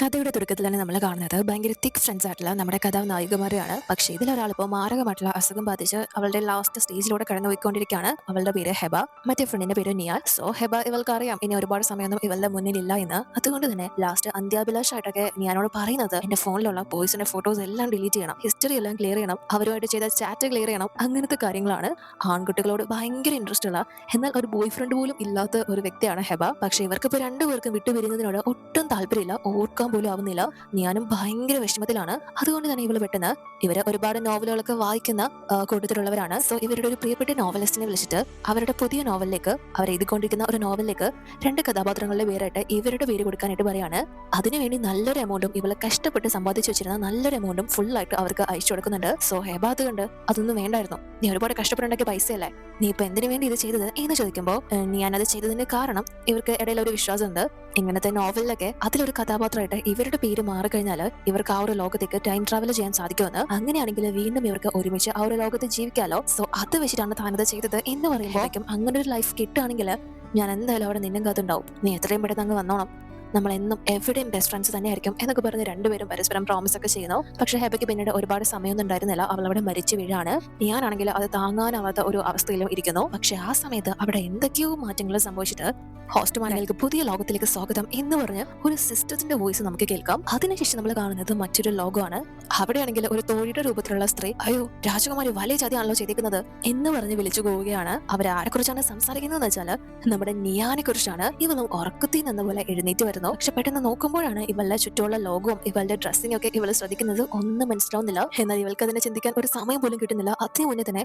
കഥയുടെ തുടക്കത്തിൽ തന്നെ നമ്മൾ കാണുന്നത് ഭയങ്കര തിക് ഫ്രണ്ട്സ് ആയിട്ടുള്ള നമ്മുടെ കഥാനായികമാരെയാണ്. പക്ഷേ ഇതിലൊരാളിപ്പോൾ മാരകമായിട്ടുള്ള അസുഖം ബാധിച്ച് അവളുടെ ലാസ്റ്റ് സ്റ്റേജിലൂടെ കടന്നു പോയിക്കൊണ്ടിരിക്കുകയാണ്. അവളുടെ പേര് ഹെബ, മറ്റേ ഫ്രണ്ടിന്റെ പേര് നിയാൽ. സോ ഹെബ ഇവൾക്ക് അറിയാം ഇനി ഒരുപാട് സമയമൊന്നും ഇവളുടെ മുന്നിലില്ല എന്ന്. അതുകൊണ്ട് തന്നെ ലാസ്റ്റ് അന്ത്യാഭിലാഷായിട്ടൊക്കെ ഞാനോട് പറയുന്നത് എന്റെ ഫോണിലുള്ള ബോയ്സിന്റെ ഫോട്ടോസ് എല്ലാം ഡിലീറ്റ് ചെയ്യണം, ഹിസ്റ്ററി എല്ലാം ക്ലിയർ ചെയ്യണം, അവരുമായിട്ട് ചെയ്ത ചാറ്റ് ക്ലിയർ ചെയ്യണം, അങ്ങനത്തെ കാര്യങ്ങളാണ്. ആൺകുട്ടികളോട് ഭയങ്കര ഇൻട്രസ്റ്റ് ഉള്ള, എന്നാൽ ഒരു ബോയ് ഫ്രണ്ട് പോലും ഇല്ലാത്ത ഒരു വ്യക്തിയാണ് ഹെബ. പക്ഷേ ഇവർക്കിപ്പോൾ രണ്ടുപേർക്കും വിട്ടുപിരിഞ്ഞതിനോട് ഒട്ടും താല്പര്യമില്ല, ഓർക്കാൻ പോലും ആവുന്നില്ല. ഞാനും ഭയങ്കര വിഷമത്തിലാണ്. അതുകൊണ്ട് തന്നെ ഇവള് പെട്ടെന്ന് ഇവര് ഒരുപാട് നോവലുകളൊക്കെ വായിക്കുന്ന കൂട്ടത്തിലുള്ളവരാണ്. സോ ഇവരുടെ ഒരു പ്രിയപ്പെട്ട നോവലിസ്റ്റിനെ വിളിച്ചിട്ട് അവരുടെ പുതിയ നോവലിലേക്ക്, അവർ എഴുതിക്കൊണ്ടിരിക്കുന്ന ഒരു നോവലിലേക്ക് രണ്ട് കഥാപാത്രങ്ങളുടെ പേരായിട്ട് ഇവരുടെ പേര് കൊടുക്കാനായിട്ട് പറയാണ്. അതിനുവേണ്ടി നല്ലൊരു എമൗണ്ടും ഇവളെ കഷ്ടപ്പെട്ട് സമ്പാദിച്ചു വെച്ചിരുന്ന നല്ലൊരു എമൗണ്ടും ഫുൾ ആയിട്ട് അവർക്ക് അയച്ചു കൊടുക്കുന്നുണ്ട്. സോ ഹെബ അത് കണ്ട് അതൊന്നും വേണ്ടായിരുന്നു, നീ ഒരുപാട് കഷ്ടപ്പെട്ടുണ്ടാക്കിയ പൈസയല്ലേ, നീ ഇപ്പൊ എന്തിനു വേണ്ടി ഇത് ചെയ്തത് എന്ന് ചോദിക്കുമ്പോൾ ഞാനത് ചെയ്തതിന്റെ കാരണം ഇവർക്ക് ഇടയിൽ ഒരു വിശ്വാസമുണ്ട്. ഇങ്ങനത്തെ നോവലിലൊക്കെ അതിലൊരു കഥാപാത്രമായിട്ട് ഇവരുടെ പേര് മാറിക്കഴിഞ്ഞാൽ ഇവർക്ക് ആ ഒരു ലോകത്തേക്ക് ടൈം ട്രാവൽ ചെയ്യാൻ സാധിക്കുമെന്ന്. അങ്ങനെയാണെങ്കിൽ വീണ്ടും ഇവർക്ക് ഒരുമിച്ച് ആ ഒരു ലോകത്ത് ജീവിക്കാലോ. സോ അത് വെച്ചിട്ടാണ് താനത് ചെയ്തത് എന്ന് പറയുമ്പോഴേക്കും അങ്ങനെ ഒരു ലൈഫ് കിട്ടുകയാണെങ്കിൽ ഞാൻ എന്തായാലും അവിടെ നിന്നും കാത്തുണ്ടാവും, നീ എത്രയും പെട്ടെന്ന് അങ്ങ് വന്നോണം, നമ്മൾ എന്നും എവിടെയും ബെസ്റ്റ് ഫ്രണ്ട്സ് തന്നെയായിരിക്കും എന്നൊക്കെ പറഞ്ഞ് രണ്ടുപേരും പരസ്പരം പ്രോമിസ് ഒക്കെ ചെയ്യുന്നു. പക്ഷെ ഹെബയ്ക്ക് പിന്നീട് ഒരുപാട് സമയമൊന്നും ഉണ്ടായിരുന്നില്ല, അവൾ അവിടെ മരിച്ചു വീഴാണ്. ഞാനാണെങ്കിൽ അത് താങ്ങാനാവാത്ത ഒരു അവസ്ഥയിലും ഇരിക്കുന്നു. പക്ഷെ ആ സമയത്ത് അവിടെ എന്തൊക്കെയോ മാറ്റങ്ങൾ സംഭവിച്ചിട്ട് ഹോസ്റ്റ്മാനുകൾക്ക് പുതിയ ലോകത്തിലേക്ക് സ്വാഗതം എന്ന് പറഞ്ഞ് ഒരു സിസ്റ്റത്തിന്റെ വോയിസ് നമുക്ക് കേൾക്കാം. അതിനുശേഷം നമ്മൾ കാണുന്നത് മറ്റൊരു ലോകമാണ്. അവിടെയാണെങ്കിൽ ഒരു തോഴിയുടെ രൂപത്തിലുള്ള സ്ത്രീ, അയ്യോ രാജകുമാരി വലിയ ചതിയാണല്ലോ ചെയ്തിരിക്കുന്നത് എന്ന് പറഞ്ഞ് വിളിച്ചു പോവുകയാണ്. അവരാരെ കുറിച്ചാണ് സംസാരിക്കുന്നതെന്ന് വെച്ചാൽ നമ്മുടെ നിയാനെ കുറിച്ചാണ്. ഇവളും ഉറക്കത്തിൽ നിന്ന പോലെ എഴുന്നേറ്റ് വരുന്നു. പക്ഷെ പെട്ടെന്ന് നോക്കുമ്പോഴാണ് ഇവളുടെ ചുറ്റുമുള്ള ലോകവും ഇവളുടെ ഡ്രസ്സിംഗ് ഒക്കെ ഇവള് ശ്രദ്ധിക്കുന്നത് ഒന്നും മനസ്സിലാവുന്നില്ല. എന്നാൽ ഇവൾക്ക് അതിനെ ചിന്തിക്കാൻ ഒരു സമയം പോലും കിട്ടുന്നില്ല. അതിനു മുന്നേ തന്നെ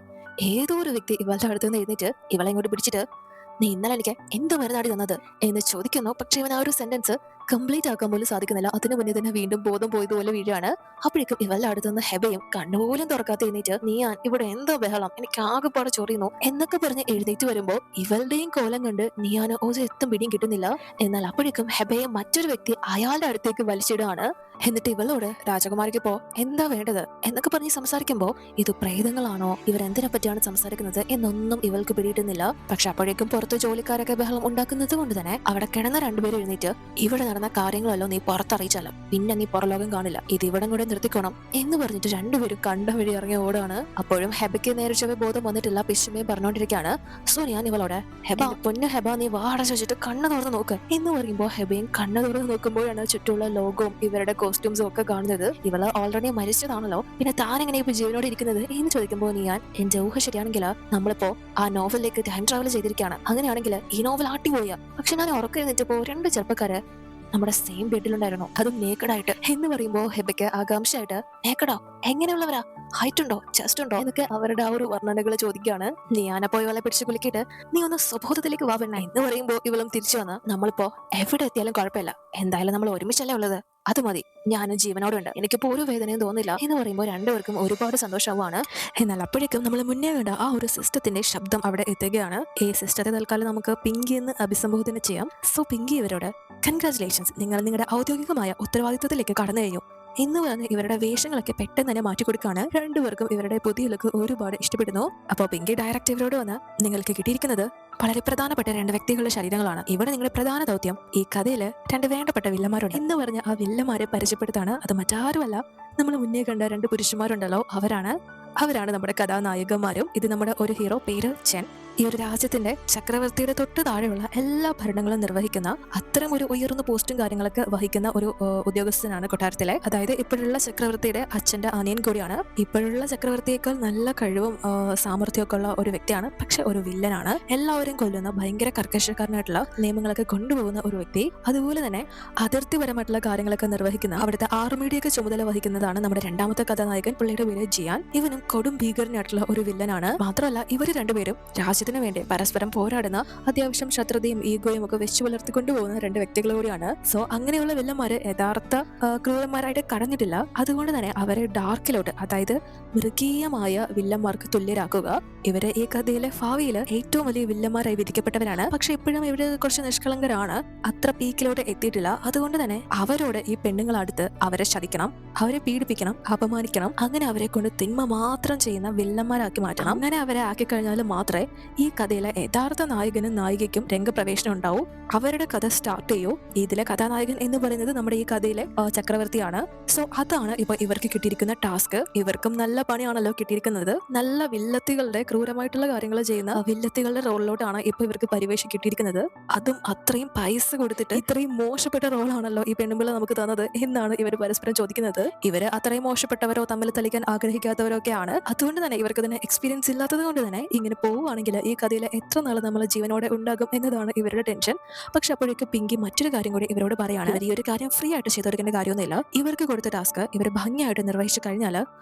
ഏതോ ഒരു വ്യക്തി ഇവളുടെ അടുത്ത് നിന്ന് എഴുന്നേറ്റ് ഇവളെ ഇങ്ങോട്ട് പിടിച്ചിട്ട്, നീ ഇന്നലെ എനിക്ക് എന്ത് മരുന്നാടി തന്നത് എന്ന് ചോദിക്കുന്നു. പക്ഷെ ഇവൻ ആ ഒരു സെന്റൻസ് കംപ്ലീറ്റ് ആക്കാൻ പോലും സാധിക്കുന്നില്ല. അതിനു മുന്നേ തന്നെ വീണ്ടും ബോധം പോയതുപോലെ വീഴാണ്. അപ്പോഴേക്കും ഇവളുടെ അടുത്തുനിന്ന് ഹെബയും കണ്ണുപോലും തുറക്കാത്ത എഴുന്നേറ്റ്, നീയാൻ ഇവിടെ എന്തോ ബഹളം, എനിക്ക് ആകെപ്പാടെ ചൊറിയുന്നു എന്നൊക്കെ പറഞ്ഞ് എഴുന്നേറ്റ് വരുമ്പോൾ ഇവളുടെയും കോലം കണ്ട് നീയാന് ഒരു എത്തും പിടിയും കിട്ടുന്നില്ല. എന്നാൽ അപ്പോഴേക്കും ഹെബയെ മറ്റൊരു വ്യക്തി അയാളുടെ അടുത്തേക്ക് വലിച്ചിടുകയാണ്. എന്നിട്ട് ഇവളോട് രാജകുമാരിക്ക് പോ, എന്താ വേണ്ടത് എന്നൊക്കെ പറഞ്ഞ് സംസാരിക്കുമ്പോൾ ഇത് പ്രേതങ്ങളാണോ, ഇവരെന്തിനെ പറ്റിയാണ് സംസാരിക്കുന്നത് എന്നൊന്നും ഇവൾക്ക് പിടിയിട്ടുന്നില്ല. പക്ഷെ അപ്പോഴേക്കും പുറത്ത് ജോലിക്കാരൊക്കെ ബഹളം ഉണ്ടാക്കുന്നത് കൊണ്ട് തന്നെ അവിടെ കിടന്ന രണ്ടുപേരും എഴുന്നേറ്റ്, ഇവിടെ നടന്ന കാര്യങ്ങളല്ലോ നീ പുറത്തറിയിച്ചാലും പിന്നെ നീ പുറലോകം കാണില്ല, ഇത് ഇവിടം കൂടെ നിർത്തിക്കോണം എന്ന് പറഞ്ഞിട്ട് രണ്ടുപേരും കണ്ട വഴി ഇറങ്ങി ഓടാണ്. അപ്പോഴും ഹെബയ്ക്ക് നേരെ ചൊവ്വേ ബോധം വന്നിട്ടില്ല, പിശുമയും പറഞ്ഞുകൊണ്ടിരിക്കുകയാണ്. സോ ഞാൻ ഇവളോട്, ഹെബ പൊന്നു ഹെബ നീ വാടച്ച വെച്ചിട്ട് കണ്ണ് തുറന്ന് നോക്ക് എന്ന് പറയുമ്പോൾ ഹെബയും കണ്ണ് തുറന്ന് നോക്കുമ്പോഴാണ് ചുറ്റുമുള്ള ലോകവും ഇവരുടെ കോസ്റ്റ്യൂംസും ഒക്കെ കാണുന്നത്. ഇവള് ഓൾറെഡി മരിച്ചതാണല്ലോ, പിന്നെ താൻ എങ്ങനെ ഇപ്പൊ ജീവനോട് ഇരിക്കുന്നത് എന്ന് ചോദിക്കുമ്പോൾ ഞാൻ, എന്റെ ഊഹ ശരിയാണെങ്കിൽ നമ്മളിപ്പോ ആ നോവലിലേക്ക് ടൈം ട്രാവൽ ചെയ്തിരിക്കുകയാണ്, അങ്ങനെയാണെങ്കിൽ ഈ നോവൽ ആട്ടിപ്പോയ. പക്ഷെ ഞാൻ ഉറക്കെഴുന്നേറ്റപ്പോ രണ്ട് ചെറുപ്പക്കാര് നമ്മുടെ സെയിം ബെഡിലുണ്ടായിരുന്നു, അതും നേക്കഡായിട്ട് എന്ന് പറയുമ്പോൾ ഹെബയ്ക്ക് ആകാംക്ഷയായിട്ട്, നേക്കഡോ എങ്ങനെയുള്ളവരാ, ഹൈറ്റ് ഉണ്ടോ, ചെസ്റ്റ് ഉണ്ടോ എന്നൊക്കെ അവരുടെ ആ ഒരു വർണ്ണനകൾ ചോദിക്കുകയാണ്. ഞാനപ്പോ ഇവളെ പിടിച്ചു കുലുക്കിയിട്ട്, നീ ഒന്ന് സ്വബോധത്തിലേക്ക് വാ പെണ്ണ എന്ന് പറയുമ്പോൾ ഇവളും തിരിച്ചു വന്ന്, നമ്മളിപ്പോ എവിടെ എത്തിയാലും കുഴപ്പമില്ല, എന്തായാലും നമ്മൾ ഒരുമിച്ചല്ലേ ഉള്ളത്, അത് മതി, ഞാനും ജീവനോടുണ്ട്, എനിക്കിപ്പോ ഒരു വേദനയും തോന്നില്ല എന്ന് പറയുമ്പോൾ രണ്ടുപേർക്കും ഒരുപാട് സന്തോഷമാവാണ്. എന്നാൽ അപ്പോഴേക്കും നമ്മൾ മുന്നേ കണ്ട ആ ഒരു സിസ്റ്റത്തിന്റെ ശബ്ദം അവിടെ എത്തുകയാണ്. ഈ സിസ്റ്റത്തെ തൽക്കാലം നമുക്ക് പിങ്കി എന്ന് അഭിസംബോധന ചെയ്യാം. സോ പിങ്കി ഇവരോട്, കൺഗ്രാറ്റുലേഷൻസ്, നിങ്ങൾ നിങ്ങളുടെ ഔദ്യോഗികമായ ഉത്തരവാദിത്വത്തിലേക്ക് കടന്നു കഴിഞ്ഞു എന്ന് പറഞ്ഞ് ഇവരുടെ വേഷങ്ങളൊക്കെ പെട്ടെന്ന് തന്നെ മാറ്റിക്കൊടുക്കാണ്. രണ്ടുപേർക്കും ഇവരുടെ പുതിയ ലുക്ക് ഒരുപാട് ഇഷ്ടപ്പെടുന്നു. അപ്പോൾ പിങ്കി ഡയറക്റ്റ് ഇവരോട് വന്ന്, നിങ്ങൾക്ക് കിട്ടിയിരിക്കുന്നത് വളരെ പ്രധാനപ്പെട്ട രണ്ട് വ്യക്തികളുടെ ശരീരങ്ങളാണ്. ഇവിടെ നിങ്ങളുടെ പ്രധാന ദൗത്യം ഈ കഥയില് രണ്ട് വേണ്ടപ്പെട്ട വില്ലന്മാരുണ്ട് എന്ന് പറഞ്ഞ് ആ വില്ലന്മാരെ പരിചയപ്പെടുത്താണ്. അത് മറ്റാരുമല്ല, നമ്മൾ മുന്നേ കണ്ട രണ്ട് പുരുഷന്മാരുണ്ടല്ലോ, അവരാണ് നമ്മുടെ കഥാനായകന്മാരും. ഇത് നമ്മുടെ ഒരു ഹീറോ, പേര് ചെൻ. ഈ ഒരു രാജ്യത്തിന്റെ ചക്രവർത്തിയുടെ തൊട്ട് താഴെയുള്ള എല്ലാ ഭരണങ്ങളും നിർവഹിക്കുന്ന അത്തരം ഒരു ഉയർന്ന പോസ്റ്റും കാര്യങ്ങളൊക്കെ വഹിക്കുന്ന ഒരു ഉദ്യോഗസ്ഥനാണ് കൊട്ടാരത്തിലെ. അതായത് ഇപ്പോഴുള്ള ചക്രവർത്തിയുടെ അച്ഛന്റെ അനിയൻ കൂടിയാണ്. ഇപ്പോഴുള്ള ചക്രവർത്തിയേക്കാൾ നല്ല കഴിവും സാമർഥ്യമൊക്കെ ഉള്ള ഒരു വ്യക്തിയാണ്. പക്ഷെ ഒരു വില്ലനാണ്, എല്ലാവരും കൊല്ലുന്ന ഭയങ്കര കർക്കശക്കാരനായിട്ടുള്ള നിയമങ്ങളൊക്കെ കൊണ്ടുപോകുന്ന ഒരു വ്യക്തി. അതുപോലെ തന്നെ അതിർത്തിപരമായിട്ടുള്ള കാര്യങ്ങളൊക്കെ നിർവഹിക്കുന്ന അവിടുത്തെ ആർമിയുടെയൊക്കെ ചുമതല വഹിക്കുന്നതാണ് നമ്മുടെ രണ്ടാമത്തെ കഥാനായകൻ. പുള്ളിയുടെ പേര് ജിയാൻ. ഇവനും കൊടും ഭീകരനായിട്ടുള്ള ഒരു വില്ലനാണ്. മാത്രമല്ല ഇവർ രണ്ടുപേരും രാജ്യത്തിന് വേണ്ടി പരസ്പരം പോരാടുന്ന, അത്യാവശ്യം ശത്രുതയും ഈഗോയും ഒക്കെ വെച്ചു പുലർത്തിക്കൊണ്ടുപോകുന്ന രണ്ട് വ്യക്തികൾ കൂടിയാണ്. സോ അങ്ങനെയുള്ള വില്ലന്മാര് യഥാർത്ഥ ക്രൂരന്മാരായിട്ട് കടന്നിട്ടില്ല. അതുകൊണ്ട് തന്നെ അവരെ ഡാർക്കിലോട്ട്, അതായത് മൃഗീയമായ വില്ലന്മാർക്ക് തുല്യരാക്കുക. ഇവര് ഈ കഥയിലെ ഭാവിയില് ഏറ്റവും വലിയ വില്ലന്മാരായി വിധിക്കപ്പെട്ടവരാണ്. പക്ഷെ ഇപ്പോഴും ഇവര് കുറച്ച് നിഷ്കളങ്കരാണ്, അത്ര പീക്കിലോട്ട് എത്തിയിട്ടില്ല. അതുകൊണ്ട് തന്നെ അവരോട് ഈ പെണ്ണുങ്ങളടുത്ത് അവരെ ചതിക്കണം, അവരെ പീഡിപ്പിക്കണം, അപമാനിക്കണം, അങ്ങനെ അവരെ കൊണ്ട് തിന്മ മാത്രം ചെയ്യുന്ന വില്ലന്മാരാക്കി മാറ്റണം. അങ്ങനെ അവരെ ആക്കി കഴിഞ്ഞാൽ മാത്രമേ ഈ കഥയിലെ യഥാർത്ഥ നായകനും നായികയ്ക്കും രംഗപ്രവേശനം ഉണ്ടാവും. അവരുടെ കഥ സ്റ്റാർട്ട് ചെയ്യൂ. ഇതിലെ കഥാനായകൻ എന്ന് പറയുന്നത് നമ്മുടെ ഈ കഥയിലെ ചക്രവർത്തിയാണ്. സോ അതാണ് ഇപ്പൊ ഇവർക്ക് കിട്ടിയിരിക്കുന്ന ടാസ്ക്. ഇവർക്കും നല്ല പണിയാണല്ലോ കിട്ടിയിരിക്കുന്നത്. നല്ല വില്ലത്തികളുടെ ക്രൂരമായിട്ടുള്ള കാര്യങ്ങൾ ചെയ്യുന്ന വില്ലത്തികളുടെ റോളിലോട്ടാണ് ഇപ്പൊ ഇവർക്ക് പരിവേഷം കിട്ടിയിരിക്കുന്നത്. അതും അത്രയും പൈസ കൊടുത്തിട്ട് ഇത്രയും മോശപ്പെട്ട റോളാണല്ലോ ഈ പെണ്ണുമ്പിള്ള നമുക്ക് തന്നത് എന്നാണ് ഇവർ പരസ്പരം ചോദിക്കുന്നത്. ഇവര് അത്രയും മോശപ്പെട്ടവരോ തമ്മിൽ തളിക്കാൻ ആഗ്രഹിക്കാത്തവരോ ഒക്കെയാണ്. അതുകൊണ്ട് തന്നെ ഇവർക്ക് തന്നെ എക്സ്പീരിയൻസ് ഇല്ലാത്തത് കൊണ്ട് തന്നെ ഇങ്ങനെ പോവുകയാണെങ്കിൽ ഈ കഥയിൽ എത്ര നാൾ നമ്മൾ ജീവനോടെ ഉണ്ടാകും എന്നതാണ് ഇവരുടെ ടെൻഷൻ. പക്ഷെ അപ്പോഴേക്ക് പിങ്കി മറ്റൊരു കാര്യം കൂടി ഇവരോട് പറയാണ്. ഈ ഒരു കാര്യം ഫ്രീ ആയിട്ട് ചെയ്തു കൊടുക്കേണ്ട കാര്യമൊന്നുമില്ല. ഇവർക്ക് കൊടുത്ത ടാസ്ക് ഇവർ ഭംഗിയായിട്ട് നിർവഹിച്ചു കഴിഞ്ഞാൽ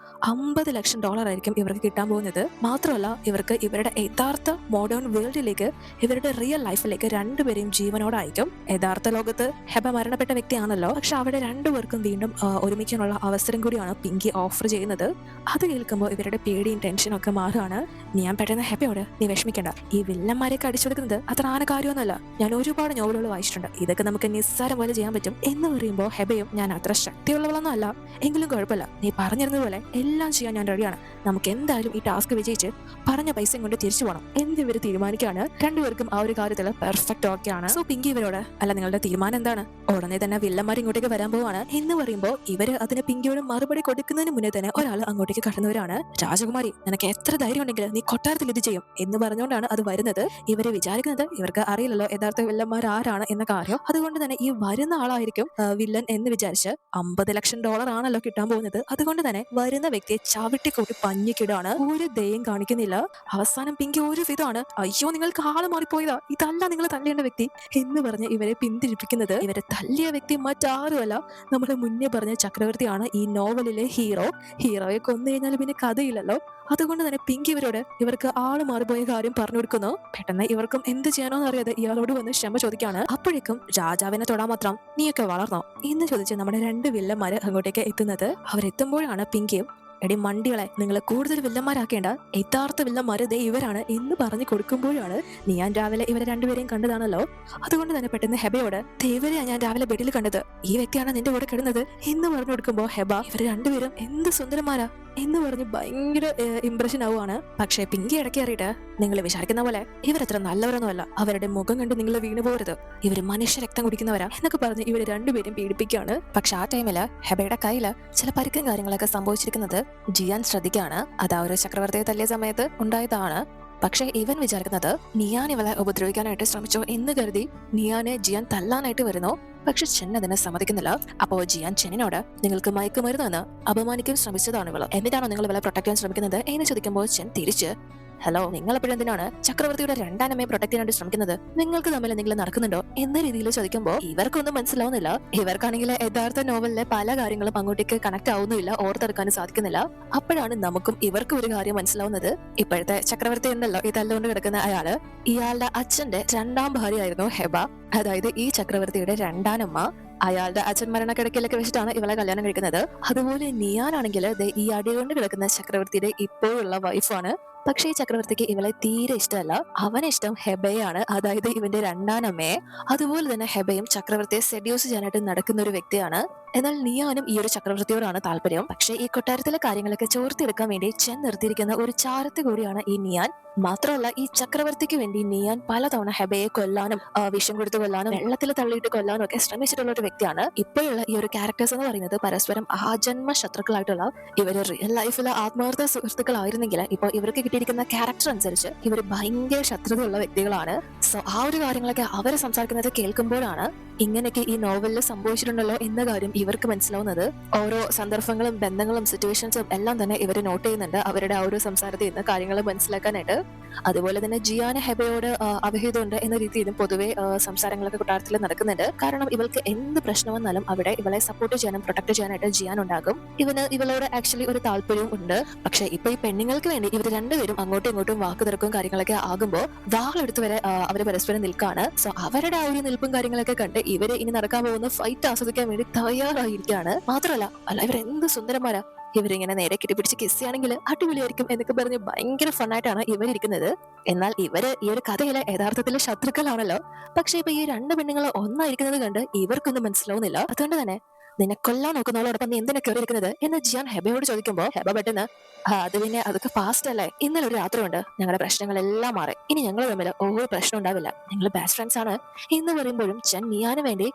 $50 ലക്ഷം ആയിരിക്കും ഇവർക്ക് കിട്ടാൻ പോകുന്നത്. മാത്രമല്ല ഇവർക്ക് ഇവരുടെ യഥാർത്ഥ മോഡേൺ വേൾഡിലേക്ക്, ഇവരുടെ റിയൽ ലൈഫിലേക്ക് രണ്ടുപേരെയും ജീവനോടെ അയക്കും. യഥാർത്ഥ ലോകത്ത് ഹെബ മരണപ്പെട്ട വ്യക്തിയാണല്ലോ. പക്ഷെ അവിടെ രണ്ടുപേർക്കും വീണ്ടും ഒരുമിക്കാനുള്ള അവസരം കൂടിയാണ് പിങ്കി ഓഫർ ചെയ്യുന്നത്. അത് കേൾക്കുമ്പോൾ ഇവരുടെ പേടിയും ടെൻഷനും ഒക്കെ മാറുകയാണ്. ഞാൻ പെട്ടെന്ന് ഹെബയോട്, നീ വിഷമിക്കണ്ട, ഈ വില്ലന്മാരെയൊക്കെ അടിച്ചു കൊടുക്കുന്നത് അത്ര ആന കാര്യമൊന്നുമല്ല. ഞാൻ ഒരുപാട് നോവലുകൾ വായിച്ചിട്ടുണ്ട്, ഇതൊക്കെ നമുക്ക് നിസ്സാരം പോലെ ചെയ്യാൻ പറ്റും എന്ന് പറയുമ്പോൾ ഹെബയും, ഞാൻ അത്ര ശക്തിയുള്ളവളൊന്നും അല്ല, എങ്കിലും കുഴപ്പമില്ല, നീ പറഞ്ഞിരുന്നതുപോലെ എല്ലാം ചെയ്യാൻ ഞാൻ റെഡിയാണ്. നമുക്ക് എന്തായാലും ഈ ടാസ്ക് വിജയിച്ച് പറഞ്ഞ പൈസയും കൊണ്ട് തിരിച്ചു പോകണം എന്നിവർ തീരുമാനിക്കുകയാണ്. രണ്ടുപേർക്കും ആ ഒരു കാര്യത്തിൽ പെർഫെക്റ്റ് ഓക്കെയാണ്. സോ പിങ്കി ഇവരോട്, അല്ല നിങ്ങളുടെ തീരുമാനം എന്താണ്? ഉടനെ തന്നെ വില്ലന്മാർ ഇങ്ങോട്ടേക്ക് വരാൻ പോവാണ് എന്ന് പറയുമ്പോൾ ഇവര് അതിന് പിങ്കിയോട് മറുപടി കൊടുക്കുന്നതിന് മുന്നേ തന്നെ ഒരാൾ അങ്ങോട്ടേക്ക് കടന്നവരാണ്. രാജകുമാരി, നിനക്ക് എത്ര ധൈര്യം ഉണ്ടെങ്കിൽ നീ കൊട്ടാരത്തിൽ ഇത് ചെയ്യും എന്ന് പറഞ്ഞുകൊണ്ടാണ് അത് വരുന്നത്. ഇവര് വിചാരിക്കുന്നത് ഇവർക്ക് അറിയില്ലല്ലോ യഥാർത്ഥ വില്ലന്മാർ ആരാണ് എന്ന കാര്യം. അതുകൊണ്ട് തന്നെ ഈ വരുന്ന ആളായിരിക്കും വില്ലൻ എന്ന് വിചാരിച്ച് $50 ലക്ഷം ആണല്ലോ കിട്ടാൻ പോകുന്നത്. അതുകൊണ്ട് തന്നെ വരുന്ന വ്യക്തിയെ ചവിട്ടിക്കൂട്ടി പഞ്ഞിക്കിടാണ്. ഒരു ദയം കാണിക്കുന്നില്ല. അവസാനം പിങ്കി ഒരു വിധമാണ്, അയ്യോ നിങ്ങൾക്ക് ആള് മാറിപ്പോയതാ, ഇതല്ല നിങ്ങൾ തല്ലേണ്ട വ്യക്തി എന്ന് പറഞ്ഞ് ഇവരെ പിന്തിരിപ്പിക്കുന്നത്. ഇവരെ തല്ലിയ വ്യക്തി മറ്റാരുമല്ല, നമ്മൾ മുന്നേ പറഞ്ഞ ചക്രവർത്തിയാണ് ഈ നോവലിലെ ഹീറോ. ഹീറോയെ കൊന്നു കഴിഞ്ഞാൽ പിന്നെ കഥയില്ലല്ലോ. അതുകൊണ്ട് തന്നെ പിങ്കി ഇവർക്ക് ആള് മാറിപ്പോയ കാര്യം പറഞ്ഞു കൊടുക്കുന്നു. പെട്ടെന്ന് ഇവർക്കും എന്ത് ചെയ്യാനോന്ന് അറിയാതെ ഇയാളോട് വന്ന് ക്ഷമ ചോദിക്കാണ്. അപ്പോഴേക്കും രാജാവിനെ തൊടാൻ മാത്രം നീയൊക്കെ വളർന്നോ എന്ന് ചോദിച്ച് നമ്മുടെ രണ്ട് വില്ലന്മാര് അങ്ങോട്ടേക്ക് എത്തുന്നത്. അവരെത്തുമ്പോഴാണ് പിങ്കിയും, എടി മണ്ടികളെ, നിങ്ങൾ കൂടുതൽ വില്ലന്മാരാക്കേണ്ട, യഥാർത്ഥ വില്ലന്മാര് ദേ ഇവരാണ് എന്ന് പറഞ്ഞു കൊടുക്കുമ്പോഴാണ്, ഞാൻ രാവിലെ ഇവരെ രണ്ടുപേരെയും കണ്ടതാണല്ലോ, അതുകൊണ്ട് തന്നെ പെട്ടെന്ന് ഹെബയോട്, ഇവരെയാ ഞാൻ രാവിലെ ബെഡിൽ കണ്ടത്, ഈ വ്യക്തിയാണ് നിന്റെ കൂടെ കിടന്നത് എന്ന് പറഞ്ഞു കൊടുക്കുമ്പോൾ ഹെബ, ഇവര് രണ്ടുപേരും എന്ത് സുന്ദരന്മാരാ എന്ന് പറഞ്ഞ് ഭയങ്കര ഇംപ്രഷൻ ആവുകയാണ്. പക്ഷേ പിങ്കി ഇടയ്ക്ക് അറിയിട്ട്, നിങ്ങൾ വിചാരിക്കുന്ന പോലെ ഇവരത്ര നല്ലവരൊന്നുമല്ല, അവരുടെ മുഖം കണ്ട് നിങ്ങൾ വീണു പോകരുത്, ഇവര് മനുഷ്യ രക്തം കുടിക്കുന്നവരാ എന്നൊക്കെ പറഞ്ഞ് ഇവര് രണ്ടുപേരും പീഡിപ്പിക്കുകയാണ്. പക്ഷെ ആ ടൈമില് ഹെബയുടെ കയ്യില് ചില പരുക്കും കാര്യങ്ങളൊക്കെ സംഭവിച്ചിരിക്കുന്നത് ജിയാൻ ശ്രദ്ധിക്കുകയാണ്. അത് ആ ഒരു ചക്രവർത്തിയെ തല്ലിയ സമയത്ത് ഉണ്ടായതാണ്. പക്ഷെ ഇവൻ വിചാരിക്കുന്നത് നിയാൻ ഇവളെ ഉപദ്രവിക്കാനായിട്ട് ശ്രമിച്ചോ എന്ന് കരുതി നിയാനെ ജിയാൻ തല്ലാനായിട്ട് വരുന്നു. പക്ഷെ ചെൻ അതിനെ സമ്മതിക്കുന്നില്ല. അപ്പോൾ ജിയാൻ ചെന്നിനോട്, നിങ്ങൾക്ക് മയക്കുമരുന്ന് എന്ന് അപമാനിക്കാൻ ശ്രമിച്ചതാണ് ഇവള്, എന്നിട്ടാണോ നിങ്ങൾ ഇവളെ പ്രൊട്ടക്ട് ചെയ്യാൻ ശ്രമിക്കുന്നത് എന്ന് ചോദിക്കുമ്പോൾ ചെൻ തിരിച്ച്, ഹലോ, നിങ്ങൾ എപ്പോഴെന്തിനാണ് ചക്രവർത്തിയുടെ രണ്ടാനമ്മയെ പ്രൊട്ടക്ട് ചെയ്യാനായിട്ട് ശ്രമിക്കുന്നത്? നിങ്ങൾക്ക് തമ്മിൽ എന്തെങ്കിലും നടക്കുന്നുണ്ടോ എന്ന രീതിയിൽ ചോദിക്കുമ്പോൾ ഇവർക്കൊന്നും മനസ്സിലാവുന്നില്ല. ഇവർക്കാണെങ്കിൽ യഥാർത്ഥ നോവലിലെ പല കാര്യങ്ങളും അങ്ങോട്ടേക്ക് കണക്ട് ആവുന്നില്ല, ഓർത്തെടുക്കാനും സാധിക്കുന്നില്ല. അപ്പോഴാണ് നമുക്കും ഇവർക്കും ഒരു കാര്യം മനസ്സിലാവുന്നത്. ഇപ്പോഴത്തെ ചക്രവർത്തി ഉണ്ടല്ലോ, ഈ തല്ലുകൊണ്ട് കിടക്കുന്ന അയാള്, ഇയാളുടെ അച്ഛന്റെ രണ്ടാം ഭാര്യയായിരുന്നു ഹെബ. അതായത് ഈ ചക്രവർത്തിയുടെ രണ്ടാനമ്മ. അയാളുടെ അച്ഛൻ മരണക്കിടക്കിലൊക്കെ വെച്ചിട്ടാണ് ഇവളെ കല്യാണം കഴിക്കുന്നത്. അതുപോലെ നിയാനാണെങ്കിൽ ഈ അടികൊണ്ട് കിടക്കുന്ന ചക്രവർത്തിയുടെ ഇപ്പോഴുള്ള വൈഫാണ്. പക്ഷേ ഈ ചക്രവർത്തിക്ക് ഇവളെ തീരെ ഇഷ്ടമല്ല. അവനിഷ്ടം ഹെബയാണ്, അതായത് ഇവന്റെ രണ്ടാനമ്മയെ. അതുപോലെ തന്നെ ഹെബയും ചക്രവർത്തിയെ സെഡ്യൂസ് ചെയ്യാനായിട്ട് നടക്കുന്ന ഒരു വ്യക്തിയാണ്. എന്നാൽ നിയാനും ഈ ഒരു ചക്രവർത്തിയോടാണ് താല്പര്യം. പക്ഷേ ഈ കൊട്ടാരത്തിലെ കാര്യങ്ങളൊക്കെ ചോർത്തെടുക്കാൻ വേണ്ടി ചെന്ന് നിർത്തിയിരിക്കുന്ന ഒരു ചാരത്ത് കൂടിയാണ് ഈ നിയാൻ. മാത്രമല്ല ഈ ചക്രവർത്തിക്ക് വേണ്ടി നിയാൻ പലതവണ ഹെബയെ കൊല്ലാനും വിഷം കൊടുത്ത് കൊല്ലാനും വെള്ളത്തിൽ തള്ളിയിട്ട് കൊല്ലാനും ഒക്കെ ശ്രമിച്ചിട്ടുള്ള ഒരു വ്യക്തിയാണ്. ഇപ്പോഴുള്ള ഈ ഒരു ക്യാരക്ടേഴ്സ് എന്ന് പറയുന്നത് പരസ്പരം ആജന്മ ശത്രുക്കളായിട്ടുള്ള ഇവര് റിയൽ ലൈഫിലെ ആത്മാർത്ഥ സുഹൃത്തുക്കളായിരുന്നെങ്കിൽ ഇപ്പോൾ ഇവർക്ക് കിട്ടിയിരിക്കുന്ന ക്യാരക്ടർ അനുസരിച്ച് ഇവർ ഭയങ്കര ശത്രുതയുള്ള വ്യക്തികളാണ്. സോ ആ ഒരു കാര്യങ്ങളൊക്കെ അവർ സംസാരിക്കുന്നത് കേൾക്കുമ്പോഴാണ് ഇങ്ങനെയൊക്കെ ഈ നോവലിൽ സംഭവിച്ചിട്ടുണ്ടല്ലോ എന്ന കാര്യം ഇവർക്ക് മനസ്സിലാവുന്നത്. ഓരോ സന്ദർഭങ്ങളും ബന്ധങ്ങളും സിറ്റുവേഷൻസും എല്ലാം തന്നെ ഇവർ നോട്ട് ചെയ്യുന്നുണ്ട് അവരുടെ ആ ഒരു സംസാരത്തിൽ നിന്ന് കാര്യങ്ങൾ മനസ്സിലാക്കാനായിട്ട്. അതുപോലെ തന്നെ ജിയാന് ഹെബയോട് അവഹിതമുണ്ട് എന്ന രീതിയിലും പൊതുവെ സംസാരങ്ങളൊക്കെ കൊട്ടാരത്തിൽ നടക്കുന്നുണ്ട്. കാരണം ഇവൾക്ക് എന്ത് പ്രശ്നം വന്നാലും അവിടെ ഇവളെ സപ്പോർട്ട് ചെയ്യാനും പ്രൊട്ടക്ട് ചെയ്യാനായിട്ട് ജിയാൻ ഉണ്ടാകും. ഇവളോട് ആക്ച്വലി ഒരു താല്പര്യവും ഉണ്ട്. പക്ഷെ ഇപ്പൊ ഈ പെണ്ണുങ്ങൾക്ക് വേണ്ടി ഇവർ രണ്ടുപേരും അങ്ങോട്ടും ഇങ്ങോട്ടും വാക്ക് തിരക്കും കാര്യങ്ങളൊക്കെ ആകുമ്പോൾ വാളെടുത്ത് വരെ അവര് പരസ്പരം നിൽക്കാണ്. സോ അവരുടെ ആ ഒരു നിൽപ്പും കാര്യങ്ങളൊക്കെ കണ്ട് ഇവര് ഇനി നടക്കാൻ പോകുന്ന ഫൈറ്റ് ആസ്വദിക്കാൻ വേണ്ടി തയ്യാറായിരിക്കുകയാണ്. മാത്രമല്ല ഇവരെന്ത് സുന്ദരന്മാരാ, ഇവരിങ്ങനെ നേരെ കെട്ടിപ്പിടിച്ച് കിസ് ആണെങ്കിൽ അടിപൊളിയായിരിക്കും എന്നൊക്കെ പറഞ്ഞ് ഭയങ്കര ഫണ്ണായിട്ടാണ് ഇവരിയ്ക്കുന്നത്. എന്നാൽ ഇവര് ഈ ഒരു കഥയിലെ യഥാർത്ഥത്തിലെ ശത്രുക്കളാണല്ലോ. പക്ഷെ ഇപ്പൊ ഈ രണ്ട് പെണ്ണുങ്ങൾ ഒന്നായിരിക്കുന്നത് കണ്ട് ഇവർക്കൊന്നും മനസ്സിലാവുന്നില്ല. അതുകൊണ്ട് തന്നെ നിന്നെ കൊല്ലാൻ നോക്കുന്നവളോടൊപ്പം നീ എന്തിനാ കയറിയിരിക്കുന്നത് എന്ന് ജിയാൻ ഹെബയോട് ചോദിക്കുമ്പോൾ ഹെബ പെട്ടെന്ന് അത് പിന്നെ അതൊക്കെ ഫാസ്റ്റ് അല്ലേ, ഇന്നലെ ഒരു രാത്രി കൊണ്ട് ഞങ്ങളുടെ പ്രശ്നങ്ങളെല്ലാം മാറി, ഇനി ഞങ്ങൾ തമ്മിൽ ഒരു പ്രശ്നം ഉണ്ടാവില്ല, ഞങ്ങൾ ബെസ്റ്റ് ഫ്രണ്ട്സ് ആണ് എന്ന് പറയുമ്പോഴും ചെൻ നിയാന് വേണ്ടി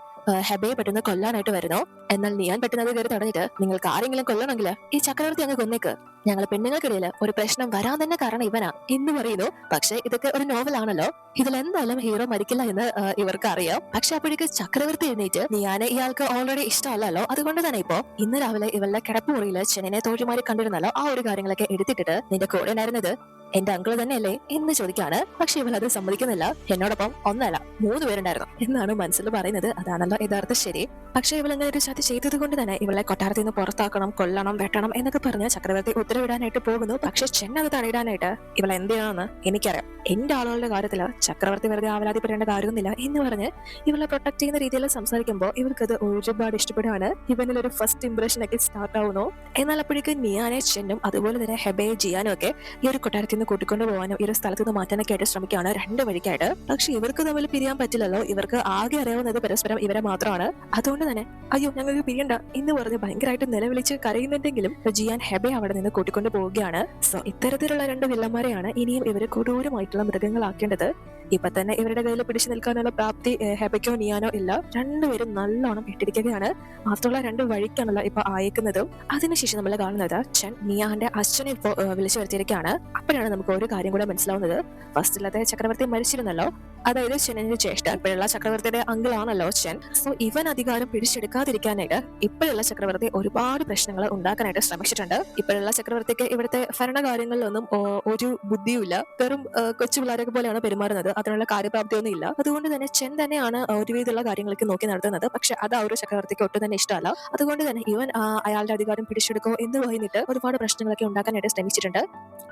ഹെബയെ പെട്ടെന്ന് കൊല്ലാനായിട്ട് വരുന്നു. എന്നാൽ നിയാൻ പെട്ടെന്ന് അത് കയറി തടഞ്ഞിട്ട് നിങ്ങൾക്ക് ആരെങ്കിലും കൊല്ലണമെങ്കിൽ ഈ ചക്രവർത്തി അങ്ങ് കൊന്നേക്ക്, ഞങ്ങൾ പെണ്ണുങ്ങൾക്കിടയിൽ ഒരു പ്രശ്നം വരാൻ തന്നെ കാരണം ഇവനാ എന്ന് പറയുന്നു. പക്ഷെ ഇതൊക്കെ ഒരു നോവൽ ആണല്ലോ, ഇതിൽ എന്തായാലും ഹീറോ മരിക്കില്ല എന്ന് ഇവർക്ക് അറിയാം. പക്ഷെ അപ്പോഴേക്ക് ചക്രവർത്തി എഴുന്നേറ്റ് നിയാനെ ഇയാൾക്ക് ഓൾറെഡി ഇഷ്ടമല്ലല്ലോ, അതുകൊണ്ട് തന്നെ ഇപ്പോ ഇന്ന് രാവിലെ ഇവളുടെ കിടപ്പുമുറിയില് ചെന്നിനെ തോഴിമാരി കണ്ടിരുന്നല്ലോ, ആ ഒരു കാര്യങ്ങളൊക്കെ എടുത്തിട്ടിട്ട് നിന്റെ കൂടെ ഉണ്ടായിരുന്നത് എന്റെ അങ്കിള് തന്നെയല്ലേ എന്ന് ചോദിക്കാണ്. പക്ഷെ ഇവൾ അത് സമ്മതിക്കുന്നില്ല. എന്നോടൊപ്പം ഒന്നല്ല 3 പേരുണ്ടായിരുന്നു എന്നാണ് മനസ്സിൽ പറയുന്നത്. അതാണല്ലോ യഥാർത്ഥ ശരി. പക്ഷെ ഇവൾ അങ്ങനെ ഒരു ചതി ചെയ്തത് കൊണ്ട് തന്നെ ഇവളെ കൊട്ടാരത്തിൽ നിന്ന് പുറത്താക്കണം, കൊല്ലണം, വെട്ടണം എന്നൊക്കെ പറഞ്ഞ് ചക്രവർത്തി ഉത്തരവിടാനായിട്ട് പോകുന്നു. പക്ഷെ ചെന്ന അത് തടയിടാനായിട്ട് ഇവൾ എന്ത് ചെയ്യണമെന്ന് എനിക്കറിയാം, എന്റെ ആളുകളുടെ കാര്യത്തില് ചക്രവർത്തി വെറുതെ ആവലാതിപ്പെടേണ്ട കാര്യമൊന്നുമില്ല എന്ന് പറഞ്ഞ് ഇവളെ പ്രൊട്ടക്ട് ചെയ്യുന്ന രീതിയിൽ സംസാരിക്കുമ്പോൾ ഇവർക്കത് ഒരുപാട് ഇഷ്ടപ്പെടുകയാണ്. ഇവനിൽ ഒരു ഫസ്റ്റ് ഇംപ്രഷൻ ഒക്കെ സ്റ്റാർട്ട് ആവുന്നു. എന്നാൽ അപ്പോഴേക്ക് നിയാനെ ചെന്നും അതുപോലെ തന്നെ ഹെബയെ ജിയാനും ഒക്കെ ഈ ഒരു കൊട്ടാരത്തിൽ നിന്ന് കൂട്ടിക്കൊണ്ടു പോകാനും ഈ ഒരു സ്ഥലത്ത് നിന്ന് മാറ്റാനൊക്കെ ആയിട്ട് ശ്രമിക്കുകയാണ് 2 വഴിക്കായിട്ട്. പക്ഷെ ഇവർക്ക് തമ്മിൽ പിരിയാൻ പറ്റില്ലല്ലോ, ഇവർക്ക് ആകെ അറിയാവുന്നത് പരസ്പരം ഇവരെ മാത്രമാണ്. അതുകൊണ്ട് തന്നെ അയ്യോ ഞങ്ങൾക്ക് പിരിയണ്ട എന്ന് പറഞ്ഞ് ഭയങ്കരമായിട്ട് നിലവിളിച്ച് കരയുന്നുണ്ടെങ്കിലും ജിയാൻ ഹെബയെ അവിടെ നിന്ന് കൂട്ടിക്കൊണ്ടു പോവുകയാണ്. സോ ഇത്തരത്തിലുള്ള 2 വില്ലന്മാരെയാണ് ഇനിയും ഇവര് കൊടൂരമായിട്ടുള്ള മൃഗങ്ങളാക്കേണ്ടത്. ഇപ്പൊ തന്നെ ഇവരുടെ കയ്യിൽ പിടിച്ചു നിൽക്കാനുള്ള പ്രാപ്തി ഹെബയ്ക്കോ നിയാനോ ഇല്ല. 2 പേരും നല്ലോണം ഇട്ടിരിക്കുകയാണ്. മാത്രമുള്ള 2 വഴിക്കാണല്ലോ ഇപ്പൊ അയക്കുന്നതും. അതിനുശേഷം നമ്മൾ കാണുന്നത് ചെൻ നിയാന്റെ അച്ഛനെ ഇപ്പോ വിളിച്ചു വരുത്തിയിരിക്കുകയാണ്. അപ്പോഴാണ് നമുക്ക് ഒരു കാര്യം കൂടെ മനസ്സിലാവുന്നത്, ഫസ്റ്റിലത്തെ ചക്രവർത്തി മരിച്ചിരുന്നല്ലോ, അതായത് ചെന്നിന്റെ ജ്യേഷ്ഠൻ, ഇപ്പോഴുള്ള ചക്രവർത്തിയുടെ അങ്കിൾ ആണല്ലോ ചെൻ. സോ ഇവൻ അധികാരം പിടിച്ചെടുക്കാതിരിക്കാനായിട്ട് ഇപ്പോഴുള്ള ചക്രവർത്തി ഒരുപാട് പ്രശ്നങ്ങൾ ഉണ്ടാക്കാനായിട്ട് ശ്രമിച്ചിട്ടുണ്ട്. ഇപ്പോഴുള്ള ചക്രവർത്തിക്ക് ഇവിടുത്തെ ഭരണകാര്യങ്ങളിലൊന്നും ഒരു ബുദ്ധിയുമില്ല, വെറും കൊച്ചു പിള്ളേരൊക്കെ പോലെയാണ് പെരുമാറുന്നത്, അതിനുള്ള കാര്യപ്രാപ്തിയൊന്നും ഇല്ല. അതുകൊണ്ട് തന്നെ ചെൻ തന്നെയാണ് ഒരുവിധമുള്ള കാര്യങ്ങളൊക്കെ നോക്കി നടത്തുന്നത്. പക്ഷെ അത് ആ ഒരു ചക്രവർത്തിക്ക് ഒട്ടും തന്നെ ഇഷ്ടമല്ല. അതുകൊണ്ട് തന്നെ ഇവൻ അയാളുടെ അധികാരം പിടിച്ചെടുക്കോ എന്ന് പറഞ്ഞിട്ട് ഒരുപാട് പ്രശ്നങ്ങളൊക്കെ ഉണ്ടാക്കാനായിട്ട് ശ്രമിച്ചിട്ടുണ്ട്.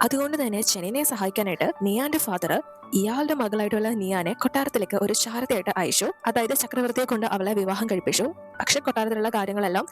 അതുകൊണ്ട് തന്നെ ചെന്നിനെ സഹായിക്കാനായിട്ട് നിയാന്റെ ഫാദർ ഇയാളുടെ മകളായിട്ടുള്ള നിയാനെ കൊട്ടാരത്തിലേക്ക് ഒരു ചാരതയായിട്ട് അയച്ചു. അതായത് ചക്രവർത്തിയെ കൊണ്ട് അവളെ വിവാഹം കഴിപ്പിച്ചു. പക്ഷെ കൊട്ടാരത്തിലുള്ള കാര്യങ്ങളെല്ലാം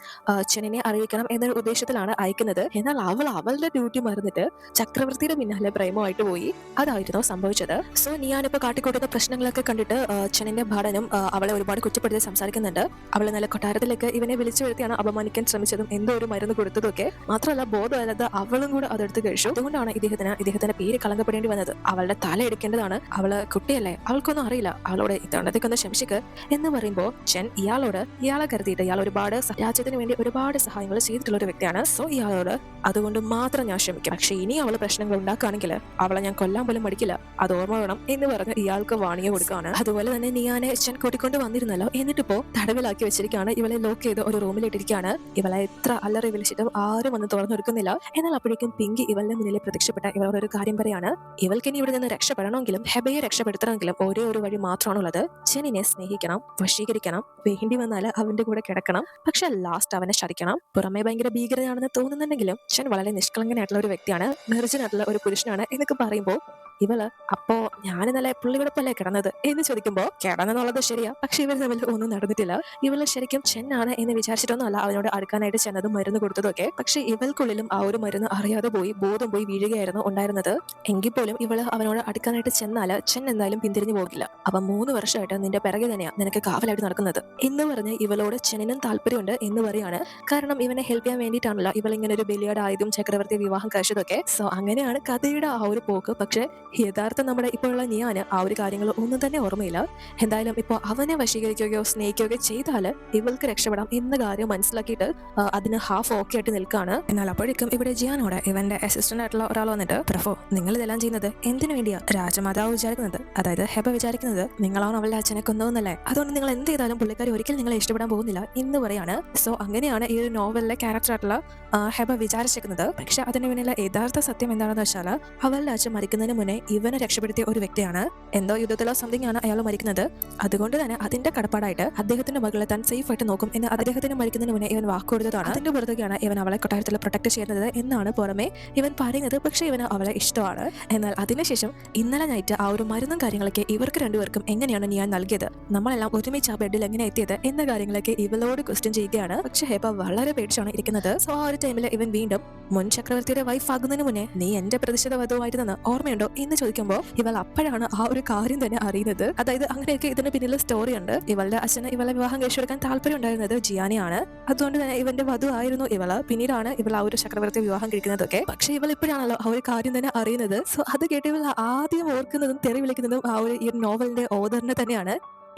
ചെന്നിനെ അറിയിക്കണം എന്നൊരു ഉദ്ദേശത്തിലാണ് അയക്കുന്നത്. എന്നാൽ അവൾ അവളുടെ ഡ്യൂട്ടി മറന്നിട്ട് ചക്രവർത്തിയുടെ പിന്നാലെ പ്രേമമായിട്ട് പോയി. അതായിരുന്നു സംഭവിച്ചത്. സോ നിയാൻ ഇപ്പൊ കാട്ടിക്കൂട്ടുന്ന പ്രശ്നങ്ങളൊക്കെ കണ്ടിട്ട് ചെന്നിന്റെ ഭടനും അവളെ ഒരുപാട് കുറ്റപ്പെടുത്തി സംസാരിക്കുന്നുണ്ട്. അവളെ നല്ല കൊട്ടാരത്തിലേക്ക് ഇവനെ വിളിച്ചു വരുത്തിയാണ് അപമാനിക്കാൻ ശ്രമിച്ചതും എന്തോ ഒരു മരുന്ന് കൊടുത്തതും ഒക്കെ. മാത്രമല്ല ബോധമല്ലാതെ അവളും കൂടെ അതെടുത്ത് കഴിച്ചു. അതുകൊണ്ടാണ് ഇദ്ദേഹത്തിന്റെ പേര് കളങ്കപ്പെടേണ്ടി വന്നത്. അവളുടെ തല എടുക്കേണ്ടതാണ്, അവള് കുട്ടിയല്ലേ, അവൾക്കൊന്നും അറിയില്ല, അവളോട് ഇത്തവണത്തേക്കൊന്ന് ക്ഷമിച്ചിക്ക് എന്ന് പറയുമ്പോൾ ചെൻ ഇയാളെ കരുതിയിട്ട് ഇയാൾ ഒരുപാട് രാജ്യത്തിന് വേണ്ടി ഒരുപാട് സഹായങ്ങൾ ചെയ്തിട്ടുള്ള ഒരു വ്യക്തിയാണ്. സോ ഇയാളോട് അതുകൊണ്ട് മാത്രം ഞാൻ ക്ഷമിക്കും, പക്ഷെ ഇനി അവള് പ്രശ്നങ്ങൾ ഉണ്ടാക്കുകയാണെങ്കിൽ അവളെ ഞാൻ കൊല്ലാൻ പോലും മടിക്കില്ല, അത് ഓർമ്മ വേണം എന്ന് പറഞ്ഞ് ഇയാൾക്ക് വാണിയ കൊടുക്കുകയാണ്. അതുപോലെ തന്നെ നിയാനെ ചെൻ കൂട്ടിക്കൊണ്ട് വന്നിരുന്നല്ലോ, എന്നിട്ടിപ്പോ തടവിലാക്കി വെച്ചിരിക്കുകയാണ്. ഇവളെ ലോക്ക് ചെയ്ത് ഒരു റൂമിലിട്ടിരിക്കുകയാണ്. ഇവളെ എത്ര അല്ലറി വിളിച്ചിട്ടും ആരും വന്ന് തുറന്നെടുക്കുന്നില്ല. എന്നാൽ അപ്പോഴേക്കും പിങ്കി ഇവളുടെ മുന്നിൽ പ്രത്യക്ഷപ്പെട്ട ഇവളോട് ഒരു കാര്യം പറയാണ്, ഇവൾക്ക് ഇനി ഇവിടെ നിന്ന് രക്ഷപ്പെടണമെങ്കിലും ഹെബയെ രക്ഷപ്പെടുത്തണമെങ്കിലും ഒരേ ഒരു വഴി മാത്രമാണുള്ളത്, ചെന്നിനെ സ്നേഹിക്കണം, വശീകരിക്കണം, വേണ്ടി വന്നാൽ അവന്റെ കൂടെ കിടക്കണം, പക്ഷെ ലാസ്റ്റ് അവനെ ശരിക്കണം. പുറമെ ഭയങ്കര ഭീകരനാണെന്ന് തോന്നുന്നുണ്ടെങ്കിലും ചെൻ വളരെ നിഷ്കളങ്കനായിട്ടുള്ള ഒരു വ്യക്തിയാണ്, നിർജ്ജനായിട്ടുള്ള ഒരു പുരുഷനാണ് എന്നൊക്കെ പറയുമ്പോൾ ഇവള് അപ്പോ ഞാൻ നല്ല പുള്ളിവിടപ്പല്ലേ കിടന്നത് എന്ന് ചോദിക്കുമ്പോ കിടന്നെന്നുള്ളത് ശരിയാ, പക്ഷെ ഇവർ തമ്മിൽ ഒന്നും നടന്നിട്ടില്ല. ഇവള് ശരിക്കും ചെന്നാണ് എന്ന് വിചാരിച്ചിട്ടൊന്നുമല്ല അവനോട് അടുക്കാനായിട്ട് ചെന്നതും മരുന്ന് കൊടുത്തതൊക്കെ. പക്ഷെ ഇവൾക്കുള്ളിലും ആ ഒരു മരുന്ന് അറിയാതെ പോയി ബോധം പോയി വീഴുകയായിരുന്നു ഉണ്ടായിരുന്നത്. എങ്കിൽ പോലും ഇവള് അവനോട് അടുക്കാനായിട്ട് ചെന്നാല് ചെൻ എന്തായാലും പിന്തിരിഞ്ഞു പോകില്ല. അവൻ 3 വർഷമായിട്ട് നിന്റെ പിറകെ തന്നെയാ നിനക്ക് കാവലായിട്ട് നടക്കുന്നത് എന്ന് പറഞ്ഞ് ഇവളോട് ചെന്നിനും താല്പര്യമുണ്ട് എന്ന് പറയാണ്. കാരണം ഇവനെ ഹെൽപ്പ് ചെയ്യാൻ വേണ്ടിയിട്ടാണല്ലോ ഇവൾ ഇങ്ങനെ ഒരു ബലിയാടായതും ചക്രവർത്തി വിവാഹം കഴിച്ചതൊക്കെ. സോ അങ്ങനെയാണ് കഥയുടെ ആ ഒരു പോക്ക്. പക്ഷെ യഥാർത്ഥം നമ്മുടെ ഇപ്പോഴുള്ള നിയാന് ആ ഒരു കാര്യങ്ങൾ ഒന്നും തന്നെ ഓർമ്മയില്ല. എന്തായാലും ഇപ്പൊ അവനെ വശീകരിക്കുകയോ സ്നേഹിക്കുകയോ ചെയ്താല് ഇവൾക്ക് രക്ഷപ്പെടാം എന്ന കാര്യം മനസ്സിലാക്കിയിട്ട് അതിന് ഹാഫ് ഓക്കെ ആയിട്ട് നിൽക്കുകയാണ്. എന്നാൽ അപ്പോഴേക്കും ഇവിടെ ജിയാനോട് ഇവന്റെ അസിസ്റ്റന്റ് ആയിട്ടുള്ള ഒരാൾ വന്നിട്ട്, പ്രഭു നിങ്ങൾ ഇതെല്ലാം ചെയ്യുന്നത് എന്തിനു വേണ്ടിയാ? രാജമാതാവ് വിചാരിക്കുന്നത്, അതായത് ഹെബ വിചാരിക്കുന്നത് നിങ്ങളാണ് അവളുടെ അച്ഛനെ കൊന്നതെന്നല്ലേ, അതുകൊണ്ട് നിങ്ങൾ എന്ത് ചെയ്താലും പുള്ളിക്കാരി ഒരിക്കലും നിങ്ങളെ ഇഷ്ടപ്പെടാൻ പോകുന്നില്ല എന്ന് പറയാണ്. സോ അങ്ങനെയാണ് ഈ ഒരു നോവലിലെ ക്യാരക്ടർ ആയിട്ടുള്ള ഹെബ വിചാരിച്ചിരിക്കുന്നത്. പക്ഷെ അതിന് പിന്നിലെ യഥാർത്ഥ സത്യം എന്താണെന്ന് വെച്ചാൽ അവളുടെ അച്ഛൻ മരിക്കുന്നതിന് മുന്നേ ഇവനെ രക്ഷപ്പെടുത്തിയ ഒരു വ്യക്തിയാണ്. എന്തോ യുദ്ധത്തിലോ സംതിങ് ആണ് അയാൾ മരിക്കുന്നത്. അതുകൊണ്ട് തന്നെ അതിന്റെ കടപ്പാടായിട്ട് അദ്ദേഹത്തിന്റെ മകളെ താൻ സേഫ് ആയിട്ട് നോക്കും എന്ന് അദ്ദേഹത്തിന് മരിക്കുന്നതിന് മുന്നേ ഇവൻ വാക്ക് കൊടുത്തതാണ്. അതിന്റെ പുറത്തേക്കാണ് ഇവൻ അവളെ കൊട്ടാരത്തിൽ പ്രൊട്ടക്ട് ചെയ്യുന്നത് എന്നാണ് പുറമെ ഇവൻ പറയുന്നത്. പക്ഷെ ഇവന് അവളെ ഇഷ്ടമാണ്. എന്നാൽ അതിനുശേഷം ഇന്നലെ നൈറ്റ് ആ ഒരു മരുന്നും കാര്യങ്ങളൊക്കെ ഇവർക്ക് 2 പേർക്കും എങ്ങനെയാണ് ഞാൻ നൽകിയത്, നമ്മളെല്ലാം ഒരുമിച്ച് ആ ബെഡിൽ എങ്ങനെ എത്തിയത് എന്ന കാര്യങ്ങളൊക്കെ ഇവളോട് ക്വസ്റ്റ്യൻ ചെയ്യുകയാണ്. പക്ഷെ ഹെബ വളരെ പേടിച്ചാണ് ഇരിക്കുന്നത്. സോ ആ ഒരു ടൈമിൽ ഇവൻ വീണ്ടും മുൻ ചക്രവർത്തിയുടെ വൈഫ് ആകുന്നതിന് മുന്നേ നീ എന്റെ പ്രതിഷേധ വധുവായിരുന്നെന്ന് ഓർമ്മയുണ്ടോ എന്ന് ചോദിക്കുമ്പോൾ ഇവൾ അപ്പോഴാണ് ആ ഒരു കാര്യം തന്നെ അറിയുന്നത്. അതായത് അങ്ങനെയൊക്കെ ഇതിന് പിന്നിൽ സ്റ്റോറി ഉണ്ട്. ഇവളുടെ അച്ഛന് ഇവളെ വിവാഹം കഴിച്ചെടുക്കാൻ താല്പര്യം ഉണ്ടായിരുന്നത് ജിയാനെയാണ്. അതുകൊണ്ട് തന്നെ ഇവന്റെ വധു ആയിരുന്നു ഇവള്. പിന്നീടാണ് ഇവൾ ആ ഒരു ചക്രവർത്തി വിവാഹം കഴിക്കുന്നതൊക്കെ. പക്ഷെ ഇവൾ ഇപ്പോഴാണല്ലോ ആ ഒരു കാര്യം തന്നെ അറിയുന്നത്. സോ അത് കേട്ട് ഇവൾ ആദ്യം ഓർക്കുന്നതും തെറി വിളിക്കുന്നതും ആ ഒരു ഈ നോവലിന്റെ ഓതറിനെ തന്നെയാണ്.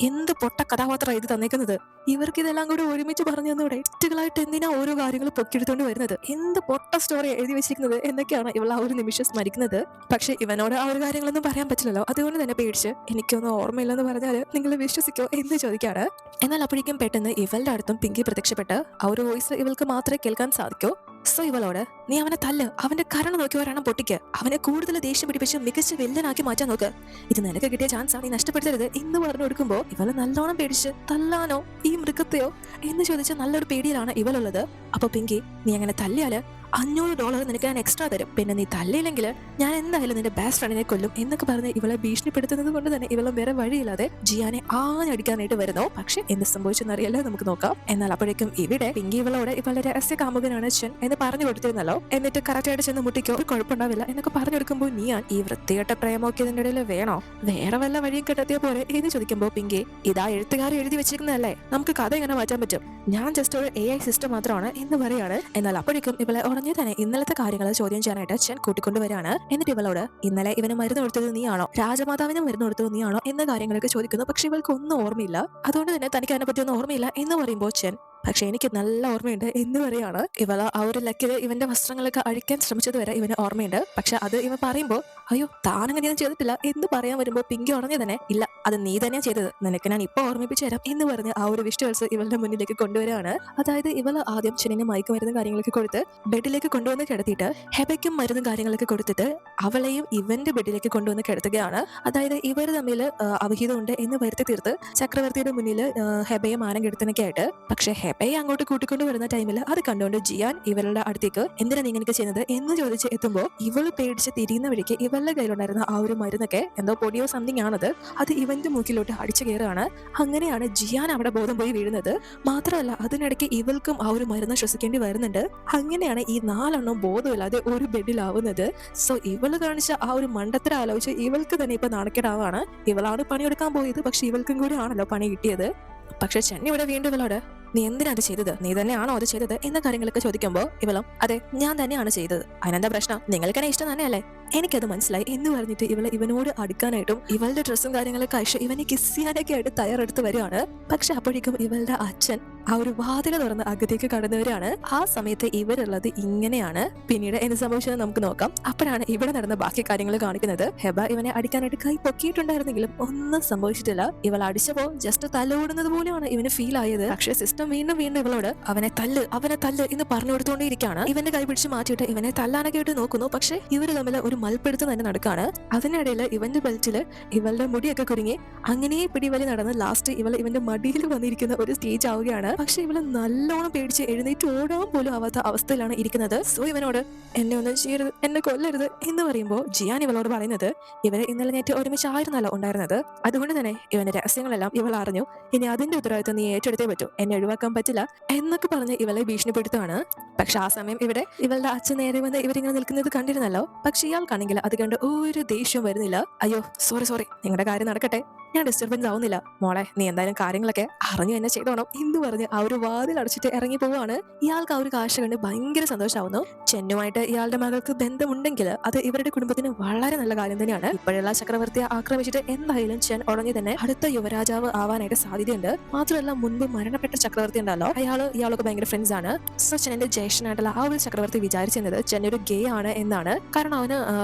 എന്ത് പൊട്ട കഥാപാത്രം ഇത് തന്നേക്കുന്നത്, ഇവർക്ക് ഇതെല്ലാം കൂടെ ഒരുമിച്ച് പറഞ്ഞു തന്നൂടെ, ഇട്ടുകളായിട്ട് എന്തിനാ ഓരോ കാര്യങ്ങൾ പൊക്കിയെടുത്തോണ്ട് വരുന്നത്, എന്ത് പൊട്ട സ്റ്റോറി എഴുതി വെച്ചിരിക്കുന്നത് എന്നൊക്കെയാണ് ഇവൾ ആ ഒരു നിമിഷം സ്മരിക്കുന്നത്. പക്ഷെ ഇവനോട് ആ ഒരു കാര്യങ്ങളൊന്നും പറയാൻ പറ്റില്ലല്ലോ. അതുകൊണ്ട് തന്നെ പേടിച്ച് എനിക്കൊന്നും ഓർമ്മയില്ലെന്ന് പറഞ്ഞാൽ നിങ്ങൾ വിശ്വസിക്കോ എന്ന് ചോദിക്കാണ്. എന്നാൽ അപ്പോഴേക്കും പെട്ടെന്ന് ഇവളുടെ അടുത്തും പിങ്കി പ്രത്യക്ഷപ്പെട്ട് ആ ഒരു വോയിസ് ഇവൾക്ക് മാത്രമേ കേൾക്കാൻ സാധിക്കൂ. സോ ഇവളോട്, നീ അവനെ തല്ല്, അവന്റെ കരണം നോക്കി ഒരെണ്ണം പൊട്ടിക്ക്, അവനെ കൂടുതൽ ദേഷ്യം പിടിപ്പിച്ച് മികച്ച വില്ലനാക്കി മാറ്റാൻ നോക്ക്, ഇത് നിനക്ക് കിട്ടിയ ചാൻസ് ആണ്, നീ നഷ്ടപ്പെടുത്തരുത് എന്ന് പറഞ്ഞു കൊടുക്കുമ്പോൾ ഇവള് നല്ലോണം പേടിച്ച്, തല്ലാനോ ഈ മൃഗത്തെയോ എന്ന് ചോദിച്ച നല്ലൊരു പേടിയിലാണ് ഇവളുള്ളത്. അപ്പൊ പിങ്കി, നീ അങ്ങനെ തല്ലിയാല് $500 നിനക്ക് ഞാൻ എക്സ്ട്രാ തരും, പിന്നെ നീ തല്ലിയില്ലെങ്കിൽ ഞാൻ എന്തായാലും നിന്റെ ബെസ്റ്റ് ഫ്രണ്ടിനെ കൊല്ലും എന്നൊക്കെ പറഞ്ഞ് ഇവളെ ഭീഷണിപ്പെടുത്തുന്നത് കൊണ്ട് തന്നെ ഇവളും വേറെ വഴിയില്ലാതെ ജിയാനെ ആഞ്ഞടിക്കാനായിട്ട് വരുന്നു. പക്ഷെ എന്ത് സംഭവിച്ചെന്നറിയല്ലേ, നമുക്ക് നോക്കാം. എന്നാൽ അപ്പോഴേക്കും ഇവിടെ പിങ്കി ഇവളോട് ഇവളുടെ രഹസ്യ കാമുകനാണ് ചെൻ എന്ന് പറഞ്ഞു കൊടുത്തിരുന്നല്ലോ. എന്നിട്ട് കറക്റ്റായിട്ട് ചെന്ന് മുട്ടിക്കോ, ഒരു കുഴപ്പമുണ്ടാവില്ല എന്നൊക്കെ പറഞ്ഞു കൊടുക്കുമ്പോൾ നീയാൻ ഈ വൃത്തികെട്ട പ്രേമമൊക്കെ ഇതിന്റെ ഇടയിൽ വേണോ, വേറെ വല്ല വഴിയും കെട്ടെത്തിയ പോലെ എന്ന് ചോദിക്കുമ്പോൾ പിങ്കി, ഇതാ എഴുത്തുകാർ എഴുതി വെച്ചിരിക്കുന്നതല്ലേ, നമുക്ക് കഥ എങ്ങനെ മാറ്റാൻ പറ്റും, ഞാൻ ജസ്റ്റ് ഒരു AI സിസ്റ്റം മാത്രമാണ് എന്ന് പറയാണ്. എന്നാൽ അപ്പോഴേക്കും ഇവളെ ഉടനെ തന്നെ ഇന്നലത്തെ കാര്യങ്ങൾ ചോദ്യം ചെയ്യാനായിട്ട് ചെൻ കൂട്ടിക്കൊണ്ടുവരാണ്. എന്നിട്ട് ഇവളോട്, ഇന്നലെ ഇവന് മരുന്ന് കൊടുത്തത് നീയാണോ, രാജമാതാവിന് മരുന്ന് കൊടുത്തത് നീയാണോ എന്ന കാര്യങ്ങളൊക്കെ ചോദിക്കുന്നു. പക്ഷെ ഇവൾക്ക് ഒന്നും ഓർമ്മയില്ല. അതുകൊണ്ട് തന്നെ തനിക്ക് അതിനെ പറ്റി ഒന്നും ഓർമ്മയില്ല എന്ന് പറയുമ്പോൾ ചെൻ, പക്ഷെ എനിക്ക് നല്ല ഓർമ്മയുണ്ട് എന്ന് പറയാണ്. ഇവള് ആ ഒരു ലക്കില് ഇവന്റെ വസ്ത്രങ്ങളൊക്കെ അഴിക്കാൻ ശ്രമിച്ചത് വരെ ഇവന് ഓർമ്മയുണ്ട്. പക്ഷെ അത് ഇവൻ പറയുമ്പോൾ, അയ്യോ താനങ്ങനെയൊന്നും ചെയ്തിട്ടില്ല എന്ന് പറയാൻ വരുമ്പോൾ പിങ്കി ഉടനെ തന്നെ, ഇല്ല അത് നീ തന്നെയാ ചെയ്തത്, നിനക്ക് ഞാൻ ഇപ്പൊ ഓർമ്മിപ്പിച്ചു തരാം എന്ന് പറഞ്ഞ് ആ ഒരു വിഷ്വൽസ് ഇവളുടെ മുന്നിലേക്ക് കൊണ്ടുവരികയാണ്. അതായത് ഇവള് ആദ്യം ചെന്നിന് മയക്കുമരുന്നും കാര്യങ്ങളൊക്കെ കൊടുത്ത് ബെഡിലേക്ക് കൊണ്ടുവന്ന് കിടത്തിയിട്ട് ഹെബയ്ക്കും മരുന്നും കാര്യങ്ങളൊക്കെ കൊടുത്തിട്ട് അവളെയും ഇവന്റെ ബെഡിലേക്ക് കൊണ്ടുവന്ന് കിടത്തുകയാണ്. അതായത് ഇവർ തമ്മിൽ അവിഹിതമുണ്ട് എന്ന് വരുത്തി തീർത്ത് ചക്രവർത്തിയുടെ മുന്നിൽ ഹെബയെ മാനം കെടുത്തനൊക്കെ ആയിട്ട്. പക്ഷെ ഹെബയെ അങ്ങോട്ട് കൂട്ടിക്കൊണ്ട് വരുന്ന ടൈമിൽ അത് കണ്ടുകൊണ്ട് ജിയാൻ ഇവളുടെ അടുത്തേക്ക്, എന്തിനാ നീ ഇങ്ങനെയൊക്കെ ചെയ്യുന്നത് എന്ന് ചോദിച്ച് എത്തുമ്പോൾ ഇവള് പേടിച്ച് തിരിയുന്ന വഴിക്ക് ഇവളുടെ കയ്യിലുണ്ടായിരുന്ന ആ ഒരു മരുന്നൊക്കെ എന്തോ പൊടിയോ സംതിങ് ആണത്, അത് ഇവന്റെ മൂക്കിലോട്ട് അടിച്ചു കയറുകയാണ്. അങ്ങനെയാണ് ജിയാൻ അവിടെ ബോധം പോയി വീഴുന്നത്. മാത്രമല്ല അതിനിടയ്ക്ക് ഇവൾക്കും ആ ഒരു മരുന്ന് ശ്വസിക്കേണ്ടി വരുന്നുണ്ട്. അങ്ങനെയാണ് ഈ 4 ബോധമില്ലാതെ ഒരു ബെഡിലാവുന്നത്. സോ ഇവള് കാണിച്ച ആ ഒരു മണ്ടത്തരം ആലോചിച്ച് ഇവൾക്ക് തന്നെ ഇപ്പൊ നാണക്കേടാവാണ്. ഇവളാണ് പണിയെടുക്കാൻ പോയത്, പക്ഷെ ഇവൾക്കും കൂടി ആണല്ലോ പണി കിട്ടിയത്. പക്ഷെ ചെന്നി ഇവിടെ വീണ്ടും ഇവളോട്, നീ എന്തിനാ അത് ചെയ്തത്, നീ തന്നെയാണോ അത് ചെയ്തത് എന്ന കാര്യങ്ങളൊക്കെ ചോദിക്കുമ്പോൾ ഇവളും, അതെ ഞാൻ തന്നെയാണ് ചെയ്തത്, അതിനെന്താ പ്രശ്നം, നിങ്ങൾക്കെന്നെ ഇഷ്ടം തന്നെയല്ലേ, എനിക്കത് മനസ്സിലായി എന്ന് പറഞ്ഞിട്ട് ഇവനോട് അടുക്കാനായിട്ടും ഇവളുടെ ഡ്രസ്സും കാര്യങ്ങളൊക്കെ അയച്ച് ഇവനെ കിസ് ചെയ്യാനൊക്കെ ആയിട്ട് തയ്യാറെടുത്ത് വരികയാണ്. പക്ഷെ അപ്പോഴേക്കും ഇവളുടെ അച്ഛൻ ആ ഒരു വാതിൽ തുറന്ന് അകത്തേക്ക് കടന്നവരാണ്. ആ സമയത്ത് ഇവരുള്ളത് ഇങ്ങനെയാണ്. പിന്നീട് എന്ത് സംഭവിച്ചത് നമുക്ക് നോക്കാം. അപ്പോഴാണ് ഇവിടെ നടന്ന ബാക്കി കാര്യങ്ങൾ കാണിക്കുന്നത്. ഹെബ ഇവനെ അടിക്കാനായിട്ട് കൈ പൊക്കിയിട്ടുണ്ടായിരുന്നെങ്കിലും ഒന്നും സംഭവിച്ചിട്ടില്ല. ഇവൾ അടിച്ചപ്പോ ജസ്റ്റ് തലോടുന്നത് പോലെയാണ് ഇവന് ഫീൽ ആയത്. പക്ഷേ സിസ്റ്റം വീണ്ടും ഇവളോട് അവനെ തല്ല് എന്ന് പറഞ്ഞു കൊടുത്തോണ്ടേയിരിക്കുകയാണ്. ഇവന്റെ കൈ പിടിച്ച് മാറ്റിയിട്ട് ഇവനെ തല്ലാനൊക്കെ ആയിട്ട് നോക്കുന്നു. പക്ഷെ ഇവര് തമ്മിൽ ഒരു മൽപ്പിടുത്തം തന്നെ നടക്കാണ്. അതിനിടയിൽ ഇവന്റെ ബെൽറ്റില് ഇവളുടെ മുടിയൊക്കെ കുരുങ്ങി അങ്ങനെ പിടിവലി നടന്ന് ലാസ്റ്റ് ഇവന്റെ മടിയിൽ വന്നിരിക്കുന്ന ഒരു സ്റ്റേജ് ആവുകയാണ്. പക്ഷെ ഇവള് നല്ലോണം പേടിച്ച് എഴുന്നേറ്റ് ഓടാൻ പോലും ആവാത്ത അവസ്ഥയിലാണ് ഇരിക്കുന്നത്. സോ ഇവനോട്, എന്നെ ഒന്നും ചെയ്യരുത്, എന്നെ കൊല്ലരുത് എന്ന് പറയുമ്പോൾ ജിയാൻ ഇവളോട് പറയുന്നത്, ഇവരെ ഇന്നലെ നേറ്റ് ഒരുമിച്ചായിരുന്നല്ലോ ഉണ്ടായിരുന്നത്, അതുകൊണ്ട് തന്നെ ഇവന്റെ രഹസ്യങ്ങളെല്ലാം ഇവൾ അറിഞ്ഞു, ഇനി അതിന്റെ ഉത്തരവാദിത്തം നീ ഏറ്റെടുത്തേ പറ്റൂ, എന്നെ ഒഴിവാക്കാൻ പറ്റില്ല എന്നൊക്കെ പറഞ്ഞ് ഇവളെ ഭീഷണിപ്പെടുത്തുകയാണ്. പക്ഷെ ആ സമയം ഇവിടെ ഇവളുടെ അച്ഛൻ നേരെ വന്ന് ഇവരിങ്ങനെ നിൽക്കുന്നത് കണ്ടിരുന്നല്ലോ. പക്ഷെ ഇയാൾക്കാണെങ്കിൽ അത് കണ്ട് ഒരു ദേഷ്യം വരുന്നില്ല. അയ്യോ സോറി നിങ്ങളുടെ കാര്യം നടക്കട്ടെ, ഞാൻ ഡിസ്റ്റർബൻസ് ആവുന്നില്ല, മോളെ നീ എന്തായാലും കാര്യങ്ങളൊക്കെ അറിഞ്ഞു തന്നെ ചെയ്തോണം എന്ന് പറഞ്ഞ് ആ ഒരു വാതിൽ അടച്ചിട്ട് ഇറങ്ങി പോവാണ്. ഇയാൾക്ക് ആ ഒരു കാഴ്ച കണ്ട് ഭയങ്കര സന്തോഷമാവുന്നു. ചെന്നുമായിട്ട് ഇയാളുടെ മകൾക്ക് ബന്ധമുണ്ടെങ്കിൽ അത് ഇവരുടെ കുടുംബത്തിന് വളരെ നല്ല കാര്യം തന്നെയാണ്. ഇപ്പോഴുള്ള ചക്രവർത്തിയെ ആക്രമിച്ചിട്ട് എന്തായാലും ചെൻ ഉടനെ തന്നെ അടുത്ത യുവരാജാവ് ആവാനായിട്ട് സാധ്യതയുണ്ട്. മാത്രമല്ല മുൻപ് മരണപ്പെട്ട ചക്രവർത്തി ഉണ്ടല്ലോ, ഇയാളൊക്കെ ഭയങ്കര ഫ്രണ്ട്സ് ആണ്. സോ ചെന്നിന്റെ ജ്യേഷ്ഠനായിട്ടുള്ള ആ ഒരു ചക്രവർത്തി വിചാരിച്ചിരുന്നത് ചെൻ ഒരു ഗേ ആണ് എന്നാണ്. കാരണം അവന്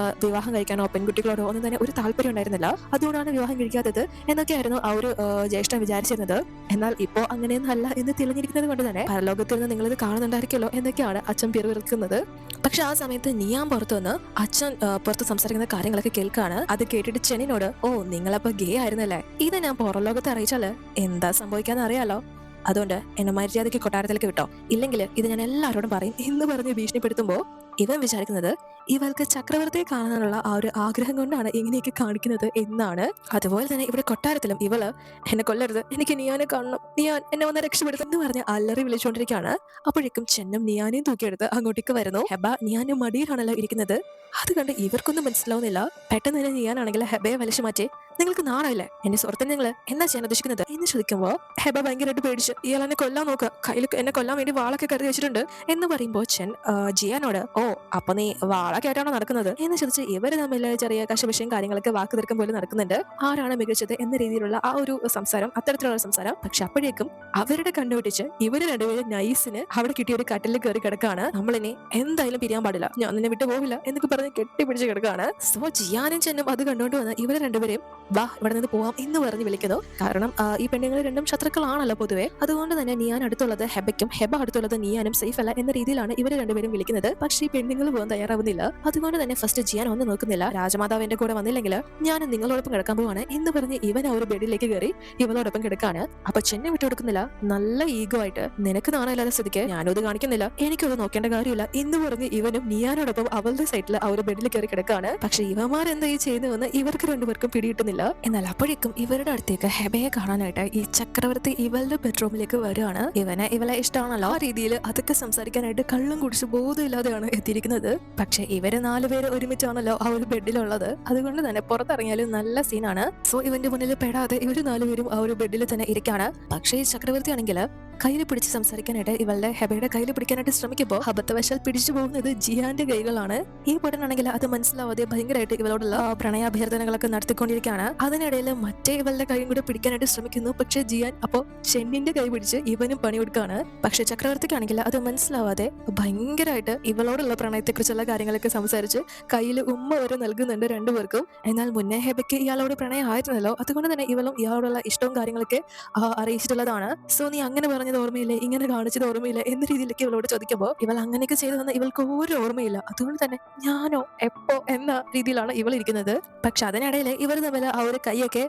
വിവാഹം കഴിക്കാനോ പെൺകുട്ടികളോടോ ഒന്നും തന്നെ ഒരു താല്പര്യം ഉണ്ടായിരുന്നില്ല, അതുകൊണ്ടാണ് വിവാഹം കഴിക്കാത്തത് എന്നൊക്കെയായിരുന്നു ആ ഒരു ജ്യേഷ്ഠൻ വിചാരിച്ചിരുന്നത്. എന്നാൽ ഇപ്പോ അങ്ങനെയൊന്നും അല്ല എന്ന് തെളിഞ്ഞിരിക്കുന്നത് കൊണ്ട് തന്നെ പരലോകത്തിൽ നിന്ന് നിങ്ങളിത് കാണുന്നുണ്ടായിരിക്കുമല്ലോ എന്നൊക്കെയാണ് അച്ഛൻ പിറുവിറുക്കുന്നത്. പക്ഷെ ആ സമയത്ത് നിയാൻ പുറത്തു വന്ന് അച്ഛൻ പുറത്ത് സംസാരിക്കുന്ന കാര്യങ്ങളൊക്കെ കേൾക്കാണ്. അത് കേട്ടിട്ട് ചെന്നിനോട്, ഓ നിങ്ങളപ്പോ ഗേ ആയിരുന്നല്ലേ, ഇത് ഞാൻ പുറം ലോകത്തെ അറിയിച്ചാല് എന്താ സംഭവിക്കാന്ന് അറിയാലോ, അതുകൊണ്ട് എന്നെ മര്യാദയ്ക്ക് കൊട്ടാരത്തിലേക്ക് വിട്ടോ, ഇല്ലെങ്കിൽ ഇത് ഞാൻ എല്ലാവരോടും പറയും എന്ന് പറഞ്ഞ് ഭീഷണിപ്പെടുത്തുമ്പോൾ ഇവൻ വിചാരിക്കുന്നത് ഇവൾക്ക് ചക്രവർത്തിയെ കാണാനുള്ള ആ ഒരു ആഗ്രഹം കൊണ്ടാണ് ഇങ്ങനെയൊക്കെ കാണിക്കുന്നത് എന്നാണ്. അതുപോലെ തന്നെ ഇവിടെ കൊട്ടാരത്തിലും ഇവള് എന്നെ കൊല്ലരുത്, എനിക്ക് നിയാനെ കാണണം, നിയാൻ എന്നെ വന്ന് രക്ഷപ്പെടുത്തും എന്ന് പറഞ്ഞ് അല്ലറി വിളിച്ചുകൊണ്ടിരിക്കുകയാണ്. അപ്പോഴേക്കും ചെന്നും നിയാനെയും തൂക്കിയെടുത്ത് അങ്ങോട്ടേക്ക് വരുന്നു. ഹെബ നിയാന്റെ മടിയിലാണല്ലോ ഇരിക്കുന്നത്. അത് കണ്ട് ഇവർക്കൊന്നും മനസ്സിലാവുന്നില്ല. പെട്ടെന്ന് തന്നെ നിയാനാണെങ്കിൽ ഹെബയെ വലിച്ചു മാറ്റി, നിങ്ങൾക്ക് നാണമില്ലേ, എന്റെ സുഹൃത്തിനെ നിങ്ങൾ എന്താ ചെയ്യാൻ ഉദ്ദേശിക്കുന്നത് എന്ന് ചോദിക്കുമ്പോൾ ഹെബ ഭയങ്കരമായിട്ട് പേടിച്ച് ഇയാൾ എന്നെ കൊല്ലാൻ നോക്കുക, കയ്യിൽ എന്നെ കൊല്ലാൻ വേണ്ടി വാളൊക്കെ കരുതി വെച്ചിട്ടുണ്ട് എന്ന് പറയുമ്പോൾ ചെൻ ജിയാനോട് ഓ അപ്പൊ നീ വാളൊക്കെ ആയിട്ടാണോ നടക്കുന്നത് എന്ന് ചോദിച്ച് ഇവര് തമ്മിൽ ചെറിയ കശപിശയും കാര്യങ്ങളൊക്കെ വാക്ക് തീർക്കും പോലെ നടക്കുന്നുണ്ട്. ആരാണ് മികച്ചത് എന്ന രീതിയിലുള്ള ആ ഒരു സംസാരം, അത്തരത്തിലുള്ള സംസാരം. പക്ഷെ അപ്പോഴേക്കും അവരുടെ കണ്ടുപിടിച്ച് ഇവര് രണ്ടുപേരും നൈസിന് അവിടെ കിട്ടിയ ഒരു കട്ടിലിൽ കയറി കിടക്കാണ്. നമ്മളിനി എന്തായാലും പിരിയാൻ പാടില്ല, ഞാൻ നിന്നെ വിട്ടു പോകില്ല എന്നൊക്കെ പറഞ്ഞ് കെട്ടിപ്പിടിച്ച് കിടക്കാണ്. സോ ജിയാനും ചെന്നും അത് കണ്ടുകൊണ്ട് വന്ന് ഇവര് രണ്ടുപേരും വാ ഇവിടെ നിന്ന് പോവാം എന്ന് പറഞ്ഞ് വിളിക്കുന്നു. കാരണം ഈ പെണ്ണുങ്ങൾ രണ്ടും ശത്രുക്കളാണല്ലോ പൊതുവെ. അതുകൊണ്ട് തന്നെ നിയാൻ അടുത്തുള്ളത് ഹെബയ്ക്കും ഹെബ അടുത്തുള്ളത് നിയാനും സേഫ് അല്ല എന്ന രീതിയിലാണ് ഇവര് രണ്ടുപേരും വിളിക്കുന്നത്. പക്ഷേ ഈ പെണ്ണുങ്ങൾ പോകാൻ തയ്യാറാവുന്നില്ല. അതുകൊണ്ട് തന്നെ ഫസ്റ്റ് ജിയാൻ ഒന്നും നോക്കുന്നില്ല. രാജമാതാവ് എന്റെ കൂടെ വന്നില്ലെങ്കിൽ ഞാൻ നിങ്ങളോടൊപ്പം കിടക്കാൻ പോവാണ് എന്ന് പറഞ്ഞ് ഇവൻ ആ ഒരു ബെഡിലേക്ക് കയറി ഇവളോടൊപ്പം കിടക്കാണ്. അപ്പൊ ചെന്നെ വിട്ടു കൊടുക്കുന്നില്ല. നല്ല ഈഗോ ആയിട്ട് നിനക്ക് നാണമില്ലാത്ത സ്ഥിതിക്ക് ഞാനും അത് കാണിക്കുന്നില്ല, എനിക്കത് നോക്കേണ്ട കാര്യമില്ല എന്ന് പറഞ്ഞ് ഇവനും നിയാനോടൊപ്പം അവളുടെ സൈഡിൽ ആ ഒരു ബെഡിൽ കയറി കിടക്കാണ്. പക്ഷെ ഇവന്മാർ എന്താ ഈ ചെയ്യുന്നതെന്ന് ഇവർക്ക് രണ്ടുപേർക്കും പിടിയിട്ടുന്നില്ല. എന്നാൽ അപ്പോഴേക്കും ഇവരുടെ അടുത്തേക്ക് ഹെബയെ കാണാനായിട്ട് ഈ ചക്രവർത്തി ഇവളുടെ ബെഡ്റൂമിലേക്ക് വരികയാണ്. ഇവളെ ഇഷ്ടമാണല്ലോ. ആ രീതിയിൽ അതൊക്കെ സംസാരിക്കാനായിട്ട് കള്ളും കുടിച്ച് ബോധമില്ലാതെയാണ് എത്തിയിരിക്കുന്നത്. പക്ഷെ ഇവര് നാലുപേര് ഒരുമിച്ചാണല്ലോ ആ ഒരു ബെഡിലുള്ളത്. അതുകൊണ്ട് തന്നെ പുറത്തിറങ്ങിയാലും നല്ല സീനാണ്. സോ ഇവന്റെ മുന്നിൽ പെടാതെ ഇവര് നാലുപേരും ആ ഒരു ബെഡിൽ തന്നെ ഇരിക്കാണ്. പക്ഷേ ഈ ചക്രവർത്തി ആണെങ്കിൽ കയ്യിൽ പിടിച്ച് സംസാരിക്കാനായിട്ട് ഇവളുടെ ഹെബയുടെ കയ്യിൽ പിടിക്കാനായിട്ട് ശ്രമിക്കുമ്പോൾ അബദ്ധവശാൽ പിടിച്ചു പോകുന്നത് ജിയാന്റെ കൈകളാണ്. ഈ പൊടനാണെങ്കിൽ അത് മനസ്സിലാവാതെ ഭയങ്കരമായിട്ട് ഇവളോടുള്ള പ്രണയാഭ്യർത്ഥനകളൊക്കെ നടത്തിക്കൊണ്ടിരിക്കുകയാണ്. അതിനിടയിൽ മറ്റേ ഇവളുടെ കൈയും കൂടെ പിടിക്കാനായിട്ട് ശ്രമിക്കുന്നു. പക്ഷെ ജിയാൻ അപ്പോ ചെന്നിന്റെ കൈ പിടിച്ച് ഇവനും പണിയെടുക്കുകയാണ്. പക്ഷെ ചക്രവർത്തിക്കാണെങ്കിൽ അത് മനസ്സിലാവാതെ ഭയങ്കരമായിട്ട് ഇവളോടുള്ള പ്രണയത്തെക്കുറിച്ചുള്ള കാര്യങ്ങളൊക്കെ സംസാരിച്ച് കയ്യിൽ ഉമ്മ വരെ നൽകുന്നുണ്ട് രണ്ടുപേർക്കും. എന്നാൽ മുന്നേ ഹെബയ്ക്ക് ഇയാളോട് പ്രണയം ആയിരുന്നല്ലോ, അതുകൊണ്ട് തന്നെ ഇവളും ഇയാളോടുള്ള ഇഷ്ടവും കാര്യങ്ങളൊക്കെ അറിയിച്ചിട്ടുള്ളതാണ്. സോ നീ അങ്ങനെ പറഞ്ഞത് ഓർമ്മയില്ലേ, ഇങ്ങനെ കാണിച്ചത് ഓർമ്മയില്ല എന്ന രീതിയിലേക്ക് ഇവളോട് ചോദിക്കുമ്പോൾ ഇവൾ അങ്ങനെയൊക്കെ ചെയ്തതെന്ന് ഇവൾക്ക് ഒരു ഓർമ്മയില്ല. അതുകൊണ്ട് തന്നെ ഞാനോ എപ്പോ എന്ന രീതിയിലാണ് ഇവൾ ഇരിക്കുന്നത്. പക്ഷെ അതിനിടയിൽ ഇവർ തമ്മിൽ ആ ഒരു കൈയൊക്കെ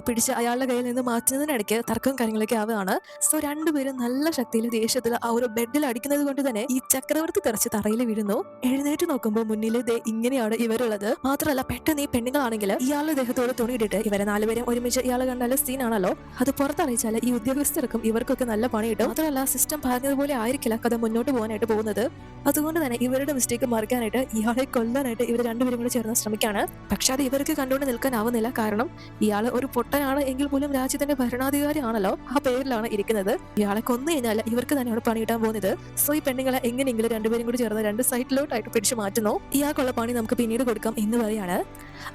പിടിച്ച് അയാളുടെ കയ്യിൽ നിന്ന് മാറ്റുന്നതിനിടയ്ക്ക് തർക്കവും കാര്യങ്ങളൊക്കെ ആവുകയാണ്. സോ രണ്ടുപേരും നല്ല ശക്തിയിൽ ദേഷ്യത്തിൽ ആ ഒരു ബെഡിൽ അടിക്കുന്നത് കൊണ്ട് തന്നെ ഈ ചക്രവർത്തി തെറിച്ച് തറയിൽ വീഴുന്നു. എഴുന്നേറ്റ് നോക്കുമ്പോൾ മുന്നിൽ ഇങ്ങനെയാണ് ഇവരുള്ളത്. മാത്രമല്ല പെട്ടെന്ന് ഈ പെണ്ണുങ്ങളാണെങ്കിൽ ഇയാളുടെ ദേഹത്തോട് തുണിയിട്ടിട്ട് ഇവരെ നാലുപേരും ഒരുമിച്ച് ഇയാൾ കണ്ടാൽ സീനാണല്ലോ. അത് പുറത്തറിയിച്ചാൽ ഈ ഉദ്യോഗസ്ഥർക്കും ഇവർക്കൊക്കെ നല്ല പണി കിട്ടും. മാത്രമല്ല സിസ്റ്റം പറഞ്ഞതുപോലെ ആയിരിക്കില്ല കഥ മുന്നോട്ട് പോകാനായിട്ട് പോകുന്നത്. അതുകൊണ്ട് തന്നെ ഇവരുടെ മിസ്റ്റേക്ക് മറിക്കാനായിട്ട് ഇയാളെ കൊല്ലാനായിട്ട് ഇവർ രണ്ടുപേരും കൂടി ചേർന്ന് ശ്രമിക്കുകയാണ്. പക്ഷെ അത് ഇവർക്ക് കണ്ടുകൊണ്ട് നിൽക്കാനാവുന്നില്ല. കാരണം ഇയാൾ ഒരു പൊട്ടനാണ് എങ്കിൽ പോലും രാജ്യത്തിന്റെ ഭരണാധികാരി ആണല്ലോ, ആ പേരിലാണ് ഇരിക്കുന്നത്. ഇയാളെ കൊന്നു കഴിഞ്ഞാൽ ഇവർക്ക് തന്നെയാണ് പണി കിട്ടാൻ പോകുന്നത്. സോ ഈ പെണ്ണുങ്ങളെ എങ്ങനെയെങ്കിലും രണ്ടുപേരും കൂടി ചേർന്ന് രണ്ട് സൈഡിലോട്ടായിട്ട് പിടിച്ചു മാറ്റുന്നു. ഇയാൾക്കുള്ള പണി നമുക്ക് പിന്നീട് കൊടുക്കാം എന്ന് പറയാണ്.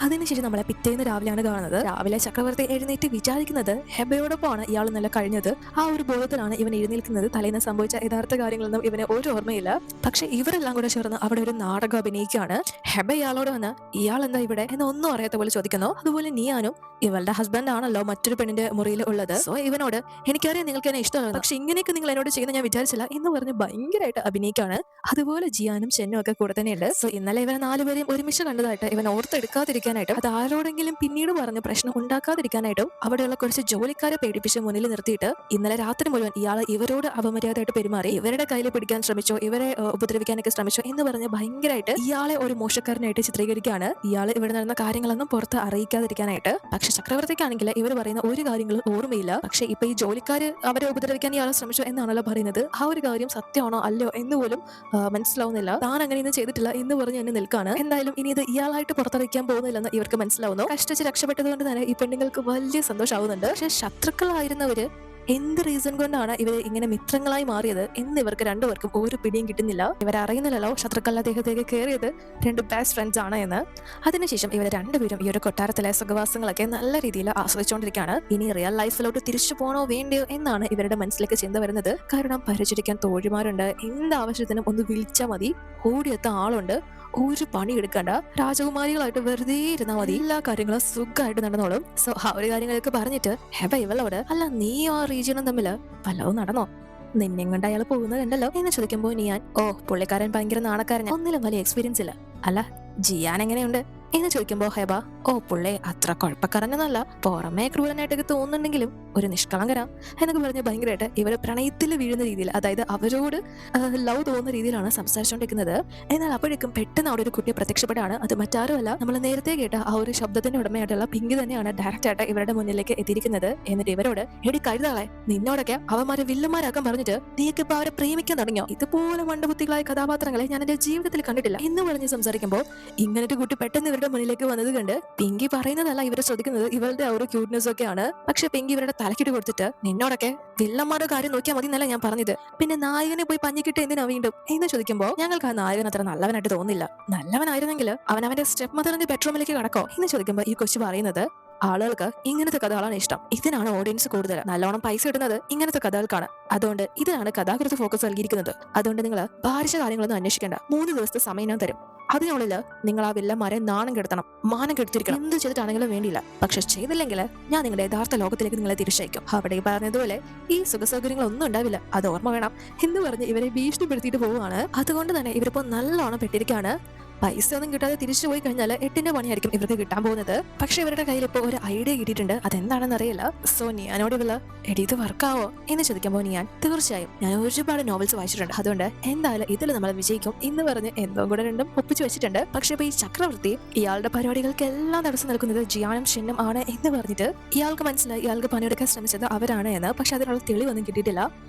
അതിനുശേഷം നമ്മളെ പിറ്റേന്ന് രാവിലെയാണ് കാണുന്നത്. രാവിലെ ചക്രവർത്തി എഴുന്നേറ്റ് വിചാരിക്കുന്നത് ഹെബയോടൊപ്പമാണ് ഇയാൾ നല്ല കഴിഞ്ഞത്. ആ ഒരു ബോധത്തിലാണ് ഇവൻ എഴുന്നേൽക്കുന്നത്. തലേന്ന് സംഭവിച്ച യഥാർത്ഥ കാര്യങ്ങളൊന്നും ഇവന് ഒരു ഓർമ്മയില്ല. പക്ഷെ ഇവരെല്ലാം കൂടെ ചേർന്ന് അവിടെ ഒരു നാടകം അഭിനയിക്കുകയാണ്. ഹെബ ഇയാളോട് വന്ന് ഇയാൾ എന്താ ഇവിടെ എന്നൊന്നും അറിയാത്ത പോലെ ചോദിക്കുന്നു. അതുപോലെ നീയാനും ഇവളുടെ ഹസ്ബൻഡ് ആണല്ലോ മറ്റൊരു പെണ്ണിന്റെ മുറിയിൽ ഉള്ളത്. സോ ഇവനോട് എനിക്കറിയാം നിങ്ങൾക്ക് എന്നെ ഇഷ്ടമാണ്, പക്ഷെ ഇങ്ങനെയൊക്കെ നിങ്ങൾ എന്നോട് ചെയ്യുന്ന ഞാൻ വിചാരിച്ചില്ല എന്ന് പറഞ്ഞ് ഭയങ്കരമായിട്ട് അഭിനയിക്കാണ്. അതുപോലെ ജിയാനും ചെന്നും ഒക്കെ കൂടെ തന്നെയുണ്ട്. സോ ഇന്നലെ ഇവരെ നാലുപേരെയും ഒരുമിച്ച് കണ്ടതായിട്ട് ഇവൻ ഓർത്തെടുക്കാതിരിക്കാനായിട്ടും അത് ആരോടെങ്കിലും പിന്നീട് പറഞ്ഞ് പ്രശ്നം ഉണ്ടാക്കാതിരിക്കാനായിട്ടും അവിടെയുള്ള കുറച്ച് ജോലിക്കാരെ പേടിപ്പിച്ച് മുന്നിൽ നിർത്തിയിട്ട് ഇന്നലെ രാത്രി മുഴുവൻ ഇയാൾ ഇവരോട് അപമര്യാദയായിട്ട് പെരുമാറി, ഇവരുടെ കയ്യിൽ പിടിക്കാൻ ശ്രമിച്ചോ, ഇവരെ ഉപദ്രവിക്കാനൊക്കെ ശ്രമിച്ചോ എന്ന് പറഞ്ഞ് ഭയങ്കരമായിട്ട് ഇയാളെ ഒരു മോശക്കാരനായിട്ട് ചിത്രീകരിക്കുകയാണ്. ഇയാൾ ഇവിടെ നടന്ന കാര്യങ്ങളൊന്നും പുറത്ത് അറിയിക്കാതിരിക്കാനായിട്ട്. പക്ഷെ ചക്രവർത്തിക്കാണെങ്കിൽ ഇവർ പറയുന്ന ഒരു കാര്യങ്ങളും ഓർമ്മയില്ല. പക്ഷെ ഇപ്പൊ ഈ ജോലിക്കാര് അവരെ ഉപദ്രവിക്കാൻ ഇയാളെ ശ്രമിച്ചു എന്നാണല്ലോ പറയുന്നത്. ആ ഒരു കാര്യം സത്യമാണോ അല്ലയോ എന്ന് പോലും മനസ്സിലാവുന്നില്ല. താൻ അങ്ങനെയൊന്നും ചെയ്തിട്ടില്ല എന്ന് പറഞ്ഞ് തന്നെ നിൽക്കാണ്. എന്തായാലും ഇനി ഇത് ഇയാളായിട്ട് പുറത്തറിയിക്കാൻ പോകുന്നില്ലെന്ന് ഇവർക്ക് മനസ്സിലാവുന്നു. കഷ്ടിച്ച് രക്ഷപ്പെട്ടത് കൊണ്ട് തന്നെ ഈ പെണ്ണുങ്ങൾക്ക് വലിയ സന്തോഷമാവുന്നുണ്ട്. പക്ഷെ ശത്രുക്കളായിരുന്നവര് എന്ത് റീസൺ കൊണ്ടാണ് ഇവർ ഇങ്ങനെ മിത്രങ്ങളായി മാറിയത് എന്ന് ഇവർക്ക് രണ്ടുപേർക്കും ഒരു പിടിയും കിട്ടുന്നില്ല. ഇവരറിയുന്നില്ലല്ലോ ശത്രുക്കളുടെ ദേഹത്തേക്ക് കയറിയത് രണ്ട് ബെസ്റ്റ് ഫ്രണ്ട്സ് ആണ് എന്ന്. അതിനുശേഷം ഇവർ രണ്ടുപേരും ഈ ഒരു കൊട്ടാരത്തിലെ സുഖവാസങ്ങളൊക്കെ നല്ല രീതിയിൽ ആസ്വദിച്ചുകൊണ്ടിരിക്കുകയാണ്. ഇനി റിയൽ ലൈഫിലോട്ട് തിരിച്ചു പോകണോ വേണ്ടയോ എന്നാണ് ഇവരുടെ മനസ്സിലേക്ക് ചിന്ത വരുന്നത്. കാരണം പരിചരിക്കാൻ തോഴിമാരുണ്ട്, എന്താവശ്യത്തിനും ഒന്ന് വിളിച്ചാൽ മതി, ഓടിയെത്ത ആളുണ്ട്, ഒരു പണി എടുക്കണ്ട, രാജകുമാരികളായിട്ട് വെറുതെ ഇരുന്നാൽ മതി, എല്ലാ കാര്യങ്ങളും സുഖമായിട്ട് നടന്നോളും. സോ ആ ഒരു കാര്യങ്ങളൊക്കെ പറഞ്ഞിട്ട് ഹെബ ഇവളോട് അല്ല നീ ആ റീജിയനും തമ്മിൽ വല്ലതും നടന്നോ, നിന്നെ കൊണ്ട് അയാൾ പോകുന്നത് കണ്ടല്ലോ എന്ന് ചോദിക്കുമ്പോൾ ഞാൻ പുള്ളിക്കാരൻ ഭയങ്കര നാണക്കാരൻ, ഒന്നിലും വലിയ എക്സ്പീരിയൻസ് ഇല്ല. അല്ല ജിയാൻ എങ്ങനെയുണ്ട് എന്ന് ചോദിക്കുമ്പോൾ ഹെബ ഓ പുള്ളേ അത്ര കുഴപ്പക്കാരനൊന്നല്ല, പുറമേ ക്രൂരനായിട്ടൊക്കെ തോന്നുന്നുണ്ടെങ്കിലും ഒരു നിഷ്കളങ്കര എന്നൊക്കെ പറഞ്ഞ് ഭയങ്കരമായിട്ട് ഇവര് പ്രണയത്തിൽ വീഴുന്ന രീതിയിൽ, അതായത് അവരോട് ലവ് തോന്നുന്ന രീതിയിലാണ് സംസാരിച്ചുകൊണ്ടിരിക്കുന്നത്. എന്നാൽ അപ്പോഴേക്കും പെട്ടെന്ന് അവിടെ ഒരു കുട്ടി പ്രത്യക്ഷപ്പെടാണ്. അത് മറ്റാരുമല്ല, നമ്മൾ നേരത്തെ കേട്ട ആ ഒരു ശബ്ദത്തിന്റെ ഉടമയായിട്ടുള്ള പിങ്കി തന്നെയാണ് ഡയറക്റ്റ് ആയിട്ട് ഇവരുടെ മുന്നിലേക്ക് എത്തിയിരിക്കുന്നത്. എന്നിട്ട് ഇവരോട് എടി കരുതാളെ, നിന്നോടൊക്കെ അവന്മാരെ വില്ലന്മാരാക്കാൻ പറഞ്ഞിട്ട് നീയൊക്കെ ഇപ്പൊ അവരെ പ്രേമിക്കാൻ തുടങ്ങിയോ? ഇതുപോലെ മണ്ടബുദ്ധികളായ കഥാപാത്രങ്ങളെ ഞാൻ എന്റെ ജീവിതത്തിൽ കണ്ടിട്ടില്ല എന്ന് പറഞ്ഞ് സംസാരിക്കുമ്പോൾ ഇങ്ങനൊരു കുട്ടി പെട്ടെന്ന് ഇവരുടെ മുന്നിലേക്ക് വന്നത് കണ്ട് പിങ്കി പറയുന്നതല്ല ഇവരെ ശ്രദ്ധിക്കുന്നത് ഇവരുടെ ആ ഒരു ക്യൂട്ട്നെസ് ഒക്കെയാണ്. പക്ഷെ പിങ്കി ഇവരുടെ തലക്കിട്ട് കൊടുത്തിട്ട് നിന്നോടൊക്കെ വില്ലന്മാരുടെ കാര്യം നോക്കിയാൽ മതി എന്നല്ല ഞാൻ പറഞ്ഞത്, പിന്നെ നായകനെ പോയി പഞ്ഞിക്കിട്ട് എന്തിനാ വീണ്ടും എന്ന് ചോദിക്കുമ്പോൾ ഞങ്ങൾക്ക് ആ നായകൻ അത്ര നല്ലവനായിട്ട് തോന്നില്ല. നല്ലവനായിരുന്നെങ്കിൽ അവൻ അവന്റെ സ്റ്റെപ്പ് മദറിന്റെ ബെഡ്റൂമിലേക്ക് കടക്കോ എന്ന് ചോദിക്കുമ്പോൾ ഈ കൊച്ചു പറയുന്നത് ആളുകൾക്ക് ഇങ്ങനത്തെ കഥകളാണ് ഇഷ്ടം, ഇതിനാണ് ഓഡിയൻസ് കൂടുതൽ, നല്ലോണം പൈസ ഇടുന്നത് ഇങ്ങനത്തെ കഥകൾക്കാണ്, അതുകൊണ്ട് ഇതിനാണ് കഥാകൃത്ത് ഫോക്കസ് നൽകിയിരിക്കുന്നത്. അതുകൊണ്ട് നിങ്ങൾ ഭാരിച്ച കാര്യങ്ങളൊന്നും അന്വേഷിക്കേണ്ട, 3 ദിവസത്തെ സമയം ഞാൻ തരും. അതിനുള്ളിൽ നിങ്ങൾ ആ വില്ലന്മാരെ നാണം കെടുത്തണം, മാനം കെടുത്തിരിക്കണം, എന്ത് ചെയ്തിട്ടാണെങ്കിലും വേണ്ടിയില്ല. പക്ഷെ ചെയ്തില്ലെങ്കിൽ ഞാൻ നിങ്ങളുടെ യഥാർത്ഥ ലോകത്തിലേക്ക് നിങ്ങളെ തിരിച്ചയക്കും. അവിടെ പറഞ്ഞതുപോലെ ഈ സുഖസൗകര്യങ്ങളൊന്നും ഉണ്ടാവില്ല, അത് ഓർമ്മ വേണം എന്ന് പറഞ്ഞ് ഇവരെ ഭീഷണിപ്പെടുത്തിയിട്ട് പോവുകയാണ്. അതുകൊണ്ട് തന്നെ ഇവരിപ്പോ നല്ലോണം പെട്ടിരിക്കുകയാണ്. പൈസ ഒന്നും കിട്ടാതെ തിരിച്ചു പോയി കഴിഞ്ഞാൽ 8ന്റെ പണിയായിരിക്കും ഇവർക്ക് കിട്ടാൻ പോകുന്നത്. പക്ഷെ ഇവരുടെ കയ്യിൽ ഇപ്പോൾ ഒരു ഐഡിയ കിട്ടിയിട്ടുണ്ട്, അതെന്താണെന്ന് അറിയില്ല. സോ ഞാനോട് ഇവള് എടി ഇത് വർക്കാവോ എന്ന് ചോദിക്കുമ്പോൾ ഞാൻ തീർച്ചയായും ഞാൻ ഒരുപാട് നോവൽസ് വായിച്ചിട്ടുണ്ട്, അതുകൊണ്ട് എന്തായാലും ഇതിൽ നമ്മൾ വിജയിക്കും എന്ന് പറഞ്ഞ് എന്തോ കൂടെ രണ്ടും ഒപ്പിച്ചു വെച്ചിട്ടുണ്ട്. പക്ഷെ ഇപ്പൊ ഈ ചക്രവർത്തി ഇയാളുടെ പരിപാടികൾക്കെല്ലാം തടസ്സം നിൽക്കുന്നത് ജിയാനും ഷിന്നും ആണ് എന്ന് പറഞ്ഞിട്ട് ഇയാൾക്ക് മനസ്സിലായി ഇയാൾക്ക് പണിയെടുക്കാൻ ശ്രമിച്ചത് അവരാണ് എന്ന്. പക്ഷെ അതിനുള്ള തെളിവൊന്നും കിട്ടിയിട്ടില്ല,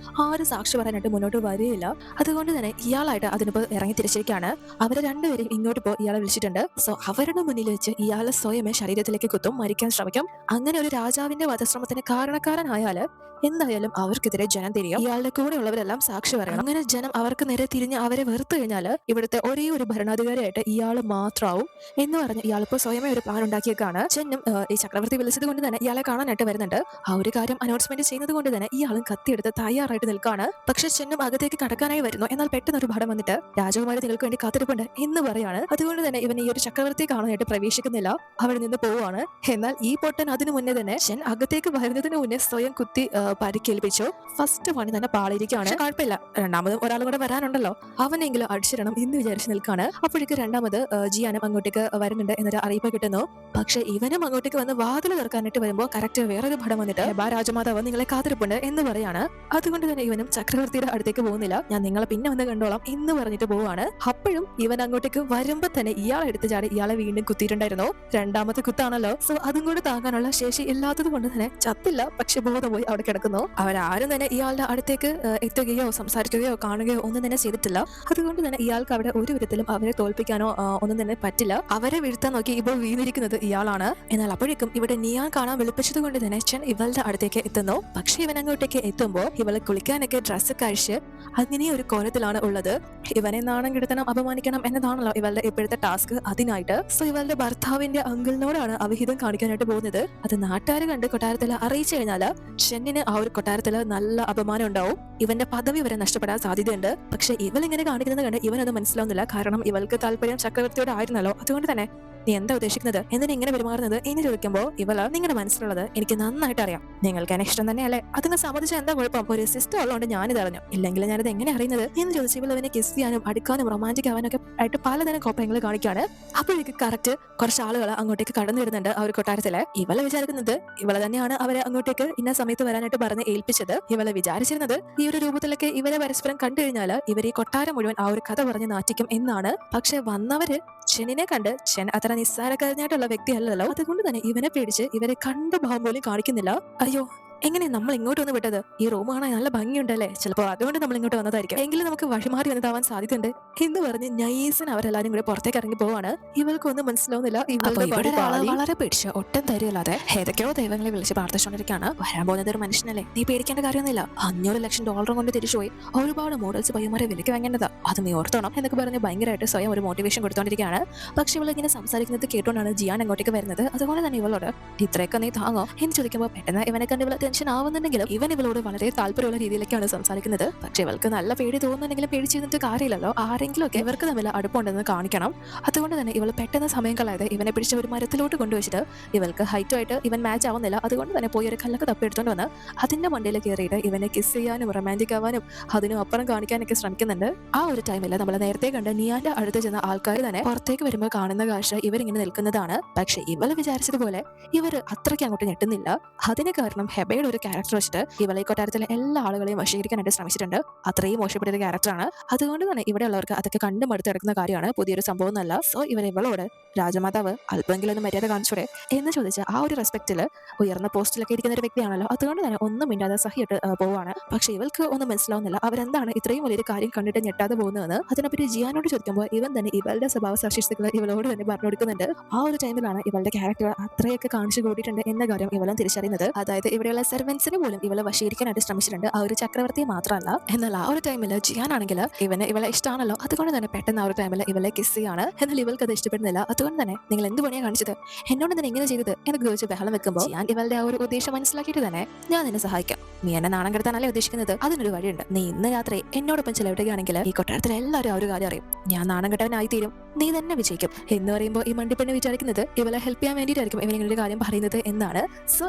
ആരും സാക്ഷി പറയാനായിട്ട് മുന്നോട്ട് വരികയില്ല. അതുകൊണ്ട് തന്നെ ഇയാളായിട്ട് അതിനിപ്പോ ഇറങ്ങി തിരിച്ചിരിക്കുകയാണ്. അവരെ രണ്ടുപേരും ഇങ്ങോട്ട് പോ ഇയാളെ വിളിച്ചിട്ടുണ്ട്. സോ അവരുടെ മുന്നിൽ വെച്ച് ഇയാളെ സ്വയമേ ശരീരത്തിലേക്ക് കുത്തും, മരിക്കാൻ ശ്രമിക്കും. അങ്ങനെ ഒരു രാജാവിന്റെ വധശ്രമത്തിന് കാരണക്കാരനായാല് എന്തായാലും അവർക്കെതിരെ ജനം തിരിയും, ഇയാളുടെ കൂടെ ഉള്ളവരെല്ലാം സാക്ഷി പറയണം. അങ്ങനെ ജനം അവർക്ക് നേരെ തിരിഞ്ഞ് അവരെ വെറുത്തു കഴിഞ്ഞാല് ഇവിടുത്തെ ഒരേ ഒരു ഭരണാധികാരിയായിട്ട് ഇയാൾ മാത്രമാവും എന്ന് പറഞ്ഞ് ഇയാളിപ്പോ സ്വയമേ ഒരു പ്ലാൻ ഉണ്ടാക്കിയേക്കാണ്. ചെന്നും ഈ ചക്രവർത്തി വിളിച്ചത് കൊണ്ട് തന്നെ ഇയാളെ കാണാനായിട്ട് വരുന്നുണ്ട്. ആ ഒരു കാര്യം അനൗൺസ്മെന്റ് ചെയ്യുന്നത് കൊണ്ട് തന്നെ ഇയാളും കത്തിയെടുത്ത് തയ്യാറായിട്ട് നിൽക്കാണ്. പക്ഷെ ചെന്നും അകത്തേക്ക് കടക്കാനായി വരുന്നു. എന്നാൽ പെട്ടെന്ന് ഒരു ഭടം വന്നിട്ട് രാജകുമാരി നിങ്ങൾക്ക് വേണ്ടി കാത്തിരിപ്പുണ്ട് എന്ന് പറയാണ്. അതുകൊണ്ട് തന്നെ ഇവൻ ഈ ഒരു ചക്രവർത്തിയെ കാണാനായിട്ട് പ്രവേശിക്കുന്നില്ല, അവിടെ നിന്ന് പോവാണ്. എന്നാൽ ഈ പൊട്ടൻ അതിനു മുന്നേ തന്നെ ചെൻ അകത്തേക്ക് വരുന്നതിന് മുന്നേ സ്വയം കുത്തി പരിക്കേൽപ്പിച്ചു. ഫസ്റ്റ് പണി തന്നെ പാളിയിരിക്കുകയാണ്. കുഴപ്പമില്ല, രണ്ടാമതും ഒരാളും കൂടെ വരാനുണ്ടല്ലോ, അവനെങ്കിലും അടിച്ചിടണം എന്ന് വിചാരിച്ച് നിൽക്കാണ്. അപ്പോഴേക്ക് രണ്ടാമത് ജിയാനും അങ്ങോട്ടേക്ക് വരുന്നുണ്ട് എന്നൊരു അറിയിപ്പ് കിട്ടുന്നു. പക്ഷെ ഇവനും അങ്ങോട്ടേക്ക് വന്ന് വാതിൽ തുറക്കാനായിട്ട് വരുമ്പോൾ കറക്റ്റ് വേറൊരു ഭടം വന്നിട്ട് ഹെബ രാജമാതാവ് നിങ്ങളെ കാത്തിരിപ്പുണ്ട് എന്ന് പറയാണ്. അതുകൊണ്ട് തന്നെ ഇവനും ചക്രവർത്തിയുടെ അടുത്തേക്ക് പോകുന്നില്ല, ഞാൻ നിങ്ങളെ പിന്നെ വന്ന് കണ്ടോളാം എന്ന് പറഞ്ഞിട്ട് പോവാണ്. അപ്പോഴും ഇവൻ അങ്ങോട്ടേക്ക് വരുമ്പോ തന്നെ ഇയാളെ എടുത്ത് ചാടി ഇയാളെ വീണ്ടും കുത്തിയിട്ടുണ്ടായിരുന്നു. രണ്ടാമത്തെ കുത്താണല്ലോ, സോ അതും കൂടി താങ്ങാനുള്ള ശേഷി ഇല്ലാത്തത് കൊണ്ട് തന്നെ ചത്തില്ല, പക്ഷെ ബോധം പോയി അവിടെ കിടക്കുന്നു. അവരാരും തന്നെ ഇയാളുടെ അടുത്തേക്ക് എത്തുകയോ സംസാരിക്കുകയോ കാണുകയോ ഒന്നും തന്നെ ചെയ്തിട്ടില്ല. അതുകൊണ്ട് തന്നെ ഇയാൾക്ക് അവിടെ ഒരു വിധത്തിലും അവരെ തോൽപ്പിക്കാനോ ഒന്നും തന്നെ പറ്റില്ല. അവരെ വീഴ്ത്താൻ നോക്കി ഇപ്പോൾ വീണിരിക്കുന്നത് ഇയാളാണ്. എന്നാൽ അപ്പോഴേക്കും ഇവിടെ നിയാൻ കാണാൻ വിളിപ്പിച്ചത് കൊണ്ട് തന്നെ ചെൻ ഇവളുടെ അടുത്തേക്ക് എത്തുന്നു. പക്ഷെ ഇവൻ അങ്ങോട്ടേക്ക് എത്തുമ്പോൾ ഇവളെ കുളിക്കാനൊക്കെ ഡ്രസ്സ് കഴിച്ച് അങ്ങനെ ഒരു കോലത്തിലാണ് ഉള്ളത്. ഇവനെ നാണം കെടുത്തണം, അപമാനിക്കണം എന്നതാണല്ലോ ഇവളുടെ ഇപ്പോഴത്തെ ടാസ്ക്. അതിനായിട്ട് സോ ഇവളുടെ ഭർത്താവിന്റെ അങ്കിളിനോടാണ് അവിഹിതം കാണിക്കാനായിട്ട് പോകുന്നത്. അത് നാട്ടുകാർ കണ്ട് കൊട്ടാരത്തിൽ അറിയിച്ചു കഴിഞ്ഞാല് ചെന്നിന് ആ ഒരു കൊട്ടാരത്തില് നല്ല അപമാനം ഉണ്ടാവും, ഇവന്റെ പദവി വരെ നഷ്ടപ്പെടാൻ സാധ്യതയുണ്ട്. പക്ഷെ ഇവൾ ഇങ്ങനെ കാണിക്കുന്നത് കണ്ട് ഇവനൊന്നും മനസ്സിലാവുന്നില്ല, കാരണം ഇവൾക്ക് താല്പര്യം ചക്രവർത്തിയോട് ആയിരുന്നല്ലോ. അതുകൊണ്ട് തന്നെ നീ എന്താ ഉദ്ദേശിക്കുന്നത്, എന്തിനാ ഇങ്ങനെ പെരുമാറുന്നത് എന്ന് ചോദിക്കുമ്പോൾ ഇവള് നിങ്ങളുടെ മനസ്സിലുള്ളത് എനിക്ക് നന്നായിട്ട് അറിയാം, നിങ്ങൾക്ക് എന്നെ ഇഷ്ടം തന്നെയല്ലേ, അതിന് സമ്മതിച്ച എന്താ കുഴപ്പം, ഒരു സിസ്റ്റർ ഉള്ളതുകൊണ്ട് ഞാനിത് അറിഞ്ഞു, ഇല്ലെങ്കിൽ ഞാനിത് എങ്ങനെ അറിയുന്നത് എന്ന് ചോദിച്ചു ഇവൾ അവനെ കിസ് ചെയ്യാനും അടുക്കാനും റൊമാൻറ്റിക് ആവാനൊക്കെ ആയിട്ട് പലതരം കോപ്പയങ്ങൾ കാണിക്കാണ്. അപ്പോഴേക്ക് കറക്റ്റ് കുറച്ച് ആളുകൾ അങ്ങോട്ടേക്ക് കടന്നു വരുന്നുണ്ട് ആ ഒരു കൊട്ടാരത്തില്. ഇവളെ വിചാരിക്കുന്നത് ഇവളെ തന്നെയാണ് അവരെ അങ്ങോട്ടേക്ക് ഇന്ന സമയത്ത് വരാനായിട്ട് പറഞ്ഞ് ഏൽപ്പിച്ചത്. ഇവളെ വിചാരിച്ചിരുന്നത് ഈ ഒരു രൂപത്തിലൊക്കെ ഇവരെ പരസ്പരം കണ്ടു കഴിഞ്ഞാൽ ഇവർ ഈ കൊട്ടാരം മുഴുവൻ ആ ഒരു കഥ പറഞ്ഞ് നാറ്റിക്കും എന്നാണ്. പക്ഷെ വന്നവര് ചെന്നിനെ കണ്ട് ചെൻ അത്ര നിസ്സാരക്കാരനായിട്ടുള്ള വ്യക്തിയല്ലല്ലോ, അതുകൊണ്ട് തന്നെ ഇവനെ പേടിച്ച് ഇവരെ കണ്ട ഭാവം പോലും കാണിക്കുന്നില്ല. അയ്യോ എങ്ങനെ നമ്മൾ ഇങ്ങോട്ട് വന്ന് വിട്ടത്, ഈ റൂം കാണാൻ നല്ല ഭംഗിയുണ്ടല്ലേ, ചിലപ്പോൾ അതുകൊണ്ട് നമ്മൾ ഇങ്ങോട്ട് വന്നതായിരിക്കും, എങ്കിലും നമുക്ക് വഴിമാറി വന്നതാവാൻ സാധ്യതയുണ്ട് എന്ന് പറഞ്ഞ് നൈസിന് അവരെല്ലാരും കൂടെ പുറത്തേക്ക് ഇറങ്ങി പോവാണ്. ഇവൾക്കൊന്നും മനസ്സിലാവുന്നില്ല. വളരെ പേടിച്ച് ഒട്ടും തരില്ലാതെ ഏതൊക്കെയോ ദൈവങ്ങളെ വിളിച്ച് പ്രാർത്ഥിച്ചുകൊണ്ടിരിക്കുകയാണ്. വരാൻ പോകുന്നത് ഒരു മനുഷ്യനല്ലേ, നീ പേടിക്കേണ്ട കാര്യമൊന്നുമില്ല, $500 ലക്ഷം കൊണ്ട് തിരിച്ചുപോയി ഒരുപാട് മോഡൽസ് പയ്യന്മാരെ വിലക്ക് വാങ്ങേണ്ടതാ, അത് നീ ഓർത്തോണം എന്നൊക്കെ പറഞ്ഞ് ഭയങ്കരമായിട്ട് സ്വയം ഒരു മോട്ടിവേഷൻ കൊടുത്തോണ്ടിരിക്കുകയാണ്. പക്ഷെ ഇവൾ ഇങ്ങനെ സംസാരിക്കുന്നത് കേട്ടോണ്ടാണ് ജിയാൻ അങ്ങോട്ടേക്ക് വരുന്നത്. അതുകൊണ്ട് തന്നെ ഇവളോട് ഇത്രയൊക്കെ നീ താങ്ങോ എന്ന് ചോദിക്കുമ്പോൾ പെട്ടെന്ന് ഇവനെ കണ്ട് ഇവളെ ടെൻഷൻ ആവുന്നുണ്ടെങ്കിലും ഇവൻ ഇവളോട് വളരെ താല്പര്യമുള്ള രീതിയിലേക്കാണ് സംസാരിക്കുന്നത്. പക്ഷെ ഇവൾക്ക് നല്ല പേടി തോന്നുന്നുണ്ടെങ്കിലും പേടിച്ചിരുന്നിട്ട് കാര്യമില്ലല്ലോ. ആരെങ്കിലും ഒക്കെ ഇവർക്ക് തമ്മിൽ അടുപ്പുണ്ടെന്ന് കാണിക്കണം. അതുകൊണ്ട് തന്നെ ഇവൾ പെട്ടെന്ന് സമയം കളയാതെ ഇവനെ പിടിച്ച ഒരു മരത്തിലോട്ട് കൊണ്ടുവച്ചിട്ട് ഇവൾക്ക് ഹൈറ്റുമായിട്ട് ഇവൻ മാച്ച് ആവുന്നില്ല. അതുകൊണ്ട് തന്നെ പോയി ഒരു കല്ലൊക്കെ തപ്പിയെടുത്തോണ്ട് വന്ന് അതിന്റെ മണ്ടയിൽ കയറിയിട്ട് ഇവനെ കിസ് ചെയ്യാനും റൊമാൻറ്റിക് ആവാനും അതിനും അപ്പുറം കാണിക്കാനൊക്കെ ശ്രമിക്കുന്നുണ്ട്. ആ ഒരു ടൈമിൽ നമ്മൾ നേരത്തെ കണ്ട് നിയാന്റെ അടുത്ത് ചെന്ന ആൾക്കാർ തന്നെ പുറത്തേക്ക് വരുമ്പോൾ കാണുന്ന കാഴ്ച ഇവരിങ്ങനെ നിൽക്കുന്നതാണ്. പക്ഷെ ഇവൾ വിചാരിച്ചതുപോലെ ഇവർ അത്രയ്ക്ക് അങ്ങോട്ട് ഞെട്ടുന്നില്ല. അതിന് കാരണം ഹെബയുടെ ഒരു ക്യാരക്ടർ വെച്ചിട്ട് ഇവളെ കൊട്ടാരത്തിലെ എല്ലാ ആളുകളെയും വശീകരിക്കാനായിട്ട് ശ്രമിച്ചിട്ടുണ്ട്. അത്രയും മോശപ്പെട്ട ഒരു ക്യാരക്ടറാണ്. അതുകൊണ്ട് തന്നെ ഇവിടെ ഉള്ളവർക്ക് അതൊക്കെ കണ്ടു മടുത്ത് കിടക്കുന്ന കാര്യമാണ്, പുതിയൊരു സംഭവം എന്നല്ല. സോ ഇവളോട് രാജമാതാവ് അല്പമെങ്കിലും ഒന്ന് മര്യാദ കാണിച്ചൂടെ എന്ന് ചോദിച്ച ആ ഒരു റെസ്പെക്റ്റിൽ ഉയർന്ന പോസ്റ്റിലൊക്കെ ഇരിക്കുന്ന ഒരു വ്യക്തിയാണല്ലോ. അതുകൊണ്ട് തന്നെ ഒന്നും മിണ്ടാതെ സഹിയിട്ട് പോവാണ്. പക്ഷെ ഇവൾക്ക് ഒന്നും മനസ്സിലാവുന്നില്ല അവരെന്താണ് ഇത്രയും വലിയൊരു കാര്യം കണ്ടിട്ട് ഞെട്ടാതെ പോകുന്നതെന്ന്. അതിനെപ്പറ്റി ജിയാനോട് ചോദിക്കുമ്പോൾ ഇവൻ തന്നെ ഇവളുടെ സ്വഭാവ സവിശേഷതകൾ ഇവളോട് തന്നെ പറഞ്ഞു കൊടുക്കുന്നുണ്ട്. ആ ഒരു ടൈമിലാണ് ഇവളുടെ ക്യാരക്ടർ അത്രയൊക്കെ കാണിച്ചു കൂടിയിട്ടുണ്ട് എന്ന കാര്യം ഇവളും തിരിച്ചറിയുന്നത്. അതായത് ഇവിടെയുള്ള സെർവൻസിന് പോലും ഇവളെ വശീകരിക്കാനായിട്ട് ശ്രമിച്ചിട്ടുണ്ട്, ആ ഒരു ചക്രവർത്തി മാത്രമല്ല. എന്നാൽ ആ ഒരു ടൈമിൽ ജിയാൻ ആണെങ്കിൽ ഇവളെ ഇഷ്ടമാണല്ലോ. അതുകൊണ്ട് തന്നെ പെട്ടെന്ന് ആ ഒരു ടൈമിൽ ഇവളെ കിസ് ചെയ്യാണ്. എന്നാൽ ഇവൾക്ക് അത് ഇഷ്ടപ്പെടുന്നില്ല. അതുകൊണ്ട് തന്നെ നിങ്ങൾ എന്ത് പണിയാണ് കാണിച്ചത്, എന്നോട് തന്നെ ഇങ്ങനെ ചെയ്തത് എന്നൊക്കെ ചോദിച്ച് ബഹളം വെക്കുമ്പോൾ ഞാൻ ഇവളുടെ ആ ഒരു ഉദ്ദേശം മനസ്സിലാക്കിയിട്ട് തന്നെ ഞാൻ നിന്നെ സഹായിക്കാം. നീ എന്നെ നാണം കെടുത്താനല്ലേ ഉദ്ദേശിക്കുന്നത്, അതിനൊരു വഴിയുണ്ട്. നീ ഇന്ന് രാത്രി എന്നോടൊപ്പം ചിലവിടുകയാണെങ്കിൽ ഈ കൊട്ടാരത്തിൽ എല്ലാവരും ആ ഒരു കാര്യം അറിയും, ഞാൻ നാണം കെട്ടവനായി തീരും, നീ തന്നെ വിജയിക്കും എന്ന് പറയുമ്പോൾ ഈ മണ്ടിപ്പെണ്ണ് വിചാരിക്കുന്നത് ഇവളെ ഹെൽപ്പ് ചെയ്യാൻ വേണ്ടിയിട്ടായിരിക്കും ഇവനിങ്ങനെ ഒരു കാര്യം പറയുന്നത് എന്നാണ്. സോ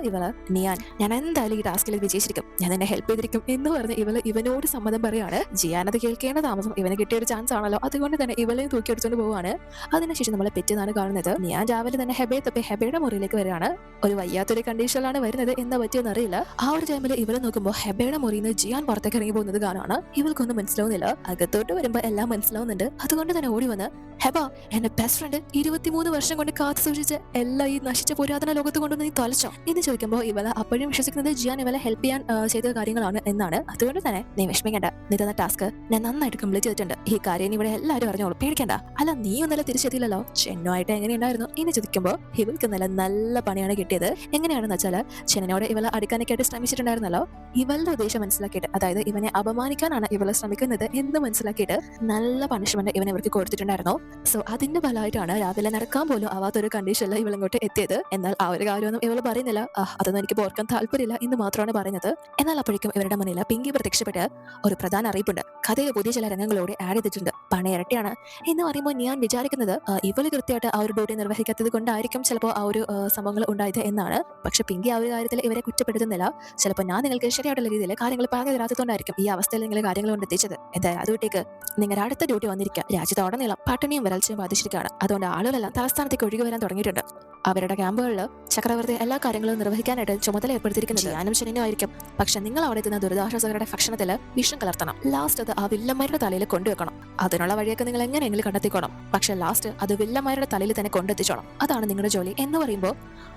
ഞാൻ എന്തായാലും ഈ ടാസ്കിൽ വിജയിച്ചിരിക്കും, ഞാൻ എന്നെ ഹെൽപ്പ് ചെയ്തിരിക്കും എന്ന് പറഞ്ഞ് ഇവനോട് സമ്മതം പറയാണ്. ജിയാൻ അത് കേൾക്കേണ്ട താമസം ഇവന് കിട്ടിയ ഒരു ചാൻസ് ആണല്ലോ. അതുകൊണ്ട് തന്നെ ഇവളെയും തൂക്കി എടുത്തുകൊണ്ട് പോവാണ്. അതിനുശേഷം നമ്മളെ പെറ്റെന്നാണ് കാണുന്നത്. ഞാൻ രാവിലെ തന്നെ ഹെബയുടെ മുറിയിലേക്ക് വരികയാണ്. ഒരു വയ്യാത്തൊരു കണ്ടീഷനിലാണ് വരുന്നത്, എന്താ പറ്റിയെന്ന് അറിയില്ല. ആ ഒരു ടൈമിൽ ഇവളെ നോക്കുമ്പോൾ ഹെബയുടെ മുറിയിൽ നിന്ന് ജിയാൻ പുറത്തേക്ക് ഇറങ്ങി പോകുന്നത് കാണാണ്. ഇവൾക്കൊന്നും മനസ്സിലാവുന്നില്ല. അകത്തോട്ട് വരുമ്പോൾ എല്ലാം മനസ്സിലാവുന്നുണ്ട്. അതുകൊണ്ട് തന്നെ ഓടി വന്ന് ഹെബ, എന്റെ ബെസ്റ്റ് ഫ്രണ്ട് 23 വർഷം കൊണ്ട് കാത്തു സൂക്ഷിച്ച് എല്ലാം ഈ നശിച്ച പുരാതന ലോകത്ത് കൊണ്ടുവന്ന് നീ തൊലച്ചോ എന്ന് ചോദിക്കുമ്പോൾ ഇവളെ അപ്പോഴും വിശ്വസിക്കുന്നത് ജിയാൻ ഇവളെ ഹെൽപ്പ് ചെയ്യാൻ ചെയ്ത കാര്യങ്ങളാണ് എന്നാണ്. അതുകൊണ്ട് തന്നെ നീ വിഷമിക്കേണ്ട, നീ തന്ന ടാസ്ക് ഞാൻ നന്നായിട്ട് കംപ്ലീറ്റ് ചെയ്തിട്ടുണ്ട്. ഈ കാര്യം ഇവിടെ എല്ലാവരും അറിഞ്ഞോളൂ, പേടിക്കണ്ട. അല്ല നീ ഒന്നല്ല തിരിച്ചെത്തിയില്ലല്ലോ, ചെന്നുമായിട്ട് എങ്ങനെയുണ്ടായിരുന്നു എന്ന് ചോദിക്കുമ്പോൾ ഇവൾക്ക് നല്ല പണിയാണ് കിട്ടിയത്. എങ്ങനെയാണെന്ന് വെച്ചാൽ ചെന്നനോട് ഇവളെ അടുക്കാനൊക്കെ ആയിട്ട് ശ്രമിച്ചിട്ടുണ്ടായിരുന്നല്ലോ. ഇവളുടെ ഉദ്ദേശം മനസ്സിലാക്കിയിട്ട്, അതായത് ഇവനെ അപമാനിക്കാനാണ് ഇവളെ ശ്രമിക്കുന്നത് എന്ന് മനസ്സിലാക്കിയിട്ട് നല്ല പണിഷ്മെന്റ് ഇവൻ ഇവർക്ക് കൊടുത്തിട്ടുണ്ടായിരുന്നു. സോ അതിന്റെ ഫലമായിട്ടാണ് രാവിലെ നടക്കാൻ പോലും ആവാത്തൊരു കണ്ടീഷനിൽ ഇവളിങ്ങോട്ട് എത്തിയത്. എന്നാൽ ആ ഒരു കാര്യമൊന്നും ഇവൾ പറയുന്നില്ല. അതൊന്നും എനിക്ക് ഓർക്കാൻ താല്പര്യമില്ല എന്ന് മാത്രമാണ് പറയുന്നത്. എന്നാൽ അപ്പോഴേക്കും ഇവരുടെ മുന്നിൽ പിങ്കി പ്രത്യക്ഷപ്പെട്ട് ഒരു പ്രധാന അറിയിപ്പുണ്ട്. കഥയിൽ പുതിയ ചില രംഗങ്ങളോടെ ആഡ് ചെയ്തിട്ടുണ്ട്, പണി ഇരട്ടിയാണ് എന്ന് പറയുമ്പോൾ ഞാൻ വിചാരിക്കുന്നത് ഇവള് കൃത്യമായിട്ട് ആ ഒരു ഡ്യൂട്ടി നിർവഹിക്കാത്തത് കൊണ്ടായിരിക്കും ചിലപ്പോൾ ആ ഒരു സംഭവങ്ങൾ ഉണ്ടായത് എന്നാണ്. പക്ഷെ പിങ്കി ആ ഒരു കാര്യത്തിൽ ഇവരെ കുറ്റപ്പെടുത്തുന്നില്ല. ചിലപ്പോൾ ഞാൻ നിങ്ങൾക്ക് ശരിയായിട്ടുള്ള രീതിയിൽ കാര്യങ്ങൾ പറഞ്ഞു തരാത്തതുകൊണ്ടായിരിക്കും ഈ അവസ്ഥയിൽ നിങ്ങൾ കാര്യങ്ങൾ കൊണ്ട് എത്തിച്ചത്. എന്തായാലും അതുവിട്ടേക്ക് നിങ്ങളുടെ അടുത്ത ഡ്യൂട്ടി വന്നിരിക്കുക. രാജ്യത്തോടനീളം പട്ടിണിയും വരൾച്ചയും ബാധിച്ചിരിക്കുകയാണ്. അതുകൊണ്ട് ആളുകളെല്ലാം തലസ്ഥാനത്തേക്ക് ഒഴുകി വരാൻ തുടങ്ങിയിട്ടുണ്ട്. അവരുടെ ക്യാമ്പുകളിൽ ചക്രവർത്തി എല്ലാ കാര്യങ്ങളും നിർവഹിക്കാനായിട്ട് ചുമതല ഏർപ്പെടുത്തിയിരിക്കുന്നത് ഞാനും ശനിനും ആയിരിക്കും. പക്ഷെ നിങ്ങൾ അവിടെ എത്തുന്ന ദുരിതാശ്വാസകരുടെ ഭക്ഷണത്തിൽ വിഷം കലർത്തണം. ലാസ്റ്റ് അത് ആ വില്ലന്മാരുടെ തലയിൽ കൊണ്ടുവെക്കണം. അതിനുള്ള വഴിയൊക്കെ നിങ്ങൾ എങ്ങനെയെങ്കിലും കണ്ടെത്തിക്കോണം. പക്ഷെ ലാസ്റ്റ് അത് വില്ലന്മാരുടെ തലയിൽ തന്നെ കൊണ്ടെത്തിച്ചോണം. അതാണ് നിങ്ങളുടെ ജോലി എന്ന് പറയുമ്പോൾ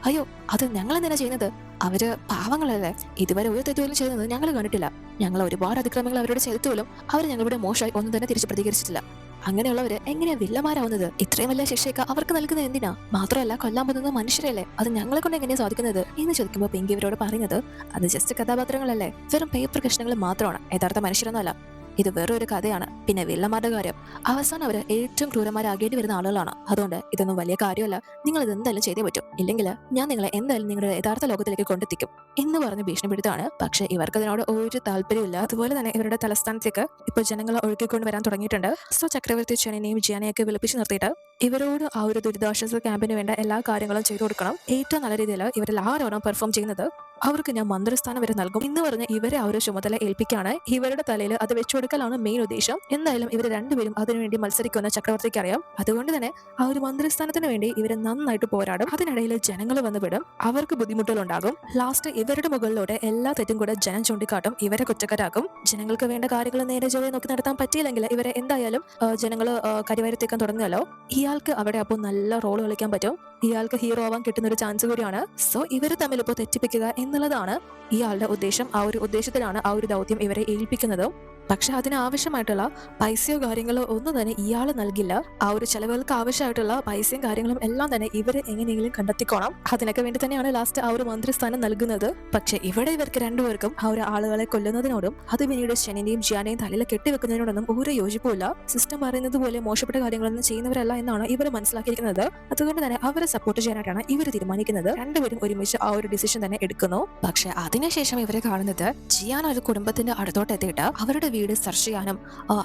അയ്യോ, അത് ഞങ്ങൾ എന്തിനാ ചെയ്യുന്നത്, അവര് പാവങ്ങളല്ലേ, ഇതുവരെ ഒരു തെറ്റുപോലും ചെയ്യുന്നത് ഞങ്ങൾ കണ്ടിട്ടില്ല. ഞങ്ങൾ ഒരുപാട് അതിക്രമങ്ങൾ അവരോട് ചെയ്തിട്ടുപോലും അവർ ഞങ്ങളുടെ മോശമായി ഒന്നും തന്നെ തിരിച്ച് പ്രതികരിച്ചിട്ടില്ല. അങ്ങനെയുള്ളവര് എങ്ങനെയാ വില്ലന്മാരാവുന്നത്? ഇത്രയും വലിയ ശിക്ഷയൊക്കെ അവർക്ക് നൽകുന്നത് എന്തിനാ? മാത്രമല്ല കൊല്ലാൻ പോകുന്നത് മനുഷ്യരല്ലേ, അത് ഞങ്ങളെ കൊണ്ട് എങ്ങനെയാ സാധിക്കുന്നത് എന്ന് ചോദിക്കുമ്പോൾ പിങ്കി ഇവരോട് പറയുന്നത് അത് ജസ്റ്റ് കഥാപാത്രങ്ങളല്ലേ, വെറും പേപ്പർ കഷ്ണങ്ങൾ മാത്രമാണ്, യഥാർത്ഥ മനുഷ്യരൊന്നുമല്ല. ഇത് വേറൊരു കഥയാണ്. പിന്നെ വില്ലന്മാരുടെ കാര്യം, അവസാനം അവര് ഏറ്റവും ക്രൂരന്മാരാകേണ്ടി വരുന്ന ആളുകളാണ്. അതുകൊണ്ട് ഇതൊന്നും വലിയ കാര്യമല്ല, നിങ്ങൾ ഇത് എന്തായാലും ചെയ്തേ പറ്റും, ഇല്ലെങ്കിൽ ഞാൻ നിങ്ങളെ എന്തായാലും നിങ്ങളുടെ യഥാർത്ഥ ലോകത്തിലേക്ക് കൊണ്ടെത്തിക്കും എന്ന് പറഞ്ഞ് ഭീഷണിപ്പെടുത്താണ്. പക്ഷെ ഇവർക്ക് അതിനോട് ഒരു താല്പര്യമില്ല. അതുപോലെ തന്നെ ഇവരുടെ തലസ്ഥാനത്തേക്ക് ഇപ്പോൾ ജനങ്ങളെ ഒഴുകിക്കൊണ്ട് വരാൻ തുടങ്ങിയിട്ടുണ്ട്. സോ ചക്രവർത്തി ചെന്നനെയും ജിയാനെയൊക്കെ വിളിപ്പിച്ച് നിർത്തിയിട്ട് ഇവരോട് ആ ഒരു ദുരിതാശ്വാസ ക്യാമ്പിന് വേണ്ട എല്ലാ കാര്യങ്ങളും ചെയ്തു കൊടുക്കണം. ഏറ്റവും നല്ല രീതിയിൽ ഇവരിൽ ആരാണോ പെർഫോം ചെയ്യുന്നത് അവർക്ക് ഞാൻ മന്ത്രിസ്ഥാനം വരെ നൽകും എന്ന് പറഞ്ഞ് ഇവരെ ആ ഒരു ചുമതല ഏൽപ്പിക്കുകയാണ്. ഇവരുടെ തലയിൽ അത് വെച്ചുകൊടുക്കലാണ് മെയിൻ ഉദ്ദേശം. എന്തായാലും ഇവർ രണ്ടുപേരും അതിനുവേണ്ടി മത്സരിക്കുമെന്ന് ചക്രവർത്തിക്ക് അറിയാം. അതുകൊണ്ട് തന്നെ ആ ഒരു മന്ത്രിസ്ഥാനത്തിന് വേണ്ടി ഇവർ നന്നായിട്ട് പോരാടും. അതിനിടയിൽ ജനങ്ങൾ വന്നുവിടും, അവർക്ക് ബുദ്ധിമുട്ടുകൾ ഉണ്ടാകും. ലാസ്റ്റ് ഇവരുടെ മുകളിലൂടെ എല്ലാ തെറ്റും കൂടെ ജനം ചൂണ്ടിക്കാട്ടും, ഇവരെ കുറ്റക്കാരാക്കും. ജനങ്ങൾക്ക് വേണ്ട കാര്യങ്ങൾ നേരെ ജോലി നോക്കി നടത്താൻ പറ്റിയില്ലെങ്കിൽ ഇവരെ എന്തായാലും ജനങ്ങൾ കരിവാരത്തേക്കാൻ തുടങ്ങുമല്ലോ. ഇയാൾക്ക് അവിടെ അപ്പോൾ നല്ല റോൾ കളിക്കാൻ പറ്റും. ഇയാൾക്ക് ഹീറോ ആവാൻ കിട്ടുന്ന ഒരു ചാൻസ് കൂടിയാണ്. സോ ഇവർ തമ്മിൽ ഇപ്പോൾ തെറ്റിപ്പിക്കുക എന്നുള്ളതാണ് ഇയാളുടെ ഉദ്ദേശം. ആ ഒരു ഉദ്ദേശത്തിലാണ് ആ ഒരു ദൗത്യം ഇവരെ ഏൽപ്പിക്കുന്നതും. പക്ഷെ അതിനാവശ്യമായിട്ടുള്ള പൈസയോ കാര്യങ്ങളോ ഒന്നും തന്നെ ഇയാൾ നൽകില്ല. ആ ഒരു ചെലവുകൾക്ക് ആവശ്യമായിട്ടുള്ള പൈസയും കാര്യങ്ങളും എല്ലാം തന്നെ ഇവർ എങ്ങനെയെങ്കിലും കണ്ടെത്തിക്കോണം. അതിനൊക്കെ വേണ്ടി തന്നെയാണ് ലാസ്റ്റ് ആ ഒരു മന്ത്രിസ്ഥാനം നൽകുന്നത്. പക്ഷെ ഇവിടെ ഇവർക്ക് രണ്ടുപേർക്കും ആ ഒരു ആളുകളെ കൊല്ലുന്നതിനോടും അത് പിന്നീട് ശനിനെയും ജിയാനെയും തലയിൽ കെട്ടിവെക്കുന്നതിനോടൊന്നും ഒരു യോജിപ്പുമില്ല. സിസ്റ്റം പറയുന്നത് പോലെ മോശപ്പെട്ട കാര്യങ്ങളൊന്നും ചെയ്യുന്നവരല്ല എന്നാണ് ഇവർ മനസ്സിലാക്കിയിരിക്കുന്നത്. അതുകൊണ്ട് തന്നെ അവരെ സപ്പോർട്ട് ചെയ്യാനായിട്ടാണ് ഇവർ തീരുമാനിക്കുന്നത്. രണ്ടുപേരും ഒരുമിച്ച് ആ ഒരു ഡിസിഷൻ തന്നെ എടുക്കുന്നു. പക്ഷെ അതിനുശേഷം ഇവരെ കാണുന്നത് ജിയാൻ ഒരു കുടുംബത്തിന്റെ അടുത്തോട്ട് എത്തിയിട്ട് അവരുടെ വീട് സെർച്ച് ചെയ്യാനും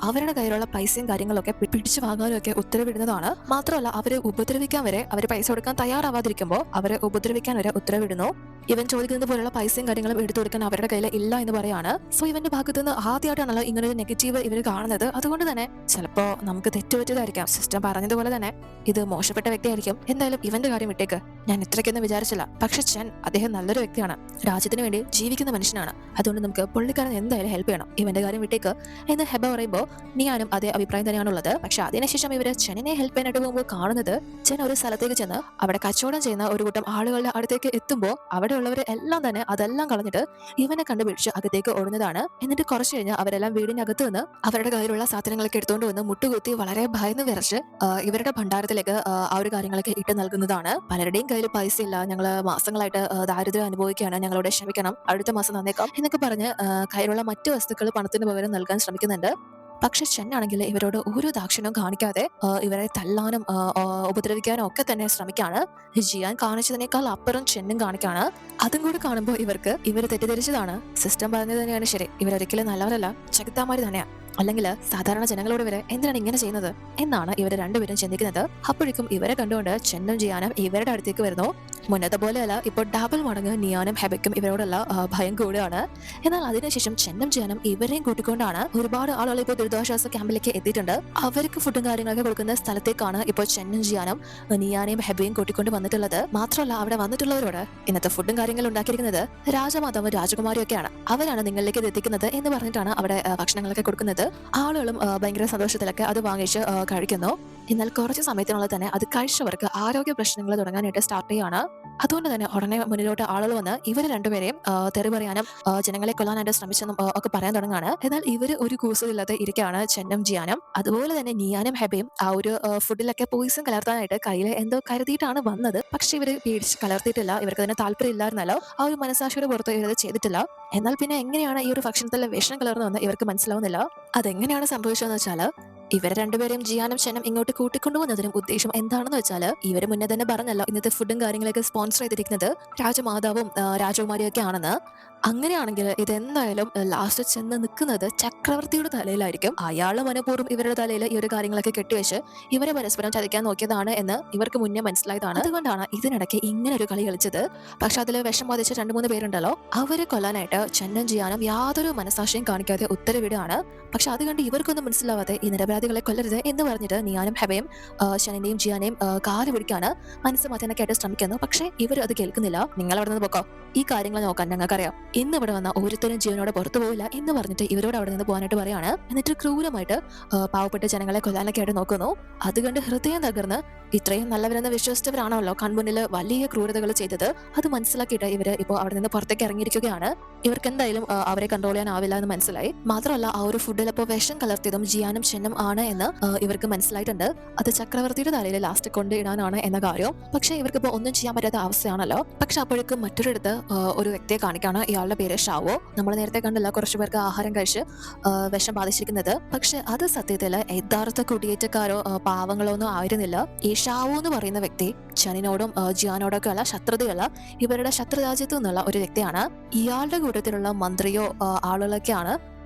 അവരുടെ കയ്യിലുള്ള പൈസയും കാര്യങ്ങളൊക്കെ പിടിച്ചു വാങ്ങാനും ഒക്കെ ഉത്തരവിടുന്നതാണ്. മാത്രമല്ല അവരെ ഉപദ്രവിക്കാൻ വരെ അവർ പൈസ കൊടുക്കാൻ തയ്യാറാവാതിരിക്കുമ്പോൾ അവരെ ഉപദ്രവിക്കാൻ വരെ ഉത്തരവിടുന്നു. ഇവൻ ചോദിക്കുന്നത് പോലുള്ള പൈസയും കാര്യങ്ങളും എടുത്തു കൊടുക്കാൻ അവരുടെ കയ്യിൽ ഇല്ല എന്ന് പറയാണ്. സോ ഇവന്റെ ഭാഗത്ത് നിന്ന് ആദ്യമായിട്ടാണല്ലോ ഇങ്ങനൊരു നെഗറ്റീവ് ഇവർ കാണുന്നത്. അതുകൊണ്ട് തന്നെ ചിലപ്പോ നമുക്ക് തെറ്റുപറ്റിയതായിരിക്കാം. സിസ്റ്റം പറഞ്ഞതുപോലെ തന്നെ ഇത് മോശപ്പെട്ട വ്യക്തിയായിരിക്കും. എന്തായാലും ഇവന്റെ കാര്യം വിട്ടേക്ക്, ഞാൻ ഇത്രയ്ക്കൊന്നും വിചാരിച്ചില്ല. പക്ഷെ ചെൻ അദ്ദേഹം നല്ലൊരു വ്യക്തിയാണ്, രാജ്യത്തിന് വേണ്ടി ജീവിക്കുന്ന മനുഷ്യനാണ്. അതുകൊണ്ട് നമുക്ക് പുള്ളിക്കാരൻ എന്തായാലും ഹെൽപ്പ് ചെയ്യണം, ഇവന്റെ കാര്യം വിട്ടേക്ക് എന്ന് ഹെബ പറയുമ്പോൾ നിയാനും അതേ അഭിപ്രായം തന്നെയാണുള്ളത്. പക്ഷെ അതിനുശേഷം ഇവര് ചെന്നിനെ ഹെൽപ്പ് ചെയ്യാനായിട്ട് പോകുമ്പോൾ കാണുന്നത് ചെൻ ഒരു സ്ഥലത്തേക്ക് ചെന്ന് അവിടെ കച്ചവടം ചെയ്യുന്ന ഒരു കൂട്ടം ആളുകളുടെ അടുത്തേക്ക് എത്തുമ്പോൾ അവിടെയുള്ളവരെ എല്ലാം തന്നെ അതെല്ലാം കളഞ്ഞിട്ട് ഇവനെ കണ്ടുപിടിച്ച് അകത്തേക്ക് ഓടുന്നതാണ്. എന്നിട്ട് കുറച്ച് കഴിഞ്ഞ് അവരെല്ലാം വീടിനകത്ത് നിന്ന് അവരുടെ കയ്യിലുള്ള സാധനങ്ങളൊക്കെ എടുത്തുകൊണ്ട് വന്ന് മുട്ടുകുത്തി വളരെ ഭയന്ന് വിറച്ച് ഇവരുടെ ഭണ്ഡാരത്തിലേക്ക് ആ ഒരു കാര്യങ്ങളൊക്കെ ഇട്ട് നൽകുന്നതാണ്. പലരുടെയും കയ്യിൽ പൈസ ഇല്ല, ഞങ്ങള് മാസങ്ങളായിട്ട് ദാരിദ്ര്യം അനുഭവിക്കുകയാണ്, ഞങ്ങളോട് ക്ഷമിക്കണം, അടുത്ത മാസം തന്നേക്കാം എന്നൊക്കെ പറഞ്ഞ് കയ്യിലുള്ള മറ്റു വസ്തുക്കൾ പണത്തിന് പകരം നൽകാൻ ശ്രമിക്കുന്നുണ്ട്. പക്ഷെ ചെന്നാണെങ്കിൽ ഇവരോട് ഒരു ദാക്ഷിണ്യവും കാണിക്കാതെ ഇവരെ തല്ലാനും ഉപദ്രവിക്കാനും ഒക്കെ തന്നെ ശ്രമിക്കാണ്. ജിയാൻ കാണിച്ചതിനേക്കാൾ അപ്പുറം ചെന്നും കാണിക്കാണ്. അതും കൂടി കാണുമ്പോൾ ഇവർ തെറ്റിദ്ധരിച്ചതാണ്. സിസ്റ്റം പറഞ്ഞത് തന്നെയാണ് ശരി, ഇവരൊരിക്കലും നല്ലവരല്ല, ചകിത്താമാര് തന്നെയാണ്, അല്ലെങ്കിൽ സാധാരണ ജനങ്ങളോട് വരെ എന്തിനാണ് ഇങ്ങനെ ചെയ്യുന്നത് എന്നാണ് ഇവർ രണ്ടുപേരും ചിന്തിക്കുന്നത്. അപ്പോഴേക്കും ഇവരെ കണ്ടുകൊണ്ട് ചെന്നും ജിയാനും ഇവരുടെ അടുത്തേക്ക് വരുന്നു. മുന്നത്തെ പോലെയല്ല, ഇപ്പോൾ ഡബിൾ മടങ്ങ് നിയാനും ഹെബയ്ക്കും ഇവരോടുള്ള ഭയം കൂടുകയാണ്. എന്നാൽ അതിനുശേഷം ചെന്നും ജിയാനും ഇവരെയും കൂട്ടിക്കൊണ്ടാണ് ഒരുപാട് ആളുകൾ ഇപ്പോൾ ദുരിതാശ്വാസ ക്യാമ്പിലേക്ക് എത്തിയിട്ടുണ്ട്. അവർക്ക് ഫുഡും കാര്യങ്ങളൊക്കെ കൊടുക്കുന്ന സ്ഥലത്തേക്കാണ് ഇപ്പോൾ ചെന്നും ജിയാനും നിയാനെയും ഹെബയും കൂട്ടിക്കൊണ്ട് വന്നിട്ടുള്ളത്. മാത്രമല്ല അവിടെ വന്നിട്ടുള്ളവരോട് ഇന്നത്തെ ഫുഡും കാര്യങ്ങളും ഉണ്ടാക്കിയിരിക്കുന്നത് രാജമാതാവും രാജകുമാരിയും ഒക്കെയാണ്, അവരാണ് നിങ്ങളിലേക്ക് ഇത് എത്തിക്കുന്നത് എന്ന് പറഞ്ഞിട്ടാണ് അവിടെ ഭക്ഷണങ്ങളൊക്കെ കൊടുക്കുന്നത്. ആളുകളും ഭയങ്കര സന്തോഷത്തിലൊക്കെ അത് വാങ്ങിച്ച് കഴിക്കുന്നു. എന്നാൽ കുറച്ച് സമയത്തിനുള്ളിൽ തന്നെ അത് കഴിച്ചവർക്ക് ആരോഗ്യ പ്രശ്നങ്ങൾ തുടങ്ങാനായിട്ട് സ്റ്റാർട്ട് ചെയ്യാണ്. അതുകൊണ്ട് തന്നെ ഉടനെ മുന്നിലോട്ട് ആളുകൾ വന്ന് ഇവർ രണ്ടുപേരെയും തെറി പറയാനും ജനങ്ങളെ കൊല്ലാനായിട്ട് ശ്രമിച്ചെന്നും ഒക്കെ പറയാൻ തുടങ്ങാണ്. എന്നാൽ ഇവർ ഒരു കൂസലില്ലാതെ ഇരിക്കുകയാണ് ചെന്നും ജിയാനും. അതുപോലെ തന്നെ നിയാനും ഹെബയും ആ ഒരു ഫുഡിലൊക്കെ പോയിസൺ കലർത്താനായിട്ട് കയ്യിൽ എന്തോ കരുതിയിട്ടാണ് വന്നത്. പക്ഷെ ഇവർ പേടിച്ച് കലർത്തിയിട്ടില്ല, ഇവർക്ക് അതിന് താല്പര്യം ഇല്ലായിരുന്നല്ലോ. ആ ഒരു മനസാക്ഷിയുടെ പുറത്ത് ഇവരത് ചെയ്തിട്ടില്ല. എന്നാൽ പിന്നെ എങ്ങനെയാണ് ഈ ഒരു ഭക്ഷണത്തിലെ വിഷം കലർന്നതെന്ന് ഇവർക്ക് മനസ്സിലാവുന്നില്ല. അതെങ്ങനെയാണ് സംഭവിച്ചതെന്ന് വെച്ചാൽ ഇവരെ രണ്ടുപേരും ജിയാനും ചെന്നും ഇങ്ങോട്ട് കൂട്ടിക്കൊണ്ടുപോകുന്നതിനും ഉദ്ദേശം എന്താണെന്ന് വെച്ചാൽ ഇവര് മുന്നേ തന്നെ പറഞ്ഞല്ലോ ഇന്നത്തെ ഫുഡും കാര്യങ്ങളൊക്കെ സ്പോൺസർ ചെയ്തിരിക്കുന്നത് രാജമാതാവും രാജകുമാരിയും ഒക്കെ ആണെന്ന്. അങ്ങനെയാണെങ്കിൽ ഇതെന്തായാലും ലാസ്റ്റ് ചെന്ന് നിൽക്കുന്നത് ചക്രവർത്തിയുടെ തലയിലായിരിക്കും. അയാള് മനഃപൂർവ്വം ഇവരുടെ തലയിൽ ഈ ഒരു കാര്യങ്ങളൊക്കെ കെട്ടിവെച്ച് ഇവരെ പരസ്പരം ചതിക്കാൻ നോക്കിയതാണ് എന്ന് ഇവർക്ക് മുന്നേ മനസ്സിലായതാണ്. അതുകൊണ്ടാണ് ഇതിനിടയ്ക്ക് ഇങ്ങനെ ഒരു കളി കളിച്ചത്. പക്ഷെ അതിൽ വിഷം ബാധിച്ച 2-3 പേരുണ്ടല്ലോ, അവരെ കൊല്ലാനായിട്ട് ചെന്നും ജിയാനും യാതൊരു മനസാക്ഷിയും കാണിക്കാതെ ഉത്തരവിടുകയാണ്. പക്ഷെ അത് കണ്ട് ഇവർക്കൊന്നും മനസ്സിലാവാതെ ഈ നിരപരാധികളെ കൊല്ലരുത് എന്ന് പറഞ്ഞിട്ട് നിയാനും ഹെബയും ഷനിനെയും ജിയാനെയും കാല് പിടിക്കാണ് മനസ്സ് മാറ്റാനൊക്കെ ആയിട്ട് ശ്രമിക്കുന്നു. പക്ഷെ ഇവർ അത് കേൾക്കുന്നില്ല. നിങ്ങൾ അവിടെ നിന്ന് പോക്കോ, ഈ കാര്യങ്ങൾ നോക്കാൻ ഞങ്ങൾക്കറിയാം, ഇന്ന് ഇവിടെ വന്ന ഒരുത്തരും ജീവനോടെ പുറത്തു പോവില്ല എന്ന് പറഞ്ഞിട്ട് ഇവരോട് അവിടെ നിന്ന് പോകാനായിട്ട് പറയാണ്. എന്നിട്ട് ക്രൂരമായിട്ട് പാവപ്പെട്ട ജനങ്ങളെ കൊല്ലാനൊക്കെ ആയിട്ട് നോക്കുന്നു. അത് കണ്ട് ഹൃദയം തകർന്ന് ഇത്രയും നല്ലവരെന്ന് വിശ്വസിച്ചവരാണല്ലോ കൺമുന്നിൽ വലിയ ക്രൂരതകൾ ചെയ്തത്. അത് മനസ്സിലാക്കിയിട്ട് ഇവര് ഇപ്പോൾ അവിടെ നിന്ന് പുറത്തേക്ക് ഇറങ്ങിയിരിക്കുകയാണ്. ഇവർക്ക് എന്തായാലും അവരെ കൺട്രോൾ ചെയ്യാനാവില്ല എന്ന് മനസ്സിലായി. മാത്രമല്ല ആ ഒരു ഫുഡിൽ ഇപ്പോൾ വിഷം കലർത്തിയതും ജിയാനും ചെന്നും ആണ് എന്ന് ഇവർക്ക് മനസ്സിലായിട്ടുണ്ട്. അത് ചക്രവർത്തിയുടെ തലയിൽ ലാസ്റ്റ് കൊണ്ടിടാനാണ് എന്ന കാര്യം. പക്ഷെ ഇവർക്കിപ്പോൾ ഒന്നും ചെയ്യാൻ പറ്റാത്ത അവസ്ഥയാണല്ലോ. പക്ഷെ അപ്പോഴേക്കും മറ്റൊരിടത്ത് ഒരു വ്യക്തിയെ കാണിക്കാണ്. ഇയാളുടെ പേര് ഷാവോ. നമ്മൾ നേരത്തെ കണ്ടല്ല കുറച്ചു പേർക്ക് ആഹാരം കഴിച്ച് വിഷം ബാധിച്ചിരിക്കുന്നത്. പക്ഷെ അത് സത്യത്തില് യഥാർത്ഥ കുടിയേറ്റക്കാരോ പാവങ്ങളോ ഒന്നും ആയിരുന്നില്ല. ഈ ഷാവോ എന്ന് പറയുന്ന വ്യക്തി ചെനിനോടും ജിയാനോടൊക്കെ ഉള്ള ശത്രുതയുള്ള ഇവരുടെ ശത്രുരാജ്യത്തു നിന്നുള്ള ഒരു വ്യക്തിയാണ്. ഇയാളുടെ കൂട്ടത്തിലുള്ള മന്ത്രിയോ ആളുകളൊക്കെയാണ്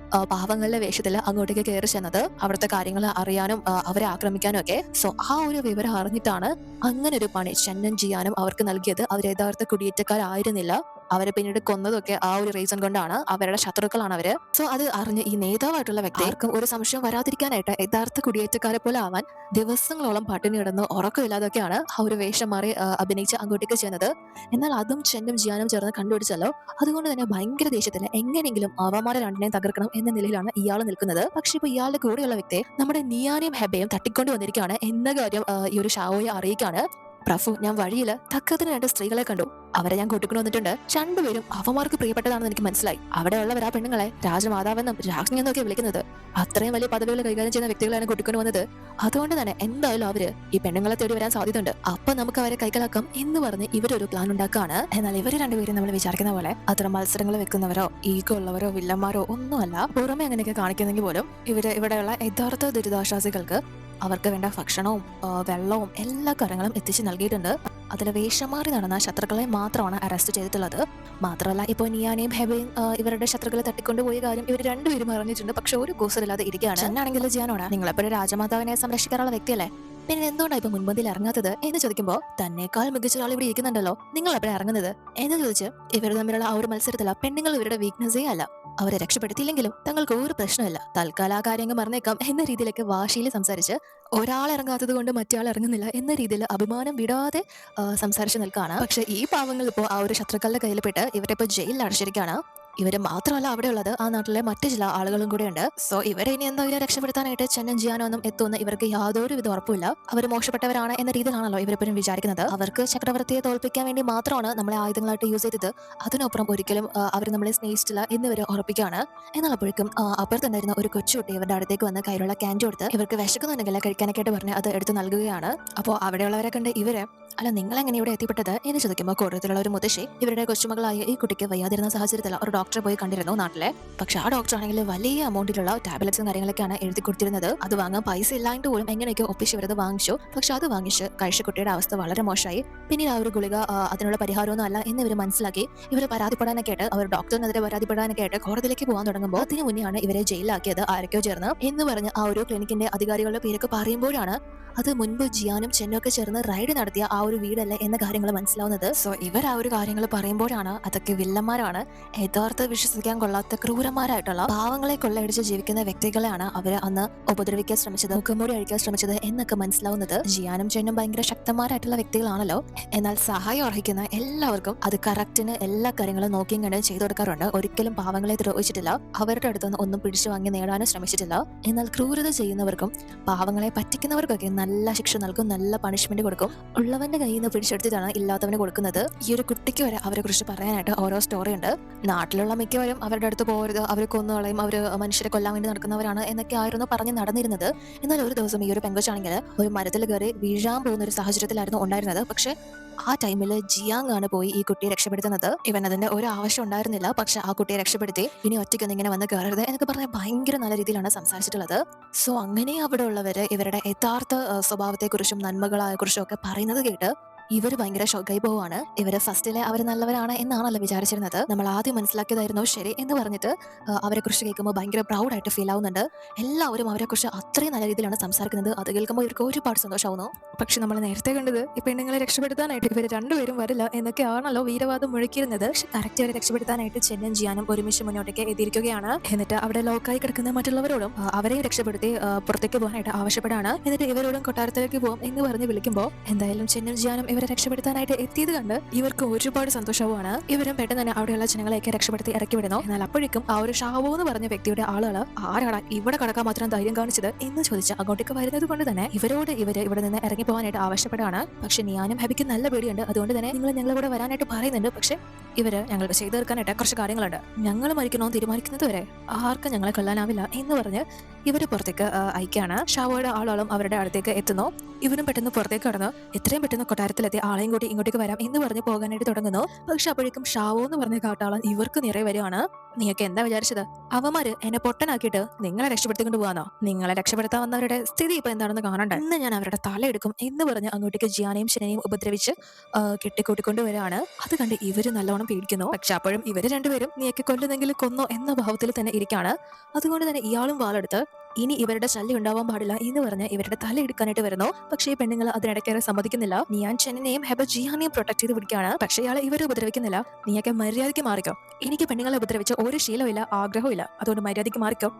പാവങ്ങളുടെ വേഷത്തിൽ അങ്ങോട്ടേക്ക് കയറി ചെന്നത് അവിടുത്തെ കാര്യങ്ങൾ അറിയാനും അവരെ ആക്രമിക്കാനും ഒക്കെ. സോ ആ ഒരു വിവരം അറിഞ്ഞിട്ടാണ് അങ്ങനെ ഒരു പണി ചെന്നും ജിയാനും അവർക്ക് നൽകിയത്. അവർ യഥാർത്ഥ കുടിയേറ്റക്കാരായിരുന്നില്ല, അവരെ പിന്നീട് കൊന്നതൊക്കെ ആ ഒരു റീസൺ കൊണ്ടാണ്, അവരുടെ ശത്രുക്കളാണ് അവര്. സോ അത് അറിഞ്ഞ് ഈ നേതാവായിട്ടുള്ള വ്യക്തി ആർക്കും ഒരു സംശയം വരാതിരിക്കാനായിട്ട് യഥാർത്ഥ കുടിയേറ്റക്കാരെ പോലെ ആവാൻ ദിവസങ്ങളോളം പട്ടിണി കിടന്ന് ഉറക്കമില്ലാതൊക്കെയാണ് ആ ഒരു വേഷം മാറി അഭിനയിച്ച് അങ്ങോട്ടേക്ക് ചെയ്യുന്നത്. എന്നാൽ അതും ചെന്നും ജിയാനും ചേർന്ന് കണ്ടുപിടിച്ചല്ലോ. അതുകൊണ്ട് തന്നെ ഭയങ്കര ദേഷ്യത്തിൽ എങ്ങനെയെങ്കിലും അവന്മാരെ രണ്ടിനെയും തകർക്കണം എന്ന നിലയിലാണ് ഇയാൾ നിൽക്കുന്നത്. പക്ഷെ ഇപ്പൊ ഇയാളുടെ കൂടെയുള്ള വ്യക്തി നമ്മുടെ നിയാനെയും ഹെബയും തട്ടിക്കൊണ്ട് വന്നിരിക്കുകയാണ് എന്ന കാര്യം ഈ ഒരു ഷാവോയെ അറിയിക്കാണ്. പ്രഭു, ഞാൻ വഴിയില് തക്കത്തിന് 2 സ്ത്രീകളെ കണ്ടു. അവരെ ഞാൻ കൂട്ടിക്കൊണ്ട് വന്നിട്ടുണ്ട്. രണ്ടുപേരും അവന്മാർക്ക് പ്രിയപ്പെട്ടതാണെന്ന് എനിക്ക് മനസ്സിലായി. അവിടെയുള്ളവർ ആ പെണ്ണുങ്ങളെ രാജമാതാവെന്നും രാജ്ഞി എന്നൊക്കെ വിളിക്കുന്നത്. അത്രയും വലിയ പദവികൾ കൈകാര്യം ചെയ്യുന്ന വ്യക്തികളാണ് കൂട്ടിക്കൊണ്ട് വന്നത്. അതുകൊണ്ട് തന്നെ എന്തായാലും അവര് ഈ പെണ്ണുങ്ങളെ തേടി വരാൻ സാധ്യതയുണ്ട്. അപ്പൊ നമുക്ക് അവരെ കൈക്കലാക്കാം എന്ന് പറഞ്ഞ് ഇവരൊരു പ്ലാൻ ഉണ്ടാക്കുകയാണ്. എന്നാൽ ഇവര് രണ്ടുപേരും നമ്മൾ വിചാരിക്കുന്ന പോലെ അത്ര മത്സരങ്ങൾ വെക്കുന്നവരോ ഈഗോ ഉള്ളവരോ വില്ലന്മാരോ ഒന്നുമല്ല. പുറമെ അങ്ങനെയൊക്കെ കാണിക്കുന്നെങ്കിൽ പോലും ഇവിടെയുള്ള യഥാർത്ഥ ദുരിതാശ്വാസികൾക്ക് അവർക്ക് വേണ്ട ഭക്ഷണവും വെള്ളവും എല്ലാ കാര്യങ്ങളും എത്തിച്ചു നൽകിയിട്ടുണ്ട്. അതിൽ വേഷം മാറി നടന്ന ശത്രുക്കളെ മാത്രമാണ് അറസ്റ്റ് ചെയ്തിട്ടുള്ളത്. മാത്രമല്ല, ഇപ്പോൾ നിയാനെയും ഹെബയും ഇവരുടെ ശത്രുക്കളെ തട്ടിക്കൊണ്ടുപോയ കാര്യം ഇവർ രണ്ടുപേരും അറിഞ്ഞിട്ടുണ്ട്. പക്ഷെ ഒരു കൂസലില്ലാതെ ഇരിക്കുകയാണ്. എന്നാണെങ്കിൽ ജിയാനോടാ, നിങ്ങളെപ്പോഴും രാജമാതാവിനെ സംരക്ഷിക്കാനുള്ള വ്യക്തിയല്ലേ, പിന്നെ എന്തുകൊണ്ടാണ് ഇപ്പൊ മുൻപന്തിൽ ഇറങ്ങാത്തത് എന്ന് ചോദിക്കുമ്പോൾ, തന്നേക്കാൾ മികച്ച ഒരാൾ ഇവിടെ ഇരിക്കുന്നുണ്ടല്ലോ, നിങ്ങൾ എപ്പോഴാണ് ഇറങ്ങുന്നത് എന്ന് ചോദിച്ച് ഇവർ തമ്മിലുള്ള ആ ഒരു മത്സരത്തില പെണ്ണുങ്ങൾ ഇവരുടെ വീക്ക്നെസ്സേ അല്ല. അവരെ രക്ഷപ്പെടുത്തിയില്ലെങ്കിലും തങ്ങൾക്ക് ഒരു പ്രശ്നമില്ല, തൽക്കാലം ആ കാര്യങ്ങൾ മറന്നേക്കാം എന്ന രീതിയിലൊക്കെ വാശിയിൽ സംസാരിച്ച് ഒരാൾ ഇറങ്ങാത്തത് കൊണ്ട് മറ്റേ ആൾ ഇറങ്ങുന്നില്ല എന്ന രീതിയിൽ അഭിമാനം വിടാതെ സംസാരിച്ച് നിൽക്കുകയാണ്. പക്ഷെ ഈ പാവങ്ങൾ ഇപ്പോൾ ആ ഒരു ശത്രുക്കളുടെ കയ്യിൽപ്പെട്ട് ഇവരെ ഇപ്പോൾ ജയിലിൽ അടച്ചിരിക്കുകയാണ്. ഇവര് മാത്രമല്ല അവിടെ ഉള്ളത്, ആ നാട്ടിലെ മറ്റു ചില ആളുകളും കൂടെ ഉണ്ട്. സോ ഇവരെ ഇനി എന്തായാലും രക്ഷപ്പെടുത്താനായിട്ട് ചെന്നൻ ജിയാനൊന്നും എത്തുമെന്ന് ഇവർക്ക് യാതൊരു വിധ ഉറപ്പില്ല. അവർ മോശപ്പെട്ടവരാണ് എന്ന രീതിയിലാണല്ലോ ഇവരെപ്പോഴും വിചാരിക്കുന്നത്. അവർക്ക് ചക്രവർത്തിയെ തോൽപ്പിക്കാൻ വേണ്ടി മാത്രമാണ് നമ്മളെ ആയുധങ്ങളായിട്ട് യൂസ് ചെയ്തത്. അതിനപ്പുറം ഒരിക്കലും അവർ നമ്മളെ സ്നേഹിച്ചിട്ടില്ല എന്നിവർ ഉറപ്പിക്കുകയാണ്. എന്നാൽ അപ്പോഴേക്കും അപ്പുറത്തുണ്ടായിരുന്ന ഒരു കൊച്ചുകുട്ടി ഇവരുടെ അടുത്തേക്ക് വന്ന് കയ്യിലുള്ള ക്യാൻഡി കൊടുത്ത് ഇവർക്ക് വിശക്കുന്നുണ്ടെങ്കിൽ കഴിക്കാനൊക്കെ ആയിട്ട് പറഞ്ഞ് അത് എടുത്ത് നൽകുകയാണ്. അപ്പോൾ അവിടെയുള്ളവരെ കണ്ട് ഇവരെ, അല്ല നിങ്ങൾ എങ്ങനെ ഇവിടെ എത്തിപ്പെട്ടത് എന്ന് ചോദിക്കുമ്പോൾ കൂടുതലുള്ള ഒരു മുത്തശ്ശി ഇവരുടെ കൊച്ചുമകളായ ഈ കുട്ടിക്ക് വയ്യാതിരുന്ന സാഹചര്യത്തിൽ ഒരു ഡോക്ടറെ പോയി കണ്ടിരുന്നു നാട്ടിലെ. പക്ഷെ ആ ഡോക്ടർ ആണെങ്കിൽ വലിയ എമൗണ്ടിലുള്ള ടാബ്ലറ്റ്സും കാര്യങ്ങളൊക്കെയാണ് എഴുതി കൊടുത്തിരുന്നത്. അത് വാങ്ങാൻ പൈസ ഇല്ലാണ്ട് പോലും എങ്ങനെയൊക്കെ ഒപ്പിച്ച് ഇവരത് വാങ്ങിച്ചു. പക്ഷെ അത് വാങ്ങിച്ച് കഴിച്ച കുട്ടിയുടെ അവസ്ഥ വളരെ മോശമായി. പിന്നീട് ആ ഒരു ഗുളിക അതിനുള്ള പരിഹാരമൊന്നും അല്ല എന്ന് ഇവർ മനസ്സിലാക്കി ഇവർ പരാതിപ്പെടാനൊക്കെ ആയിട്ട്, അവർ ഡോക്ടറിനെതിരെ പരാതിപ്പെടാനൊക്കെ ആയിട്ട് കോടതിയിലേക്ക് പോകാൻ തുടങ്ങുമ്പോൾ അതിന് മുന്നെയാണ് ഇവരെ ജയിലിലാക്കിയത് ആരൊക്കെയോ ചേർന്ന് എന്ന് പറഞ്ഞ് ആ ഒരു ക്ലിനിക്കിന്റെ അധികാരികളുടെ പേരൊക്കെ പറയുമ്പോഴാണ് അത് മുൻപ് ജിയാനും ചെന്നും ഒക്കെ ചേർന്ന് റൈഡ് നടത്തിയ ആ ഒരു വീടല്ലേ എന്ന കാര്യങ്ങൾ മനസ്സിലാവുന്നത്. സോ ഇവർ ആ ഒരു കാര്യങ്ങൾ പറയുമ്പോഴാണ് അതൊക്കെ വില്ലന്മാരാണ്, യഥാർത്ഥ വിശ്വസിക്കാൻ കൊള്ളാത്ത ക്രൂരന്മാരായിട്ടുള്ള പാവങ്ങളെ കൊള്ളയടിച്ച് ജീവിക്കുന്ന വ്യക്തികളെയാണ് അവർ അന്ന് ഉപദ്രവിക്കാൻ ശ്രമിച്ചത്, മുഖംമൂടി അഴിക്കാൻ ശ്രമിച്ചത് എന്നൊക്കെ മനസ്സിലാവുന്നത്. ജിയാനും ചെന്നും ഭയങ്കര ശക്തന്മാരായിട്ടുള്ള വ്യക്തികളാണല്ലോ. എന്നാൽ സഹായം അർഹിക്കുന്ന എല്ലാവർക്കും അത് കറക്റ്റിന് എല്ലാ കാര്യങ്ങളും നോക്കിയും കണ്ട് ചെയ്തു കൊടുക്കാറുണ്ട്. ഒരിക്കലും പാവങ്ങളെ ദ്രോഹിച്ചിട്ടില്ല, അവരുടെ അടുത്തുനിന്ന് ഒന്നും പിടിച്ചു വാങ്ങി നേടാനും ശ്രമിച്ചിട്ടില്ല. എന്നാൽ ക്രൂരത ചെയ്യുന്നവർക്കും പാവങ്ങളെ പറ്റിക്കുന്നവർക്കൊക്കെ നല്ല ശിക്ഷ നൽകും, നല്ല പണിഷ്മെന്റ് കൊടുക്കും. ഉള്ളവന്റെ കയ്യിൽ നിന്ന് പിടിച്ചെടുത്തിട്ടാണ് ഇല്ലാത്തവന് കൊടുക്കുന്നത്. ഈ ഒരു കുട്ടിക്ക് വരെ അവരെ കുറിച്ച് പറയാനായിട്ട് ഓരോ സ്റ്റോറി ഉണ്ട്. നാട്ടിലുള്ള മിക്കവരും അവരുടെ അടുത്ത് പോകരുത്, അവർ കൊന്നുകളയും, അവർ മനുഷ്യരെ കൊല്ലാൻ വേണ്ടി നടക്കുന്നവരാണ് എന്നൊക്കെ ആയിരുന്നു പറഞ്ഞ് നടന്നിരുന്നത്. എന്നാൽ ഒരു ദിവസം ഈ ഒരു പെങ്കൊച്ചാണെങ്കിൽ ഒരു മരത്തിൽ കയറി വീഴാൻ പോകുന്ന ഒരു സാഹചര്യത്തിലായിരുന്നു ഉണ്ടായിരുന്നത്. പക്ഷെ ആ ടൈമിൽ ജിയാങ് ആണ് പോയി ഈ കുട്ടിയെ രക്ഷപ്പെടുത്തുന്നത്. ഇവൻ അതിന്റെ ഒരു ആവശ്യം ഉണ്ടായിരുന്നില്ല, പക്ഷെ ആ കുട്ടിയെ രക്ഷപ്പെടുത്തി ഇനി ഒറ്റയ്ക്കൊന്നും ഇങ്ങനെ വന്ന് കയറരുത് എന്നൊക്കെ പറഞ്ഞ് ഭയങ്കര നല്ല രീതിയിലാണ് സംസാരിച്ചിട്ടുള്ളത്. സോ അങ്ങനെ അവിടെ ഉള്ളവര് ഇവരുടെ യഥാർത്ഥ സ്വഭാവത്തെക്കുറിച്ചും നന്മകളെ കുറിച്ചും ഒക്കെ പറയുന്നത് കേട്ട് ഇവർ ഭയങ്കര ഷോക്കായി പോവാണ്. ഇവര് ഫസ്റ്റിലെ അവർ നല്ലവരാണ് എന്നാണല്ലോ വിചാരിച്ചിരുന്നത്. നമ്മൾ ആദ്യം മനസ്സിലാക്കിയതായിരുന്നു ശരി എന്ന് പറഞ്ഞിട്ട് അവരെ കുറിച്ച് കേൾക്കുമ്പോൾ ഭയങ്കര പ്രൗഡായിട്ട് ഫീൽ ആവുന്നുണ്ട്. എല്ലാവരും അവരെ കുറിച്ച് അത്രയും നല്ല രീതിയിലാണ് സംസാരിക്കുന്നത്. അത് കേൾക്കുമ്പോൾ ഇവർക്ക് ഒരുപാട് സന്തോഷമാവുന്നു. പക്ഷെ നമ്മൾ നേരത്തെ കണ്ടത് ഈ പെണ്ണുങ്ങളെ രക്ഷപ്പെടുത്താനായിട്ട് ഇവർ രണ്ടുപേരും വരില്ല എന്നൊക്കെ ആണല്ലോ വീരവാദം മുഴക്കിയിരുന്നത്. പക്ഷെ കറക്റ്റ് അവരെ രക്ഷപ്പെടുത്താനായിട്ട് ചെന്നും ജിയാനും ഒരുമിച്ച് മുന്നോട്ടേക്ക് എത്തിയിരിക്കുകയാണ്. എന്നിട്ട് അവിടെ ലോക്കായി കിടക്കുന്ന മറ്റുള്ളവരോടും അവരെയും രക്ഷപ്പെടുത്തി പുറത്തേക്ക് പോകാനായിട്ട് ആവശ്യപ്പെടാണ്. എന്നിട്ട് ഇവരോടും കൊട്ടാരത്തിലേക്ക് പോകും എന്ന് പറഞ്ഞ് വിളിക്കുമ്പോൾ എന്തായാലും ചെന്നും ജിയാനും ഇവരെ രക്ഷപ്പെടുത്താനായിട്ട് എത്തിയത് കണ്ട് ഇവർക്ക് ഒരുപാട് സന്തോഷവുമാണ്. ഇവരും പെട്ടെന്ന് തന്നെ അവിടെയുള്ള ജനങ്ങളെയൊക്കെ രക്ഷപ്പെടുത്തി ഇറക്കി വിടുന്നു. എന്നാൽ അപ്പോഴേക്കും ആ ഒരു ഷാവോ എന്ന് പറഞ്ഞ വ്യക്തിയുടെ ആളുകൾ ആരാണ് ഇവിടെ കടക്കാൻ മാത്രം ധൈര്യം കാണിച്ചത് എന്ന് ചോദിച്ച് അങ്ങോട്ടേക്ക് വരുന്നത് കൊണ്ട് തന്നെ ഇവരോട് ഇവിടെ നിന്ന് ഇറങ്ങി പോകാനായിട്ട് ആവശ്യപ്പെടുകയാണ്. പക്ഷെ ഞാനും ഹെബിക്ക് നല്ല പേടിയുണ്ട്, അതുകൊണ്ട് തന്നെ നിങ്ങൾ ഞങ്ങളെ കൂടെ വരാനായിട്ട് പറയുന്നുണ്ട്. പക്ഷെ ഇവര് ഞങ്ങൾക്ക് ചെയ്തു തീർക്കാനായിട്ട് കുറച്ച് കാര്യങ്ങളുണ്ട്, ഞങ്ങൾ മരിക്കണോ തീരുമാനിക്കുന്നത് വരെ ആർക്കും ഞങ്ങളെ കൊല്ലാനാവില്ല എന്ന് പറഞ്ഞ് ഇവര് പുറത്തേക്ക് അയക്കാണ്. ഷാവോയുടെ ആളുകളും അവരുടെ അടുത്തേക്ക് എത്തുന്നു. ഇവരും പെട്ടെന്ന് പുറത്തേക്ക് കടന്ന് എത്രയും പെട്ടെന്ന് കൊട്ടാരത്തിലെത്തി ആളെയും കൂടി ഇങ്ങോട്ടേക്ക് വരാം എന്ന് പറഞ്ഞ് പോകാനായിട്ട് തുടങ്ങുന്നു. പക്ഷെ അപ്പോഴേക്കും ഷാവോ എന്ന് പറഞ്ഞ കാട്ടാളൻ ഇവർക്ക് നിറയെ വരികയാണ്. നീയൊക്കെ എന്താ വിചാരിച്ചത്, അവന്മാര് എന്നെ പൊട്ടനാക്കിയിട്ട് നിങ്ങളെ രക്ഷപ്പെടുത്തിക്കൊണ്ട് പോകാനോ? നിങ്ങളെ രക്ഷപ്പെടുത്താൻ വന്നവരുടെ സ്ഥിതി ഇപ്പൊ എന്താണെന്ന് കാണണ്ട, ഇന്ന് ഞാൻ അവരുടെ തലയെടുക്കും എന്ന് പറഞ്ഞ് അങ്ങോട്ടേക്ക് ജിയാനെയും ശനെയും ഉപദ്രവിച്ച് കെട്ടിക്കൂട്ടിക്കൊണ്ടുവരാണ്. അത് കണ്ട് ഇവര് നല്ലോണം പേടിക്കുന്നു. പക്ഷെ അപ്പോഴും ഇവര് രണ്ടുപേരും നീയൊക്കെ കൊല്ലുന്നെങ്കിൽ കൊന്നോ എന്ന ഭാവത്തിൽ തന്നെ ഇരിക്കുകയാണ്. അതുകൊണ്ട് തന്നെ ഇയാളും വാളെടുത്ത് ഇനി ഇവരുടെ ശല്യം ഉണ്ടാവാൻ പാടില്ല എന്ന് പറഞ്ഞ് ഇവരുടെ തല എടുക്കാനായിട്ട് വരുന്നു. പക്ഷേ ഈ പെണ്ണുങ്ങൾ അതിനിടയ്ക്കേറെ സമ്മതിക്കുന്നില്ല. നിയാൻ ചെന്നിനെയും ഹെബ ജിയാനെയും പ്രൊട്ടക്ട് ചെയ്ത് പിടിക്കുകയാണ്. പക്ഷേ ഇയാളെ ഇവരെ ഉപദ്രവിക്കുന്നില്ല. നീയൊക്കെ മര്യാദയ്ക്ക് മാറിക്കോ, എനിക്ക് പെണ്ണുങ്ങളെ ഉപദ്രവിച്ച ഒരു ശീലമില്ല, ആഗ്രഹമില്ല, അതുകൊണ്ട് മര്യാദയ്ക്ക് മാറിക്കോ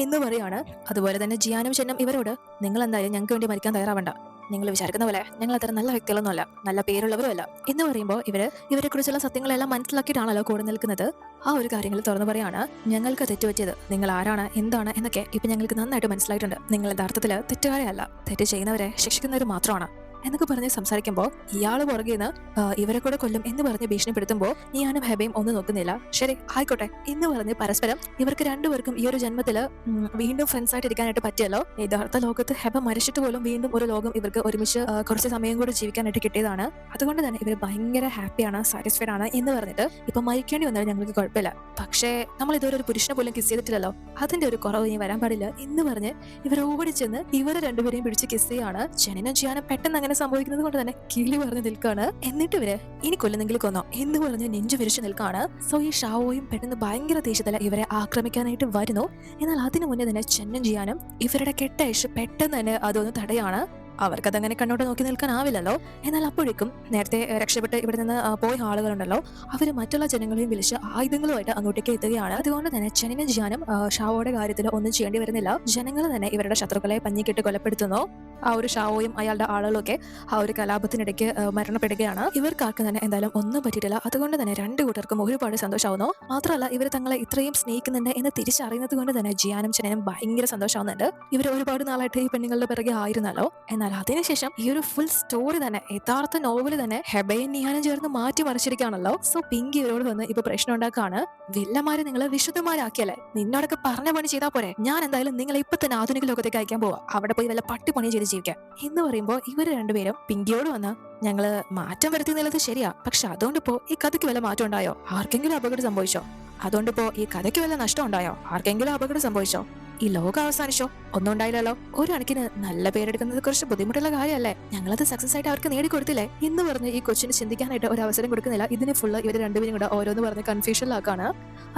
എന്ന് പറയാണ്. അതുപോലെ തന്നെ ജിയാനും ചെന്നും ഇവരോട് നിങ്ങൾ എന്തായാലും ഞങ്ങൾക്ക് വേണ്ടി മരിക്കാൻ തയ്യാറാവണ്ട, നിങ്ങൾ വിചാരിക്കുന്ന പോലെ ഞങ്ങൾ അത്ര നല്ല വ്യക്തികളൊന്നുമല്ല, നല്ല പേരുള്ളവരും അല്ല എന്ന് പറയുമ്പോൾ ഇവരെ കുറിച്ചുള്ള സത്യങ്ങളെല്ലാം മനസ്സിലാക്കിയിട്ടാണല്ലോ കൂടെ നിൽക്കുന്നത്. ആ ഒരു കാര്യങ്ങൾ തുറന്നു പറയാണ്. ഞങ്ങൾക്ക് തെറ്റുപറ്റിയത്, നിങ്ങൾ ആരാണ് എന്താണ് എന്നൊക്കെ ഇപ്പൊ ഞങ്ങൾക്ക് നന്നായിട്ട് മനസ്സിലായിട്ടുണ്ട്. നിങ്ങൾ യഥാർത്ഥത്തില് തെറ്റുകാരെ അല്ല, തെറ്റ് ചെയ്യുന്നവരെ ശിക്ഷിക്കുന്നവർ മാത്രമാണ്. എന്നൊക്കെ പറഞ്ഞ് സംസാരിക്കുമ്പോൾ ഇയാൾ പുറകെ നിന്ന് ഇവരെ കൂടെ കൊല്ലും എന്ന് പറഞ്ഞ് ഭീഷണിപ്പെടുത്തുമ്പോൾ നീയാനും ഹെബയും ഒന്നും നോക്കുന്നില്ല. ശരി ആയിക്കോട്ടെ എന്ന് പറഞ്ഞ് പരസ്പരം ഇവർക്ക് രണ്ടുപേർക്കും ഈ ഒരു ജന്മത്തില് വീണ്ടും ഫ്രണ്ട്സ് ആയിട്ട് ഇരിക്കാനായിട്ട് പറ്റിയല്ലോ. യഥാർത്ഥ ലോകത്ത് ഹെബ മരിച്ചിട്ട് പോലും വീണ്ടും ഒരു ലോകം ഇവർക്ക് ഒരുമിച്ച് കുറച്ച് സമയം കൂടി ജീവിക്കാനായിട്ട് കിട്ടിയതാണ്. അതുകൊണ്ട് തന്നെ ഇവർ ഭയങ്കര ഹാപ്പിയാണ്, സാറ്റിസ്ഫൈഡ് ആണ് എന്ന് പറഞ്ഞിട്ട് ഇപ്പൊ മരിക്കേണ്ടി വന്നാലും ഞങ്ങൾക്ക് കുഴപ്പമില്ല. പക്ഷേ നമ്മൾ ഇതുവരെ ഒരു പുരുഷനെ പോലും കിസ് ചെയ്തിട്ടില്ലല്ലോ, അതിന്റെ ഒരു കുറവ് ഇനി വരാൻ പാടില്ല എന്ന് പറഞ്ഞ് ഇവർ ഓടിച്ചെന്ന് ഇവരെ രണ്ടുപേരെയും പിടിച്ച് കിസ് ചെയ്യാണ്. ജനനും ജിയാനും പെട്ടെന്ന് അങ്ങനെ സംഭവിക്കുന്നത് കൊണ്ട് തന്നെ കിളി പറഞ്ഞു നിൽക്കാണ്. എന്നിട്ട് ഇവര് ഇനി കൊല്ലുന്നെങ്കിൽ കൊന്നോ എന്ന് പറഞ്ഞ് നെഞ്ചു വിരിച്ചു നിൽക്കാണ്. സോ ഈ ഷാവോയും പെട്ടെന്ന് ഭയങ്കര ദേഷ്യത്തില് ഇവരെ ആക്രമിക്കാനായിട്ട് വരുന്നു. എന്നാൽ അതിനു മുന്നേ തന്നെ ചെന്നും ജിയാനും ഇവരുടെ കെട്ടയച്ച് പെട്ടെന്ന് തന്നെ അതൊന്ന് തടയാണ്. അവർക്കതങ്ങനെ കണ്ണോട്ട് നോക്കി നിൽക്കാനാവില്ലല്ലോ. എന്നാൽ അപ്പോഴേക്കും നേരത്തെ രക്ഷപ്പെട്ട് ഇവിടെ നിന്ന് പോയ ആളുകളുണ്ടല്ലോ, അവര് മറ്റുള്ള ജനങ്ങളെയും വിളിച്ച് ആയുധങ്ങളുമായിട്ട് അങ്ങോട്ടേക്ക് എത്തുകയാണ്. അതുകൊണ്ട് തന്നെ ചെന്നിനും ജിയാനും ഷാവോയുടെ കാര്യത്തിൽ ഒന്നും ചെയ്യേണ്ടി വരുന്നില്ല. ജനങ്ങൾ തന്നെ ഇവരുടെ ശത്രുക്കളെ പഞ്ഞിക്കിട്ട് കൊലപ്പെടുത്തുന്നു. ആ ഒരു ഷാവോയും അയാളുടെ ആളുകളൊക്കെ ആ ഒരു കലാപത്തിനിടയ്ക്ക് മരണപ്പെടുകയാണ്. ഇവർക്കാർക്ക് തന്നെ എന്തായാലും ഒന്നും പറ്റിയിട്ടില്ല. അതുകൊണ്ട് തന്നെ രണ്ടു കൂട്ടർക്കും ഒരുപാട് സന്തോഷമാവുന്നു. മാത്രമല്ല ഇവർ തങ്ങളെ ഇത്രയും സ്നേഹിക്കുന്നുണ്ട് എന്ന് തിരിച്ചറിയുന്നത് കൊണ്ട് തന്നെ ജിയാനും ചെന്നനും ഭയങ്കര സന്തോഷമാവുന്നുണ്ട്. ഇവർ ഒരുപാട് നാളായിട്ട് ഈ പെണ്ണുങ്ങളുടെ പിറകെ ആയിരുന്നല്ലോ. എന്നാൽ അതിനുശേഷം ഈ ഒരു ഫുൾ സ്റ്റോറി തന്നെ യഥാർത്ഥ നോവല് തന്നെ ഹെബയും നിഹാനും ചേർന്ന് മാറ്റി മറിച്ചിരിക്കുകയാണല്ലോ. സോ പിങ്കി ഇവരോട് വന്ന് ഇപ്പൊ പ്രശ്നം ഉണ്ടാക്കാണ്. വില്ലന്മാരെ നിങ്ങൾ വിശുദ്ധന്മാരാക്കിയല്ലേ, നിന്നോടൊക്കെ പറഞ്ഞ പണി ചെയ്താൽ പോരെ, ഞാൻ എന്തായാലും നിങ്ങളെ ഇപ്പൊ തന്നെ ആധുനിക ലോകത്തേക്ക് അയക്കാൻ പോവാ, അവിടെ പോയി വല്ല പണി ചെയ്ത് ജീവിക്കാം എന്ന് പറയുമ്പോൾ ഇവര് രണ്ടുപേരും പിങ്കിയോട് വന്ന് ഞങ്ങള് മാറ്റം വരുത്തി എന്നുള്ളത് ശരിയാ, പക്ഷെ അതുകൊണ്ടിപ്പോ ഈ കഥയ്ക്ക് വല്ല മാറ്റം ഉണ്ടായോ, ആർക്കെങ്കിലും അപകടം സംഭവിച്ചോ, അതുകൊണ്ടിപ്പോ ഈ കഥയ്ക്ക് വല്ല നഷ്ടം ഉണ്ടായോ, ആർക്കെങ്കിലും അപകടം സംഭവിച്ചോ, ഈ ലോകം അവസാനിച്ചോ, ഒന്നും ഉണ്ടായില്ലല്ലോ. ഒരു കണക്കിന് നല്ല പേരെടുക്കുന്നത് കുറച്ച് ബുദ്ധിമുട്ടുള്ള കാര്യമല്ലേ, ഞങ്ങളത് സക്സസ് ആയിട്ട് അവർക്ക് നേടിക്കൊടുത്തില്ലേ എന്ന് പറഞ്ഞ് ഈ കൊച്ചിന് ചിന്തിക്കാനായിട്ട് ഒരു അവസരം കൊടുക്കുന്നില്ല. ഇതിന് ഫുള്ള് ഇവർ രണ്ടുപേരും കൂടെ ഓരോന്ന് പറഞ്ഞ് കൺഫ്യൂഷനിലാക്കാണ്.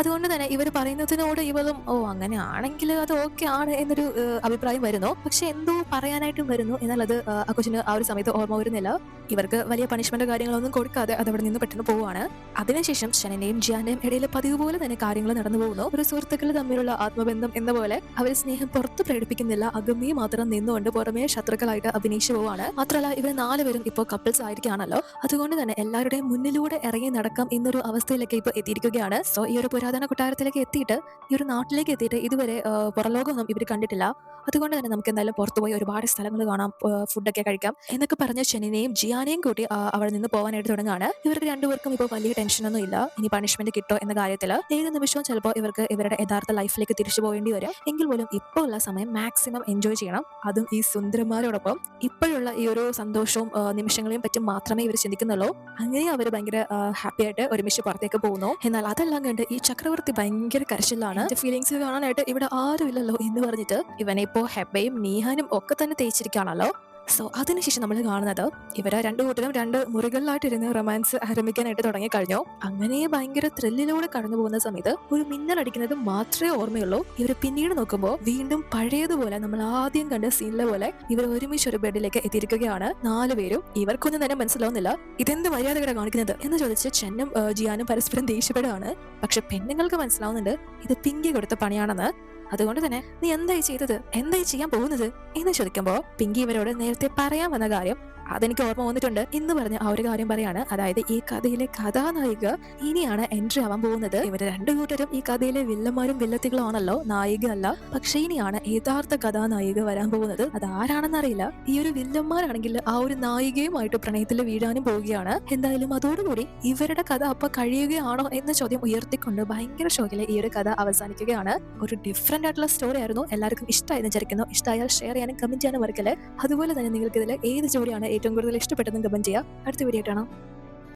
അതുകൊണ്ട് തന്നെ ഇവർ പറയുന്നതിനോട് ഇവളും അങ്ങനെ ആണെങ്കിൽ അത് ഓക്കെ ആണ് എന്നൊരു അഭിപ്രായം വരുന്നു. പക്ഷെ എന്തോ പറയാനായിട്ടും വരുന്നു. എന്നാൽ അത് ആ കൊച്ചിന് ആ ഒരു സമയത്ത് ഓർമ്മ വരുന്നില്ല. ഇവർക്ക് വലിയ പണിഷ്മെന്റ് കാര്യങ്ങളൊന്നും കൊടുക്കാതെ അതവിടെ നിന്ന് പെട്ടെന്ന് പോവാണ്. അതിനുശേഷം ഷനന്റെയും ജിയാന്റെയും ഇടയിൽ പതിവ് പോലെ തന്നെ കാര്യങ്ങൾ നടന്നു പോകുന്നു. ഒരു സുഹൃത്തുക്കൾ തമ്മിലുള്ള ആത്മബന്ധം എന്ന പോലെ അവർ സ്നേഹം പുറത്ത് പ്രകടിപ്പിക്കുന്നില്ല, അകമേ മാത്രം നിന്നുകൊണ്ട് പുറമേ ശത്രുക്കളായിട്ട് അഭിനയിച്ചു പോവാണ്. മാത്രമല്ല ഇവർ നാലുപേരും ഇപ്പോൾ കപ്പിൾസ് ആയിരിക്കുകയാണല്ലോ. അതുകൊണ്ട് തന്നെ എല്ലാവരുടെയും മുന്നിലൂടെ ഇറങ്ങി നടക്കാം എന്നൊരു അവസ്ഥയിലേക്ക് ഇപ്പൊ എത്തിയിരിക്കുകയാണ്. സോ ഈ ഒരു പുരാതന കൊട്ടാരത്തിലേക്ക് എത്തിയിട്ട് ഈ ഒരു നാട്ടിലേക്ക് എത്തിയിട്ട് ഇതുവരെ പുറലോകമൊന്നും ഇവർ കണ്ടിട്ടില്ല. അതുകൊണ്ട് തന്നെ നമുക്ക് എന്തായാലും പുറത്തുപോയി ഒരുപാട് സ്ഥലങ്ങൾ കാണാം, ഫുഡൊക്കെ കഴിക്കാം എന്നൊക്കെ പറഞ്ഞ് ഷെനിനെയും ജിയാനെയും കൂട്ടി അവിടെ നിന്ന് പോകാനായിട്ട് തുടങ്ങുകയാണ്. ഇവർക്ക് രണ്ടുപേർക്കും ഇപ്പോൾ വലിയ ടെൻഷനൊന്നും ഇല്ല ഇനി പണിഷ്മെന്റ് കിട്ടോ എന്ന കാര്യത്തിൽ. ഏത് നിമിഷവും ചിലപ്പോൾ ഇവർക്ക് ഇവരുടെ യഥാർത്ഥ ലൈഫിലേക്ക് തിരിച്ചു പോകേണ്ടി വരും. എങ്കിൽ പോലും ഇപ്പോൾ ഉള്ള സമയം മാക്സിമം എൻജോയ് ചെയ്യണം, അതും ഈ സുന്ദരന്മാരോടൊപ്പം. ഇപ്പോഴുള്ള ഈ ഒരു സന്തോഷവും നിമിഷങ്ങളെയും പറ്റി മാത്രമേ ഇവർ ചിന്തിക്കുന്നുള്ളൂ. അങ്ങനെ അവർ ഭയങ്കര ഹാപ്പി ആയിട്ട് ഒരുമിച്ച് പുറത്തേക്ക് പോകുന്നു. എന്നാൽ അതെല്ലാം കണ്ട് ഈ ചക്രവർത്തി ഭയങ്കര കരച്ചിലാണ്. ഫീലിങ്സ് കാണാനായിട്ട് ഇവിടെ ആരുമില്ലല്ലോ എന്ന് പറഞ്ഞിട്ട് ഇവനെ ഇപ്പോ ഹെബയും നീഹാനും ഒക്കെ തന്നെ തേച്ചിരിക്കുകയാണല്ലോ. സോ അതിനുശേഷം നമ്മൾ കാണുന്നത് ഇവരെ രണ്ടു കൂട്ടരും രണ്ട് മുറികളിലായിട്ടിരുന്ന് റൊമാൻസ് ആരംഭിക്കാനായിട്ട് തുടങ്ങിക്കഴിഞ്ഞു. അങ്ങനെ ഭയങ്കര ത്രില്ലിലൂടെ കടന്നു പോകുന്ന സമയത്ത് ഒരു മിന്നലടിക്കുന്നത് മാത്രമേ ഓർമ്മയുള്ളൂ. ഇവർ പിന്നീട് നോക്കുമ്പോൾ വീണ്ടും പഴയതുപോലെ നമ്മൾ ആദ്യം കണ്ട സീനിലെ പോലെ ഇവർ ഒരുമിച്ച് ഒരു ബെഡിലേക്ക് എത്തിയിരിക്കുകയാണ്. നാലുപേരും. ഇവർക്കൊന്നും തന്നെ മനസ്സിലാവുന്നില്ല ഇതെന്ത് മര്യാദകളെ കാണിക്കുന്നത് എന്ന് ചോദിച്ച് ചെന്നും ജിയാനും പരസ്പരം ദേഷ്യപ്പെടുകയാണ്. പക്ഷെ പെണ്ണുങ്ങൾക്ക് മനസ്സിലാവുന്നുണ്ട് ഇത് പിങ്കി കൊടുത്ത പണിയാണെന്ന്. അതുകൊണ്ട് തന്നെ നീ എന്തായി ചെയ്തത്, എന്തായി ചെയ്യാൻ പോകുന്നത് എന്ന് ചോദിക്കുമ്പോൾ പിങ്കി ഇവരോട് നേരത്തെ പറയാൻ വന്ന കാര്യം അതെനിക്ക് ഓർമ്മ വന്നിട്ടുണ്ട് എന്ന് പറഞ്ഞ് ആ ഒരു കാര്യം പറയാണ്. അതായത് ഈ കഥയിലെ കഥാനായിക ഇനിയാണ് എൻട്രി ആവാൻ പോകുന്നത്. ഇവര് രണ്ടു കൂട്ടരും ഈ കഥയിലെ വില്ലന്മാരും വില്ലത്തികളും ആണല്ലോ, നായിക അല്ല. പക്ഷെ ഇനിയാണ് യഥാർത്ഥ കഥാനായിക വരാൻ പോകുന്നത്. അത് ആരാണെന്നറിയില്ല. ഈ ഒരു വില്ലന്മാരാണെങ്കിൽ ആ ഒരു നായികയുമായിട്ട് പ്രണയത്തിൽ വീഴാനും പോവുകയാണ്. എന്തായാലും അതോടുകൂടി ഇവരുടെ കഥ അപ്പൊ കഴിയുകയാണോ എന്ന ചോദ്യം ഉയർത്തിക്കൊണ്ട് ഭയങ്കര ഷോക്കിലെ ഈ ഒരു കഥ അവസാനിക്കുകയാണ്. ഒരു ഡിഫറെന്റ് ആയിട്ടുള്ള സ്റ്റോറി ആയിരുന്നു. എല്ലാവർക്കും ഇഷ്ടമായി വിചാരിക്കുന്നു. ഇഷ്ടമായാൽ ഷെയർ ചെയ്യാനും കമന്റ് ചെയ്യാനും മറക്കല്ലേ. അതുപോലെ തന്നെ നിങ്ങൾക്ക് ഇതിൽ ഏത് സ്റ്റോറിയാണ് ഏറ്റവും കൂടുതൽ ഇഷ്ടപ്പെട്ടതെന്ന് കമന്റ് ചെയ്യുക. അടുത്ത വീഡിയോ കാണാം.